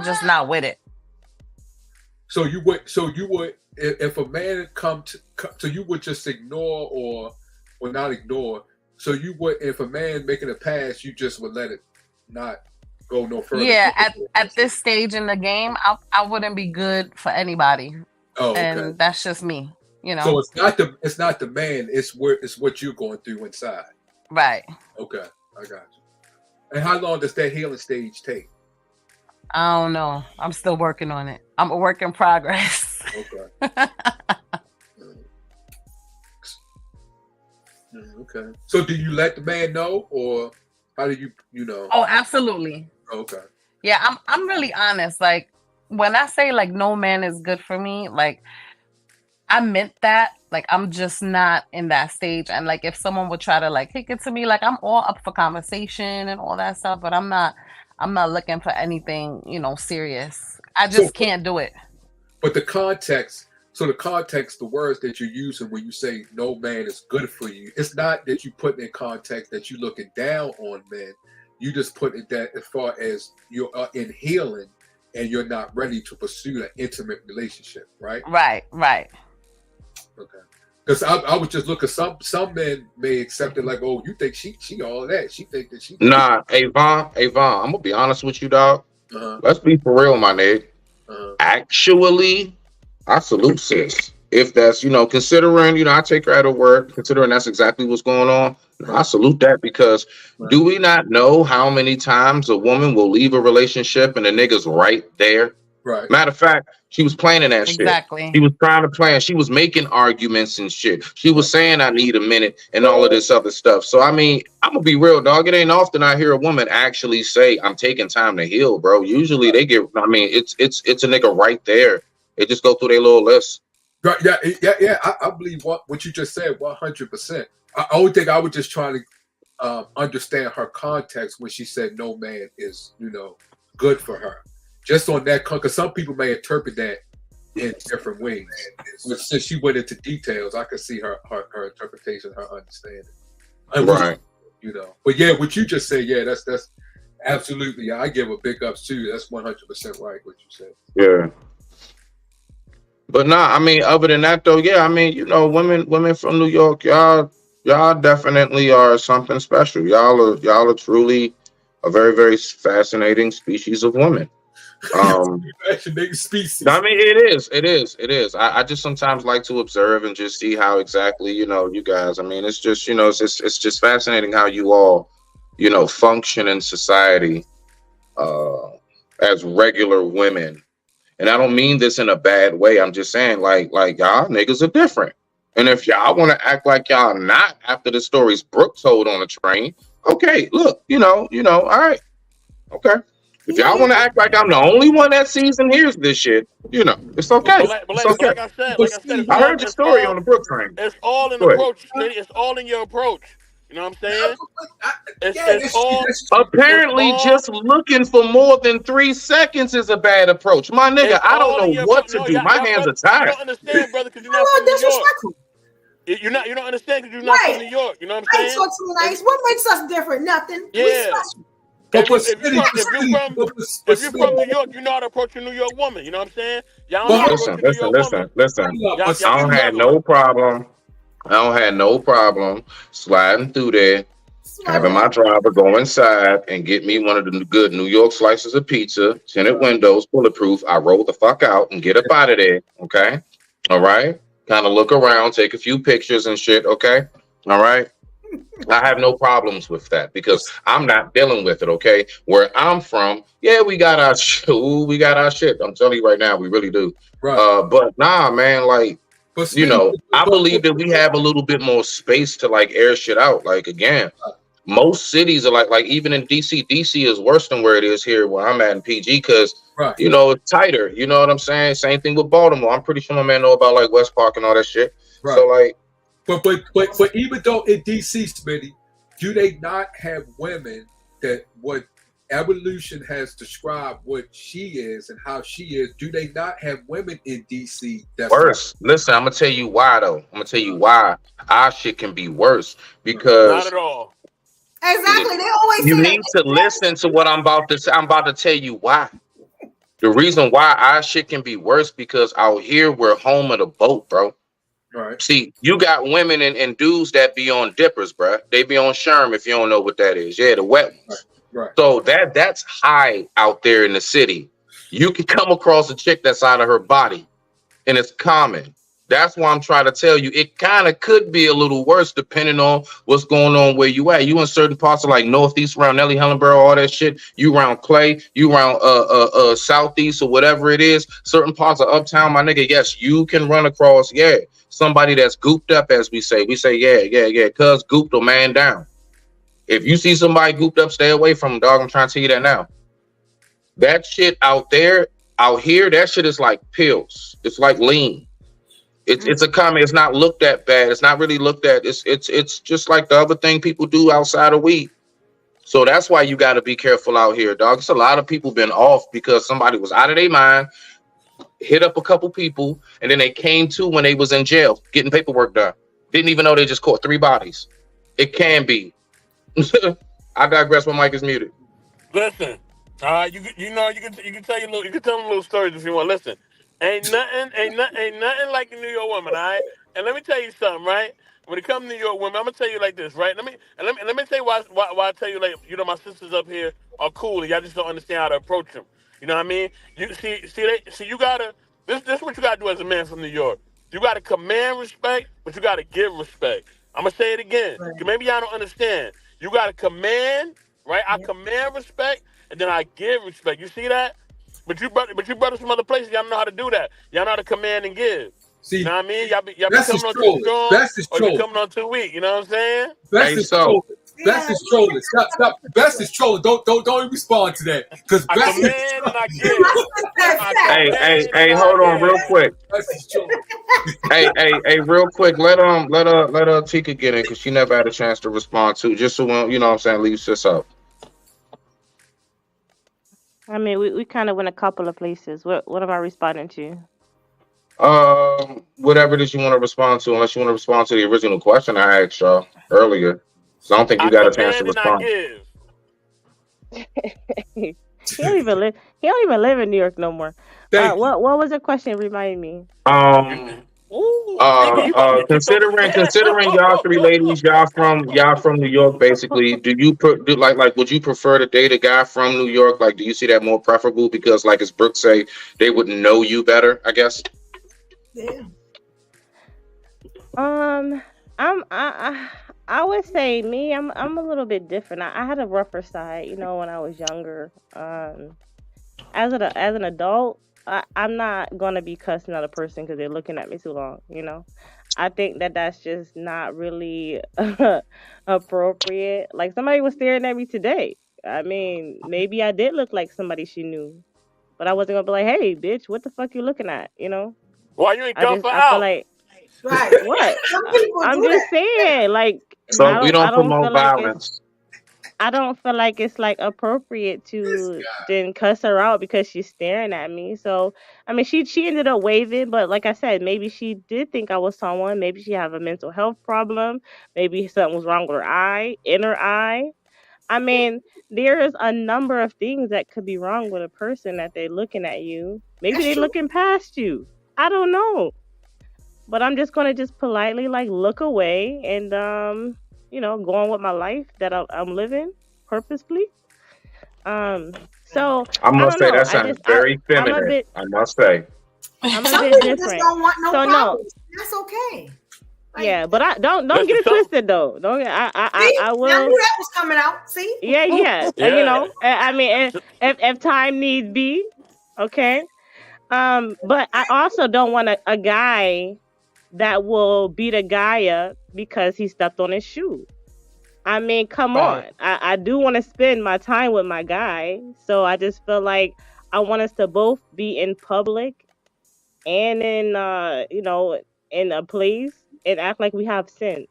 just not with it. So you would. If a man so you would just ignore or not ignore. So you would, if a man making a pass, you just would let it not go no further. Yeah, at this stage in the game, I wouldn't be good for anybody. Oh, okay. And that's just me, So it's not the man. It's what you're going through inside. Right. Okay, I got you. And how long does that healing stage take? I don't know. I'm still working on it. I'm a work in progress. Okay. Okay. So do you let the man know, or how do you know? Oh, absolutely. Okay. Yeah, I'm really honest. Like when I say like no man is good for me, like I meant that. Like I'm just not in that stage. And like if someone would try to like kick it to me, like I'm all up for conversation and all that stuff, but I'm not looking for anything, serious. I just can't do it. But the context, the words that you're using when you say no man is good for you, it's not that you put in context that you're looking down on men. You just put it that as far as you're in healing and you're not ready to pursue an intimate relationship, right? Right. Okay. Because I would just look at some men may accept it like, oh, you think she all that. She think that she. Nah, Avon, I'm gonna be honest with you, dog. Let's be for real, my nigga. Actually, I salute sis. If that's, considering, I take her at her word, considering that's exactly what's going on, I salute that because do we not know how many times a woman will leave a relationship and the nigga's right there? Right. Matter of fact, she was planning that shit. She was trying to plan. She was making arguments and shit. She was saying, I need a minute and all of this other stuff. So, I mean, I'm going to be real, dog. It ain't often I hear a woman actually say, I'm taking time to heal, bro. Usually they get, it's a nigga right there. They just go through their little list. Right. Yeah. I believe what you just said 100%. I only think I was just trying to understand her context when she said no man is, good for her. Just on that, because some people may interpret that in different ways. But since she went into details, I could see her interpretation, her understanding. Right. But yeah, what you just said, yeah, that's absolutely. I give a big ups to you. That's 100% right what you said. Yeah. But nah, other than that though, yeah, women from New York, y'all definitely are something special. Y'all are truly a very, very fascinating species of women. Species. It is. I just sometimes like to observe and just see how exactly, you guys. It's just, it's just fascinating how you all, function in society as regular women. And I don't mean this in a bad way. I'm just saying, like y'all niggas are different. And if y'all want to act like y'all not after the stories Brooke told on the train, okay, look, all right, okay. If y'all want to act like I'm the only one that sees and hears this shit, it's okay. It's okay. Like I said, I heard the story on the Brook train. It's all in the approach. It's all in your approach. You know what I'm saying? It's all. Apparently, just looking for more than 3 seconds is a bad approach. My nigga, I don't know what to do. My hands are tired. You don't understand, brother, because you're not from New York. You don't understand because you're not from New York. You know what I'm saying? Talk too nice. What makes us different? Nothing. Yeah. If you're from New York, you know how to approach a New York woman. You know what I'm saying? Y'all know how to approach a New York woman. Listen. I don't have no problem. I don't have no problem sliding through there, having my driver go inside and get me one of the good New York slices of pizza, tinted windows, bulletproof. I roll the fuck out and get up out of there. Okay. All right. Kind of look around, take a few pictures and shit. Okay. All right. I have no problems with that because I'm not dealing with it. Okay. Where I'm from, yeah, we got our shit. I'm telling you right now, we really do. Right. But nah, man, like, I believe that we have a little bit more space to like air shit out. Like again, most cities are like even in DC is worse than where it is here where I'm at in PG because it's tighter. You know what I'm saying? Same thing with Baltimore. I'm pretty sure my man know about like West Park and all that shit. Right. So like, but even though in DC, Smitty, do they not have women that what evolution has described what she is and how she is? Do they not have women in DC that's worse? Listen, I'm gonna tell you why though. I'm gonna tell you why our shit can be worse because not at all. Exactly. They always you need to listen to what I'm about to say. I'm about to tell you why. The reason why our shit can be worse because out here we're home of the boat, bro. Right. See, you got women and dudes that be on dippers, bro. They be on Sherm if you don't know what that is. Yeah, the wet ones. Right. So that's high out there in the city. You can come across a chick that's out of her body, and it's common. That's why I'm trying to tell you, it kind of could be a little worse depending on what's going on where you at. You in certain parts of like Northeast around Nelly Hellenborough, all that shit. You around Clay, you around Southeast or whatever it is. Certain parts of Uptown, my nigga, yes, you can run across, somebody that's gooped up, as we say. We say, cuz gooped or man down. If you see somebody gooped up, stay away from them, dog. I'm trying to tell you that now. That shit out here, that shit is like pills. It's like lean. It's a comment. It's not looked at bad. It's not really looked at. It's just like the other thing people do outside of weed. So that's why you got to be careful out here, dog. It's a lot of people been off because somebody was out of their mind, hit up a couple people, and then they came to when they was in jail getting paperwork done. Didn't even know they just caught 3 bodies. It can be. I digress. My mic is muted. Listen, you can tell them little stories if you want. Listen, ain't nothing like a New York woman, all right? And let me tell you something, right? When it comes to New York women, I'm gonna tell you like this, right? Let me tell you why I tell you like my sisters up here are cool and y'all just don't understand how to approach them. You know what I mean? You see, you gotta. This is what you gotta do as a man from New York. You gotta command respect, but you gotta give respect. I'm gonna say it again, Right. 'cause maybe y'all don't understand. You gotta command, right? I Yep. command respect, and then I give respect. You see that? But you brothers from other places, y'all don't know how to do that. Y'all know how to command and give. See, You know what I mean? Y'all be Best is coming on too trolling. strong, Best is or you trolling. coming on too weak. You know what I'm saying? Best Hey, is so trolling. Best is trolling. Stop. Best is trolling. Don't even respond to that. Because I Best is command and I trolling. give. That's I fact. hey, command and I hold on real give. quick. Best is trolling. Hey, real quick. Let Tika get in because she never had a chance to respond to. Just so you know what I'm saying, leave sis up. I mean, we kind of went a couple of places. What am I responding to? Whatever it is you want to respond to, unless you want to respond to the original question I asked y'all earlier. So I don't think you I got a chance to command and I respond. give. He don't even live. He don't even live in New York no more. Thank you. What was the question? Remind me. Ooh, nigga, you about to get kicked off the Considering y'all three ladies, y'all from New York, basically. Do you would you prefer to date a guy from New York? Like, do you see that more preferable? Because, like as Brooke say, they would know you better, I guess. Yeah. I would say me. I'm a little bit different. I had a rougher side, when I was younger. As an adult, I'm not gonna be cussing at a person because they're looking at me too long. I think that's just not really appropriate. Like somebody was staring at me today. I mean, maybe I did look like somebody she knew, but I wasn't gonna be like, "Hey, bitch, what the fuck you looking at?" Why you ain't I dump her feel out? like Right. what? Some people I'm do just that. saying, like So I we don't don't feel promote like violence. I don't feel like it's like appropriate to This guy. then cuss her out because she's staring at me. So I mean, she ended up waving, but like I said, maybe she did think I was someone. Maybe she have a mental health problem. Maybe something was wrong with her inner eye. I mean, there is a number of things that could be wrong with a person that they're looking at you. Maybe That's they're true. looking past you. I don't know. But I'm just gonna just politely like look away and go on with my life that I'm living purposefully. So I I must don't say know. that sounds very I'm a feminine. bit I must say. I'm a Some bit people just different. don't want no So no, problems. That's okay. Like, yeah, but I don't Listen, get it some twisted though. Don't get see, I I will. knew that was coming out. See, Yeah. yeah. I mean, if time need be, okay. But I also don't want a guy that will beat a guy up because he stepped on his shoe. I mean, come on. Right. I do want to spend my time with my guy. So I just feel like I want us to both be in public and in a place and act like we have sense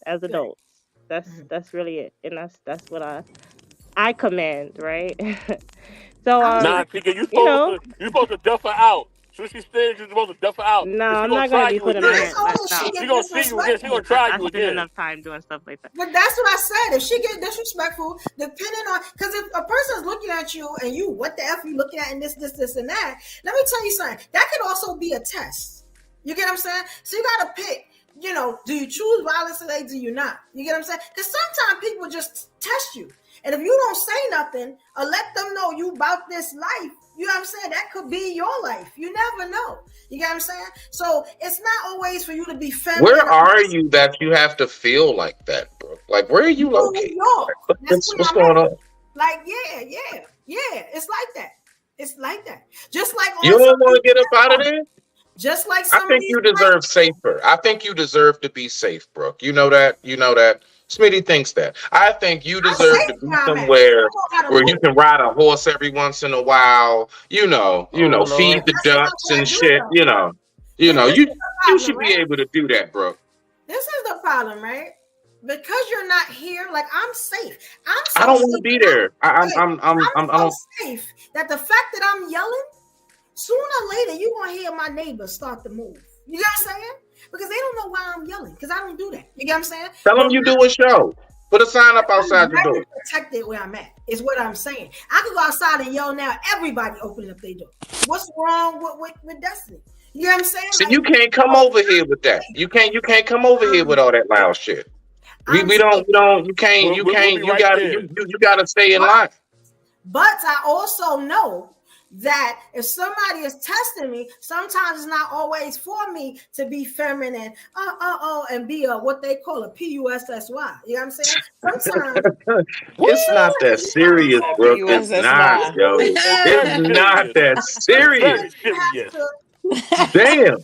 as adults. That's really it. And that's what I command, right? So I'm Nah, just Tika, you know, you supposed to duff her out. So she stays, you're supposed to duff her out. no, Cause she I'm gonna not gonna try be you putting my again. hand. only No, she She get gonna see you again. She gonna disrespectful. try I you spend again. enough time doing stuff like that. But that's what I said. If she get disrespectful, depending on, because if a person's looking at you and you, what the F you looking at and this, and that, let me tell you something. That could also be a test. You get what I'm saying? So you got to pick, do you choose violence today? Do you not? You get what I'm saying? Because sometimes people just test you. And if you don't say nothing or let them know you about this life, you know what I'm saying? That could be your life. You never know. You get what I'm saying? So it's not always for you to be feminine. Where are you that you have to feel like that, bro? Like, where are you New located? York. What's That's where going I'm on? at. Like, yeah. It's like that. It's like that. Just like on You some don't want to get up out of platforms. there? Just like I some of think these you deserve safer. I think you deserve to be safe, Brooke. You know that. Smitty thinks that. I think you I'm deserve safe to be where I'm at. somewhere I know how to where you move. can ride a horse every once in a while. Oh Feed Lord. the That's what ducks I and do shit. though. And this is You the you problem, should be right? able to do that, Brooke. This is the problem, right? Because you're not here, like I'm safe. I'm I so don't want to safe. be there. I'm I so don't. safe that the fact that I'm yelling, sooner or later you're gonna hear my neighbors start to move. You know what I'm saying? Because they don't know why I'm yelling. Because I don't do that. You get what I'm saying? Tell them you do a show. Put a sign up outside your door. I'm protected where I'm at. Is what I'm saying. I could go outside and yell now. Everybody open up their door. What's wrong with Destiny? You know what I'm saying? So you can't come over here with that. You can't come over here with all that loud shit. You We'll be right there. gotta stay in line. But I also know that if somebody is testing me, sometimes it's not always for me to be feminine, and be a what they call a PUSSY. You know what I'm saying? Sometimes It's not that serious, bro. It's not, yo. It's not that serious. Very serious. Damn.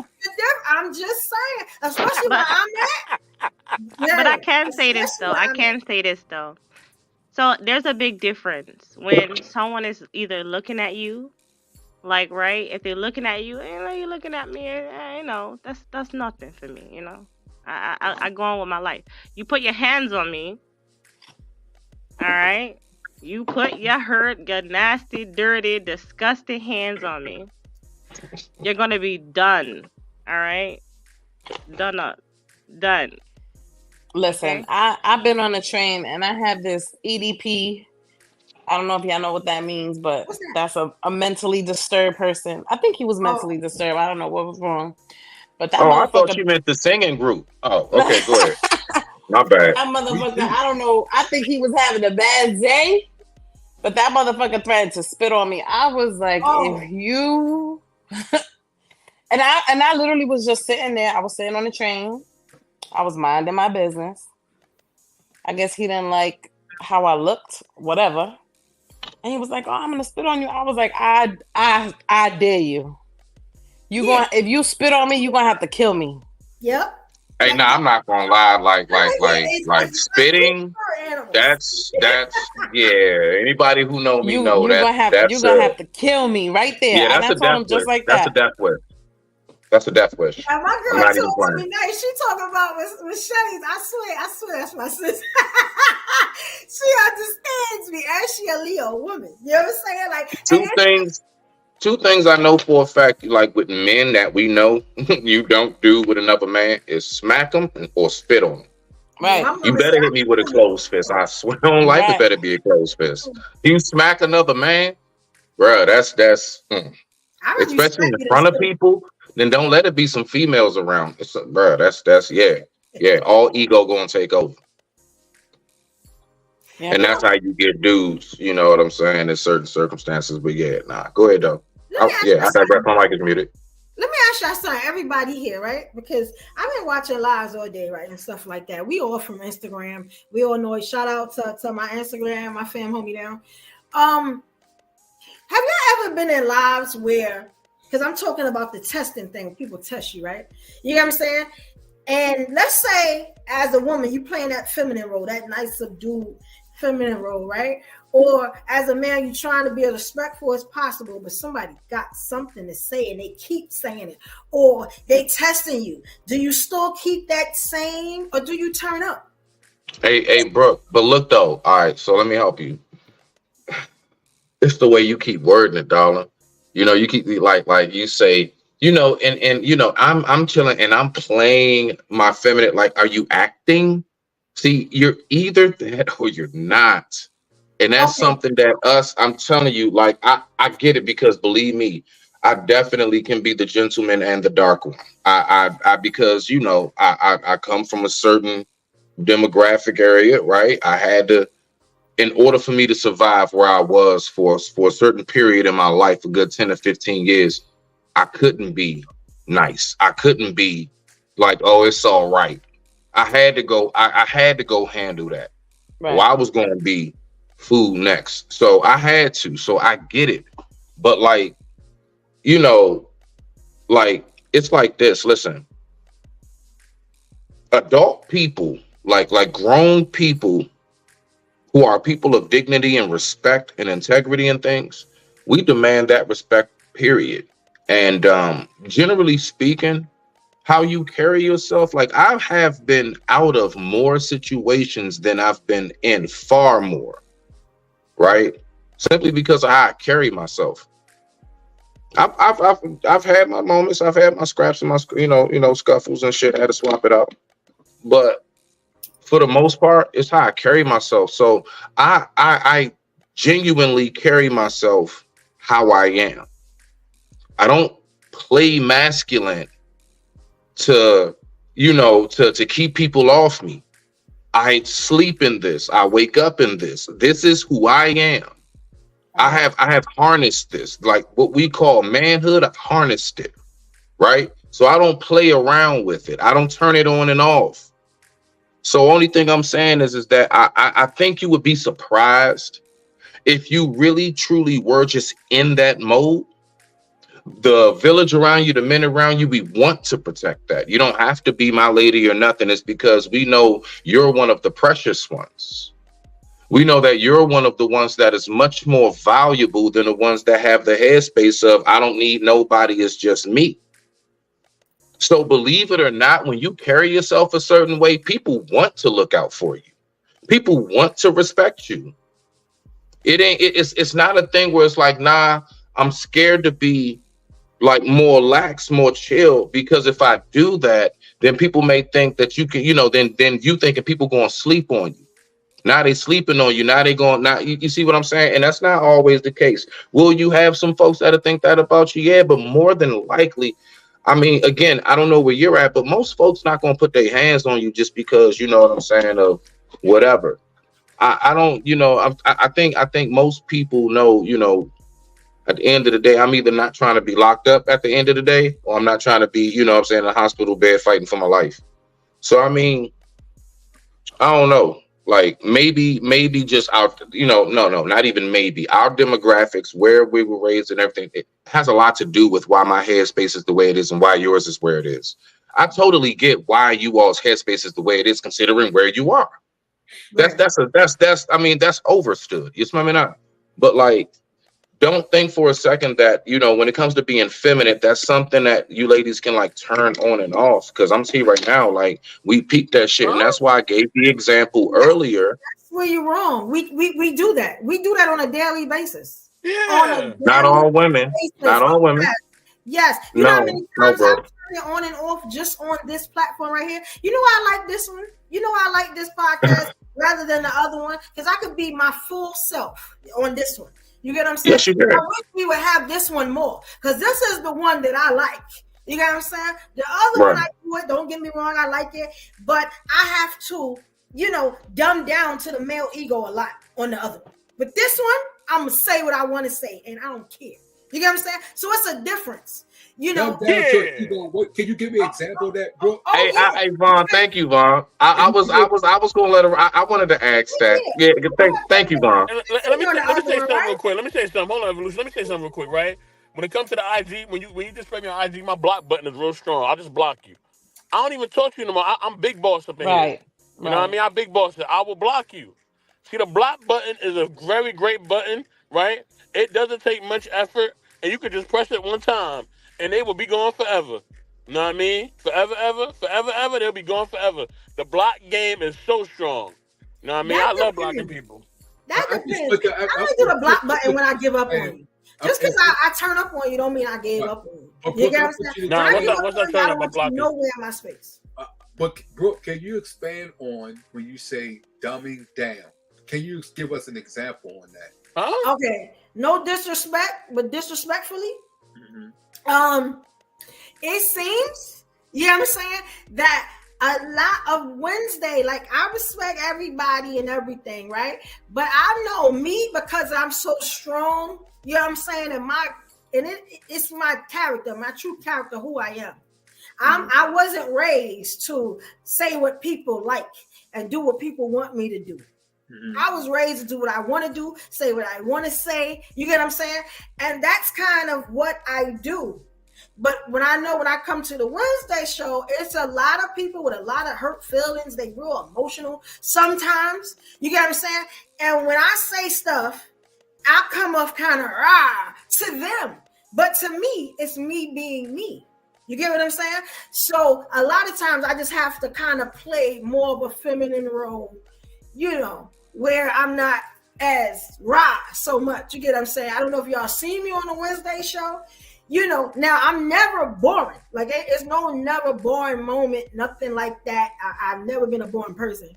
I'm just saying, especially where I'm at. But I can say this though. So there's a big difference when someone is either looking at you, like, right? If they're looking at you, you're looking at me, that's nothing for me, I go on with my life. You put your hands on me, all right? You put your nasty, dirty, disgusting hands on me. You're gonna be done, all right? Done. Listen, Okay. I've been on a train and I have this EDP. I don't know if y'all know what that means, but that's a mentally disturbed person. I think he was mentally disturbed. I don't know what was wrong. But that I thought you meant the singing group. Oh, okay, go ahead. My bad. That motherfucker, I don't know. I think he was having a bad day, but that motherfucker threatened to spit on me. I was like, if you and I literally was just sitting there. I was sitting on the train. I was minding my business. I guess he didn't like how I looked, whatever. And he was like, "Oh, I'm gonna spit on you." I was like, I dare you. If you spit on me, you're gonna have to kill me. Yep. Hey, no, I'm not gonna lie. Like spitting. That's yeah. Anybody who know me know that. You're gonna have to kill me right there. Yeah, that's and I told him just like that's that. a death wish. That's a death wish. And my girl told me nice. She talking about with Shelly's. I swear, that's my sister. She understands me, and she a Leo woman. You know what I'm saying? Like two things I know for a fact, like with men that we know you don't do with another man, is smack them or spit on them. Right. You better hit me with a closed fist. I swear on life, it better be a closed fist. You smack another man, bro. That's especially in front of people. Then don't let it be some females around. Bro, that's all ego gonna take over. Yeah. And that's how you get dudes, you know what I'm saying, in certain circumstances. But go ahead though. I digress. My mic is muted. Let me ask y'all something, everybody here, right? Because I've been watching lives all day, right, and stuff like that. We all from Instagram. We all know it. Shout out to my Instagram, my fam, hold me down. Have y'all ever been in lives where, because I'm talking about the testing thing, people test you, right? You know what I'm saying? And let's say, as a woman, you playing that feminine role, that nice subdued feminine role, right? Or as a man, you're trying to be as respectful as possible, but somebody got something to say and they keep saying it, or they testing you. Do you still keep that same, or do you turn up? Hey, bro, but look though. All right, so let me help you. It's the way you keep wording it, darling. You know, you keep like you say, and I'm chilling and I'm playing my feminine. Like, are you acting? See, you're either that or you're not. And that's something that I'm telling you, like, I get it, because believe me, I definitely can be the gentleman and the dark one. Because, I come from a certain demographic area, right? I had to, in order for me to survive where I was for a certain period in my life, a good 10 to 15 years, I couldn't be nice. I couldn't be like, oh, it's all right. I had to go handle that. Right. Well, I was going to be food next. So I had to. So I get it. But like, it's like this. Listen, adult people, like grown people who are people of dignity and respect and integrity and things, we demand that respect, period. And generally speaking, how you carry yourself, like, I have been out of more situations than I've been in, far more, right? Simply because of how I carry myself. I've had my moments, I've had my scraps and my scuffles and shit. I had to swap it out, but for the most part, it's how I carry myself. So I genuinely carry myself how I am. I don't play masculine to keep people off me. I sleep in this. I wake up in this. This is who I am. I have harnessed this, like what we call manhood. I've harnessed it, right? So I don't play around with it. I don't turn it on and off. So only thing I'm saying is that I think you would be surprised if you really truly were just in that mode. The village around you, the men around you, we want to protect that. You don't have to be my lady or nothing. It's because we know you're one of the precious ones. We know that you're one of the ones that is much more valuable than the ones that have the headspace of, I don't need nobody, it's just me. So believe it or not, when you carry yourself a certain way, people want to look out for you. People want to respect you. It's not a thing where it's like, nah, I'm scared to be like more lax, more chill, because if I do that, then people may think that you can, then you thinking people going to sleep on you. Now they sleeping on you. Now they going, now you see what I'm saying? And that's not always the case. Will you have some folks that'll think that about you? Yeah, but more than likely, I mean, again, I don't know where you're at, but most folks not going to put their hands on you just because, you know what I'm saying, of whatever. I don't, I think most people know, at the end of the day, I'm either not trying to be locked up at the end of the day, or I'm not trying to be, in a hospital bed fighting for my life. So, I mean, I don't know. Like maybe just our, no, not even maybe. Our demographics, where we were raised and everything, it has a lot to do with why my headspace is the way it is and why yours is where it is. I totally get why you all's headspace is the way it is, considering where you are. Right. That's overstood. You smell me not? But like, don't think for a second that, when it comes to being feminine, that's something that you ladies can like turn on and off. Because I'm seeing right now, like we peep that shit. And that's why I gave the example earlier. That's where you're wrong. We do that. We do that on a daily basis. Yeah. Not all women. Not all women. Yes. You know how many times I turn it on and off just on this platform right here? You know why I like this one? You know why I like this podcast rather than the other one? Because I could be my full self on this one. You get what I'm saying? Yes, you do. I wish we would have this one more, because this is the one that I like. You get what I'm saying? The other one, I do it. Don't get me wrong, I like it, but I have to, dumb down to the male ego a lot on the other one. But this one, I'm gonna say what I want to say, and I don't care. You get what I'm saying? So it's a difference. Can you give me an example of that, bro? Hey, Vaughn, thank you, Vaughn. I was gonna let her. I wanted to ask that. Yeah, thank you, Vaughn. Let me say something real quick. Let me say something. Hold on, Evolution. Let me say something real quick, right? When it comes to the IG, when you just play me on IG, my block button is real strong. I'll just block you. I don't even talk to you no more. I'm big boss up in here. You know what I mean? I'm big boss. I will block you. See, the block button is a very great button, right? It doesn't take much effort, and you can just press it one time, and they will be gone forever. You know what I mean? Forever, ever, they'll be gone forever. The block game is so strong. You know what I mean? I love blocking people. That depends. I only do the block button when I give up on you. Just because I turn up on you don't mean I gave up on you. You get what I'm saying? What's that turn up on blocking? Nowhere in my space. But Brooke, can you expand on when you say dumbing down? Can you give us an example on that? Huh? Okay. No disrespect, but disrespectfully. Mm-hmm. It seems, you know what I'm saying, that a lot of Wednesday, like I respect everybody and everything, right? But I know me, because I'm so strong, you know what I'm saying, it's my character, my true character, who I am. I wasn't raised to say what people like and do what people want me to do. Mm-hmm. I was raised to do what I want to do, say what I want to say. You get what I'm saying? And that's kind of what I do. But when I come to the Wednesday show, it's a lot of people with a lot of hurt feelings. They real emotional sometimes. You get what I'm saying? And when I say stuff, I come off kind of rah to them. But to me, it's me being me. You get what I'm saying? So a lot of times I just have to kind of play more of a feminine role, where I'm not as rah so much. You get what I'm saying? I don't know if y'all see me on the Wednesday show. Now I'm never boring. Like it's never boring moment, nothing like that. I've never been a boring person.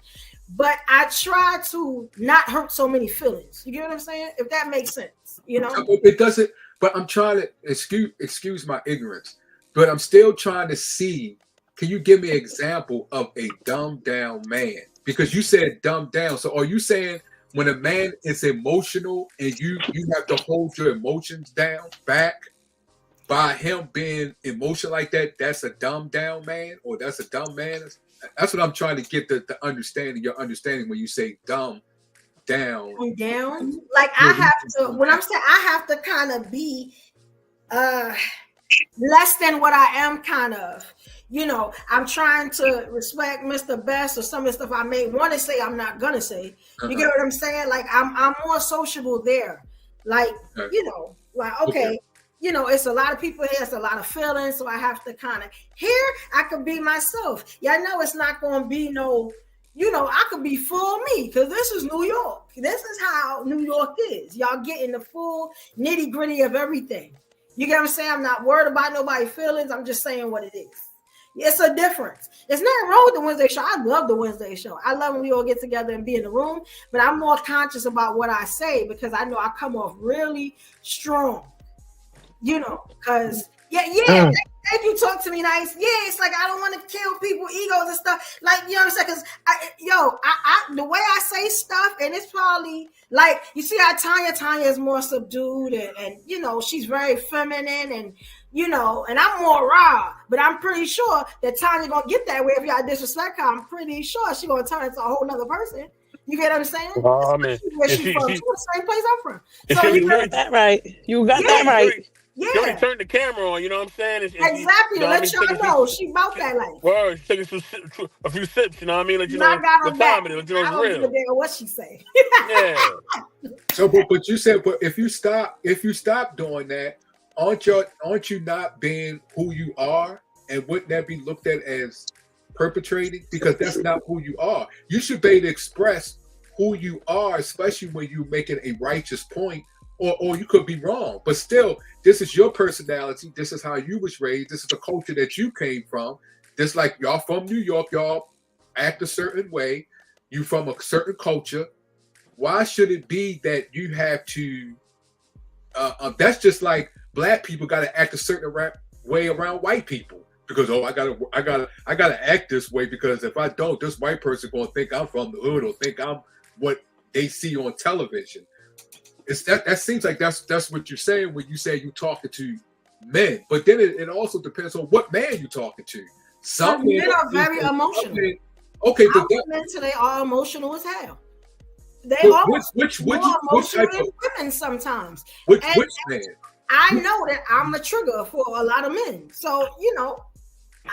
But I try to not hurt so many feelings. You get what I'm saying? If that makes sense, It doesn't, but I'm trying to excuse my ignorance. But I'm still trying to see, can you give me an example of a dumbed down man? Because you said dumbed down. So are you saying when a man is emotional and you have to hold your emotions down back by him being emotional like that, that's a dumb down man, or that's a dumb man. That's what I'm trying to get the understanding, your understanding when you say dumb down. Down. Like I have to, when I'm saying I have to kind of be less than what I am kind of. You know, I'm trying to respect Mr. Best or some of the stuff I may want to say I'm not gonna say. You get what I'm saying? Like I'm more sociable there. Like, you know, like okay. You know, it's a lot of people here, it's a lot of feelings, so I have to kind of here I can be myself. Yeah, I know it's not gonna be no, you know, I could be full me because this is New York. This is how New York is. Y'all getting the full nitty-gritty of everything. You get what I'm saying? I'm not worried about nobody's feelings. I'm just saying what it is. It's a difference. There's nothing wrong with the Wednesday show. I love the Wednesday show. I love when we all get together and be in the room, but I'm more conscious about what I say because I know I come off really strong. You know, because thank you, talk to me nice. Yeah, it's like I don't want to kill people, egos and stuff. Like, you know what I'm saying? Because the way I say stuff, and it's probably like you see how Tanya is more subdued and you know, she's very feminine and you know, and I'm more raw, but I'm pretty sure that Tanya gonna get that way if y'all disrespect her. I'm pretty sure she's gonna turn into a whole nother person. You get what I'm saying? Oh man, where she's from, the same place I'm from. So you got that right. You got that right. Yeah. She already turned the camera on, you know what I'm saying? Exactly. Let y'all know she about that life. Word, she's taking a few sips, you know what I mean? Let you know what time it is, let you know it's real. I don't give a what she say. Yeah. So, but you said, but if you stop doing that, aren't you not being who you are, and wouldn't that be looked at as perpetrating? Because that's not who you are. You should be able to express who you are, especially when you're making a righteous point. Or you could be wrong, but still, this is your personality. This is how you was raised. This is the culture that you came from. Just like y'all from New York, y'all act a certain way. You from a certain culture. Why should it be that you have to? That's just like black people got to act a certain way around white people because I gotta act this way because if I don't, this white person gonna think I'm from the hood or think I'm what they see on television. It's that seems like that's what you're saying when you say you're talking to men, but then it also depends on what man you're talking to. Some men are very emotional. Okay, but men today are emotional as hell. They are which emotional than women sometimes. Which man? I know that I'm a trigger for a lot of men, so you know.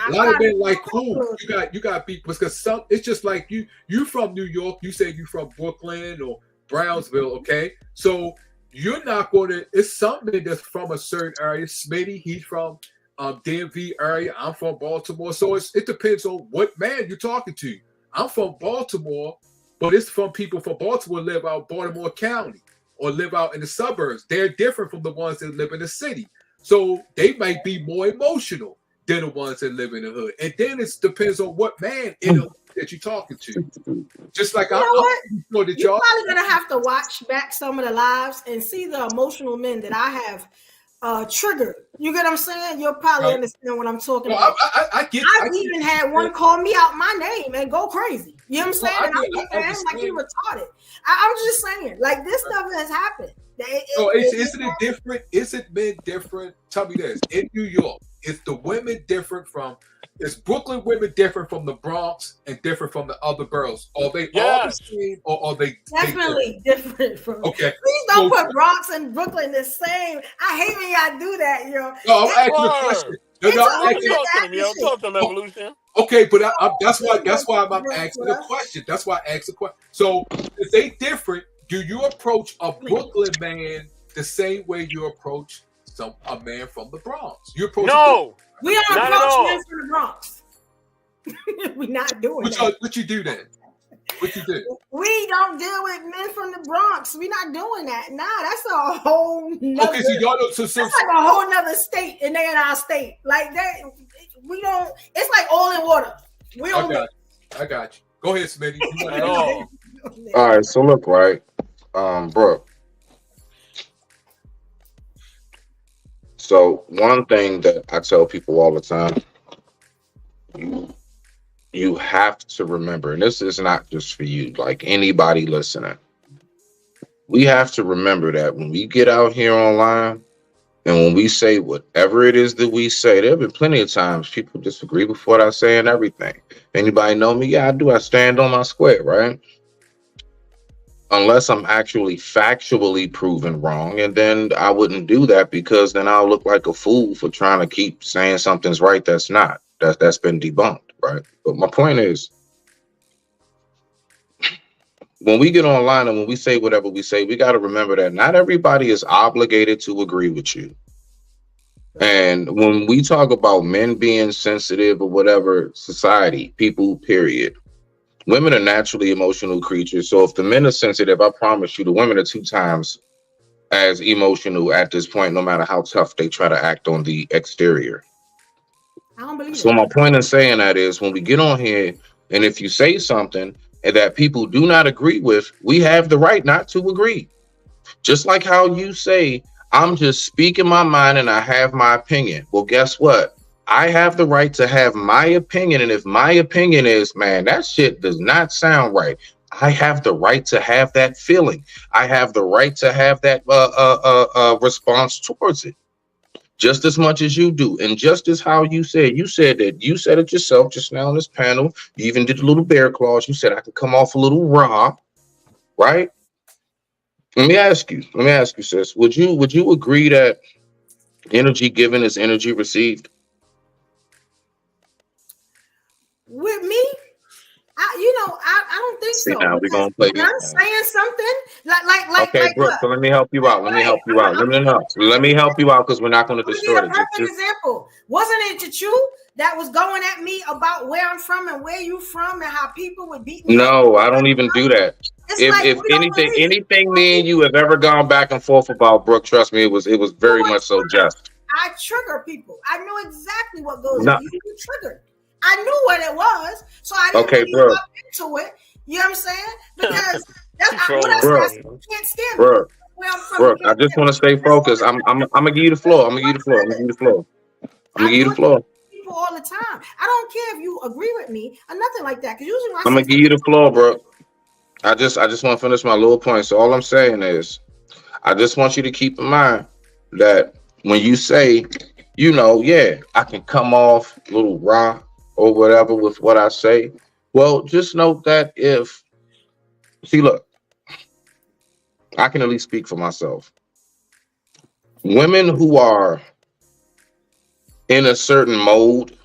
A lot of men like who you got people because some it's just like you from New York. You say you from Brooklyn or Brownsville, okay? So you're not going to, it's something that's from a certain area. Smitty, he's from DMV area. I'm from Baltimore. So it depends on what man you're talking to. I'm from Baltimore, but it's from people from Baltimore live out Baltimore County or live out in the suburbs. They're different from the ones that live in the city. So they might be more emotional than the ones that live in the hood. And then it depends on what man in the hood that you're talking to. Just like you're probably gonna have to watch back some of the lives and see the emotional men that I have triggered. You get what I'm saying? You'll probably understand what I'm talking about. I've even had one call me out my name and go crazy. You know what I'm saying? And I'm looking at him like he retarded. I'm just saying, like this stuff has happened. Isn't it different? Isn't men different? Tell me this. In New York, is the women different from? Is Brooklyn women different from the Bronx and different from the other boroughs? Are they all the same, or are they definitely different from? Okay, please don't put Bronx and Brooklyn the same. I hate when y'all do that, yo. No, I'm asking a question. Talk to them, Evolution. Okay, but that's why I'm asking a question. That's why I asked a question. So if they different, do you approach a Brooklyn man the same way you approach a man from the Bronx? You approach we don't approach men from the Bronx. We're not doing that. What you do then? What you do? We don't deal with men from the Bronx. We're not doing that. Nah, that's a whole nother. Okay, so y'all don't. That's like a whole nother state, and they're in our state. Like that, we don't. It's like oil and water. We don't. I got you. Go ahead, Smitty. All right. So look, right, bro. So one thing that I tell people all the time, you have to remember, and this is not just for you, like anybody listening, we have to remember that when we get out here online and when we say whatever it is that we say, there have been plenty of times people disagree with what I say and everything. Anybody know me? Yeah, I do. I stand on my square, right? Unless I'm actually factually proven wrong, and then I wouldn't do that because then I'll look like a fool for trying to keep saying something's right that's not. That's been debunked, right? But my point is, when we get online and when we say whatever we say, we got to remember that not everybody is obligated to agree with you. And when we talk about men being sensitive or whatever, society, people, period, women are naturally emotional creatures. So if the men are sensitive, I promise you the women are 2 times as emotional at this point, no matter how tough they try to act on the exterior. I don't believe So it. my point in saying that is when we get on here and if you say something and that people do not agree with, we have the right not to agree. Just like how you say, I'm just speaking my mind and I have my opinion. Well, guess what? I have the right to have my opinion. And if my opinion is, man, that shit does not sound right, I have the right to have that feeling. I have the right to have that response towards it. Just as much as you do. And just as how you said it yourself just now on this panel. You even did a little bear claws. You said I could come off a little raw, right? Let me ask you, sis, would you agree that energy given is energy received? With me, I don't think See, so. now we're gonna play When I'm this. saying something like Okay, Brooke, so let me help you out. Let me help you out. Let me help you out because we're not going to Let me distort give it. a perfect example. Wasn't it you that was going at me about where I'm from and where you from and how people would beat me up? No, I don't even do that. It's If like if we don't believe it. anything me and you have ever gone back and forth about, Brooke, trust me, it was very much so just. I trigger people. I know exactly what goes No. on. You triggered. I knew what it was, so I didn't Okay, really bro. hop into it. You know what I'm saying? Because that's what I Bro. said. You can't stand me. Brooke, Where I'm from, Brooke, you I can't just stand want to me. stay focused. I'm gonna give you the floor. I'm gonna give you the floor. I'm gonna give you the floor. I'm gonna give you the floor. People all the time. I don't care if you agree with me or nothing like that. Because usually when I I'm gonna give you the floor, bro. I just want to finish my little point. So all I'm saying is, I just want you to keep in mind that when you say, yeah, I can come off a little raw or whatever with what I say. Well, just note that look, I can at least speak for myself. Women who are in a certain mode,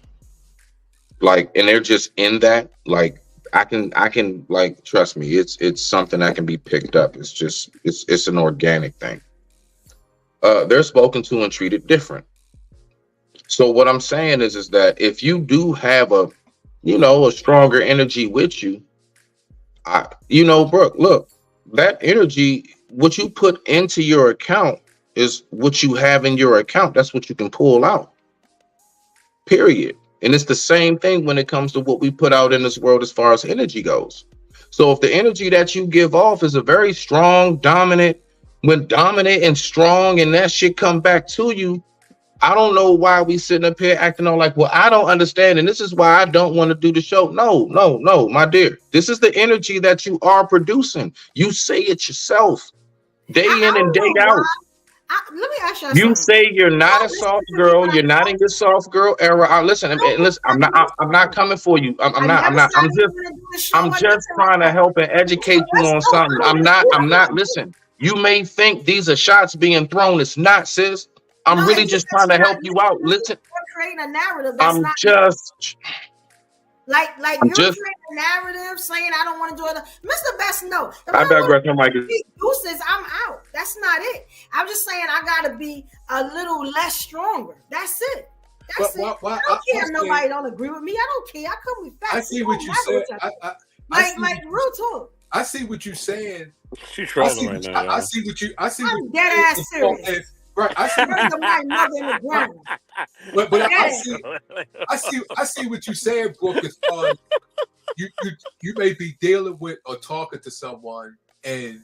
like, and they're just in that, like, I can like, trust me, it's something that can be picked up. It's just, it's an organic thing. They're spoken to and treated different. So what I'm saying is that if you do have a stronger energy with you, Brooke, look, that energy, what you put into your account is what you have in your account. That's what you can pull out. Period. And it's the same thing when it comes to what we put out in this world as far as energy goes. So if the energy that you give off is a very strong, dominant and strong, and that shit come back to you, I don't know why we sitting up here acting all like, well, I don't understand, and this is why I don't want to do the show. No, my dear. This is the energy that you are producing. You say it yourself, day in and day out. Let me ask you You something. say you're not a soft girl. You're not in your soft girl era. Listen. I'm not coming for you. I'm just trying to help and educate you on something. I'm not. Listen. You may think these are shots being thrown. It's not, sis. I'm really just trying to help you out. Listen. Creating a narrative that's I'm not just. like you're creating a narrative saying I don't want to do it. Mr. Best, no. I digress. My mic is. Deuces, I'm out. That's not it. I'm just saying I gotta be a little less stronger. That's it. That's it. I don't care if nobody don't agree with me. I don't care. I come with facts. I see what you said. Like real talk. I see what you're saying. She's trolling right now. I see what you. I see. I'm dead ass serious. Right, I see. My mother in the ground. But I see what you're saying, Brooke. As far as you may be dealing with or talking to someone, and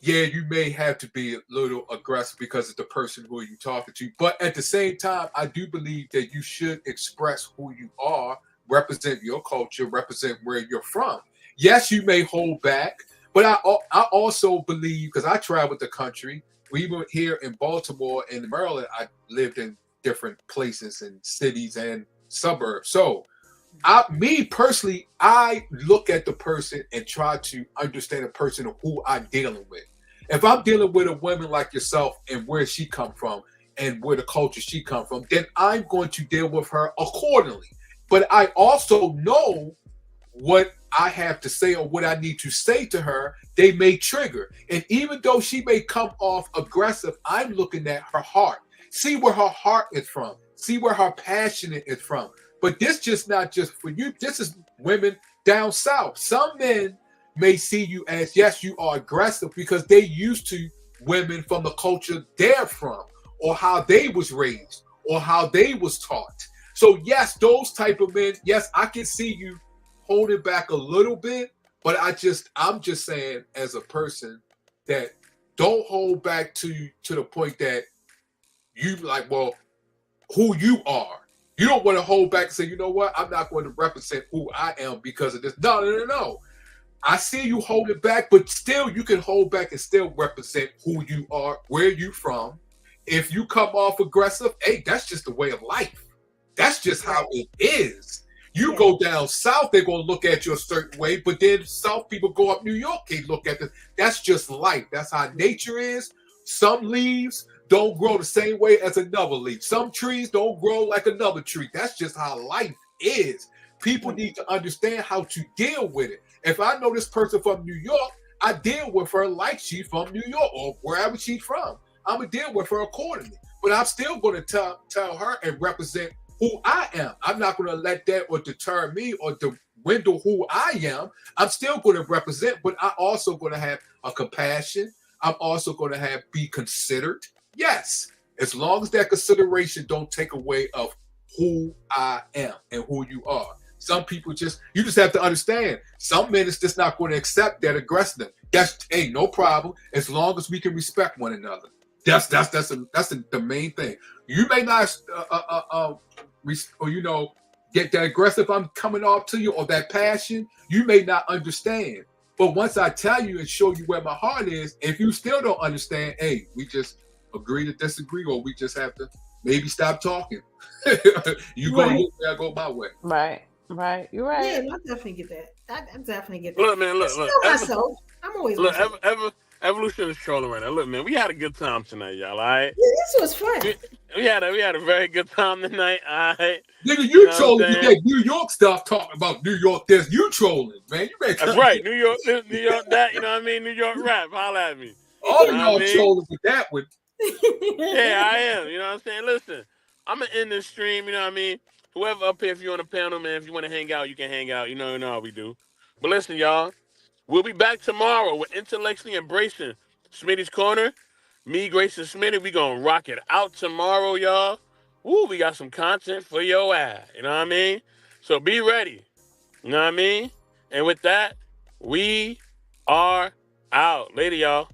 yeah, you may have to be a little aggressive because of the person who you're talking to. But at the same time, I do believe that you should express who you are, represent your culture, represent where you're from. Yes, you may hold back, But I also believe, because I traveled the country, we were here in Baltimore and Maryland. I lived in different places and cities and suburbs. So me personally, I look at the person and try to understand the person who I'm dealing with. If I'm dealing with a woman like yourself and where she come from and where the culture she come from, then I'm going to deal with her accordingly. But I also know what I have to say or what I need to say to her. They may trigger. And even though she may come off aggressive, I'm looking at her heart. See where her heart is from. See where her passion is from. But this just not just for you. This is women down south. Some men may see you as, yes, you are aggressive because they used to women from the culture they're from, or how they was raised, or how they was taught. So yes, those type of men, yes, I can see you holding back a little bit, but I'm just saying as a person that don't hold back to the point that you like, well, who you are. You don't want to hold back and say, you know what, I'm not going to represent who I am because of this. No. I see you holding back, but still you can hold back and still represent who you are, where you from. If you come off aggressive, hey, that's just the way of life. That's just how it is. You go down south, they're going to look at you a certain way, but then south people go up New York, they look at this. That's just life. That's how nature is. Some leaves don't grow the same way as another leaf. Some trees don't grow like another tree. That's just how life is. People need to understand how to deal with it. If I know this person from New York, I deal with her like she's from New York or wherever she's from. I'm going to deal with her accordingly. But I'm still going to tell her and represent who I am. I'm not going to let that or deter me or dwindle who I am. I'm still going to represent, but I'm also going to have a compassion. I'm also going to be considered. Yes, as long as that consideration don't take away of who I am and who you are. Some people you just have to understand. Some men is just not going to accept that aggressiveness. That's no problem as long as we can respect one another. That's the main thing. You may not get that aggressive. I'm coming off to you or that passion. You may not understand. But once I tell you and show you where my heart is, if you still don't understand, hey, we just agree to disagree, or we just have to maybe stop talking. You go your way, I go my way. Right. You're right. Yeah, I definitely get that. I definitely get that. Look, man, look. Myself. I'm always myself. Evolution is trolling right now. Look, man, we had a good time tonight, y'all. All right. Yeah, this was fun. We had a very good time tonight. All right. Nigga, you trolling with that New York stuff, talking about New York this. You trolling, man. That's right. New York that, you know what I mean? New York rap. Holla at me. All of y'all trolling with that one. Yeah, I am. You know what I'm saying? Listen, I'm going to end this stream, you know what I mean? Whoever up here, if you're on the panel, man, if you want to hang out, you can hang out. You know how we do. But listen, y'all, we'll be back tomorrow with Intellectually Embracing Smitty's Corner. Me, Grace, and Smitty, we going to rock it out tomorrow, y'all. Woo, we got some content for your ass. You know what I mean? So be ready. You know what I mean? And with that, we are out. Later, y'all.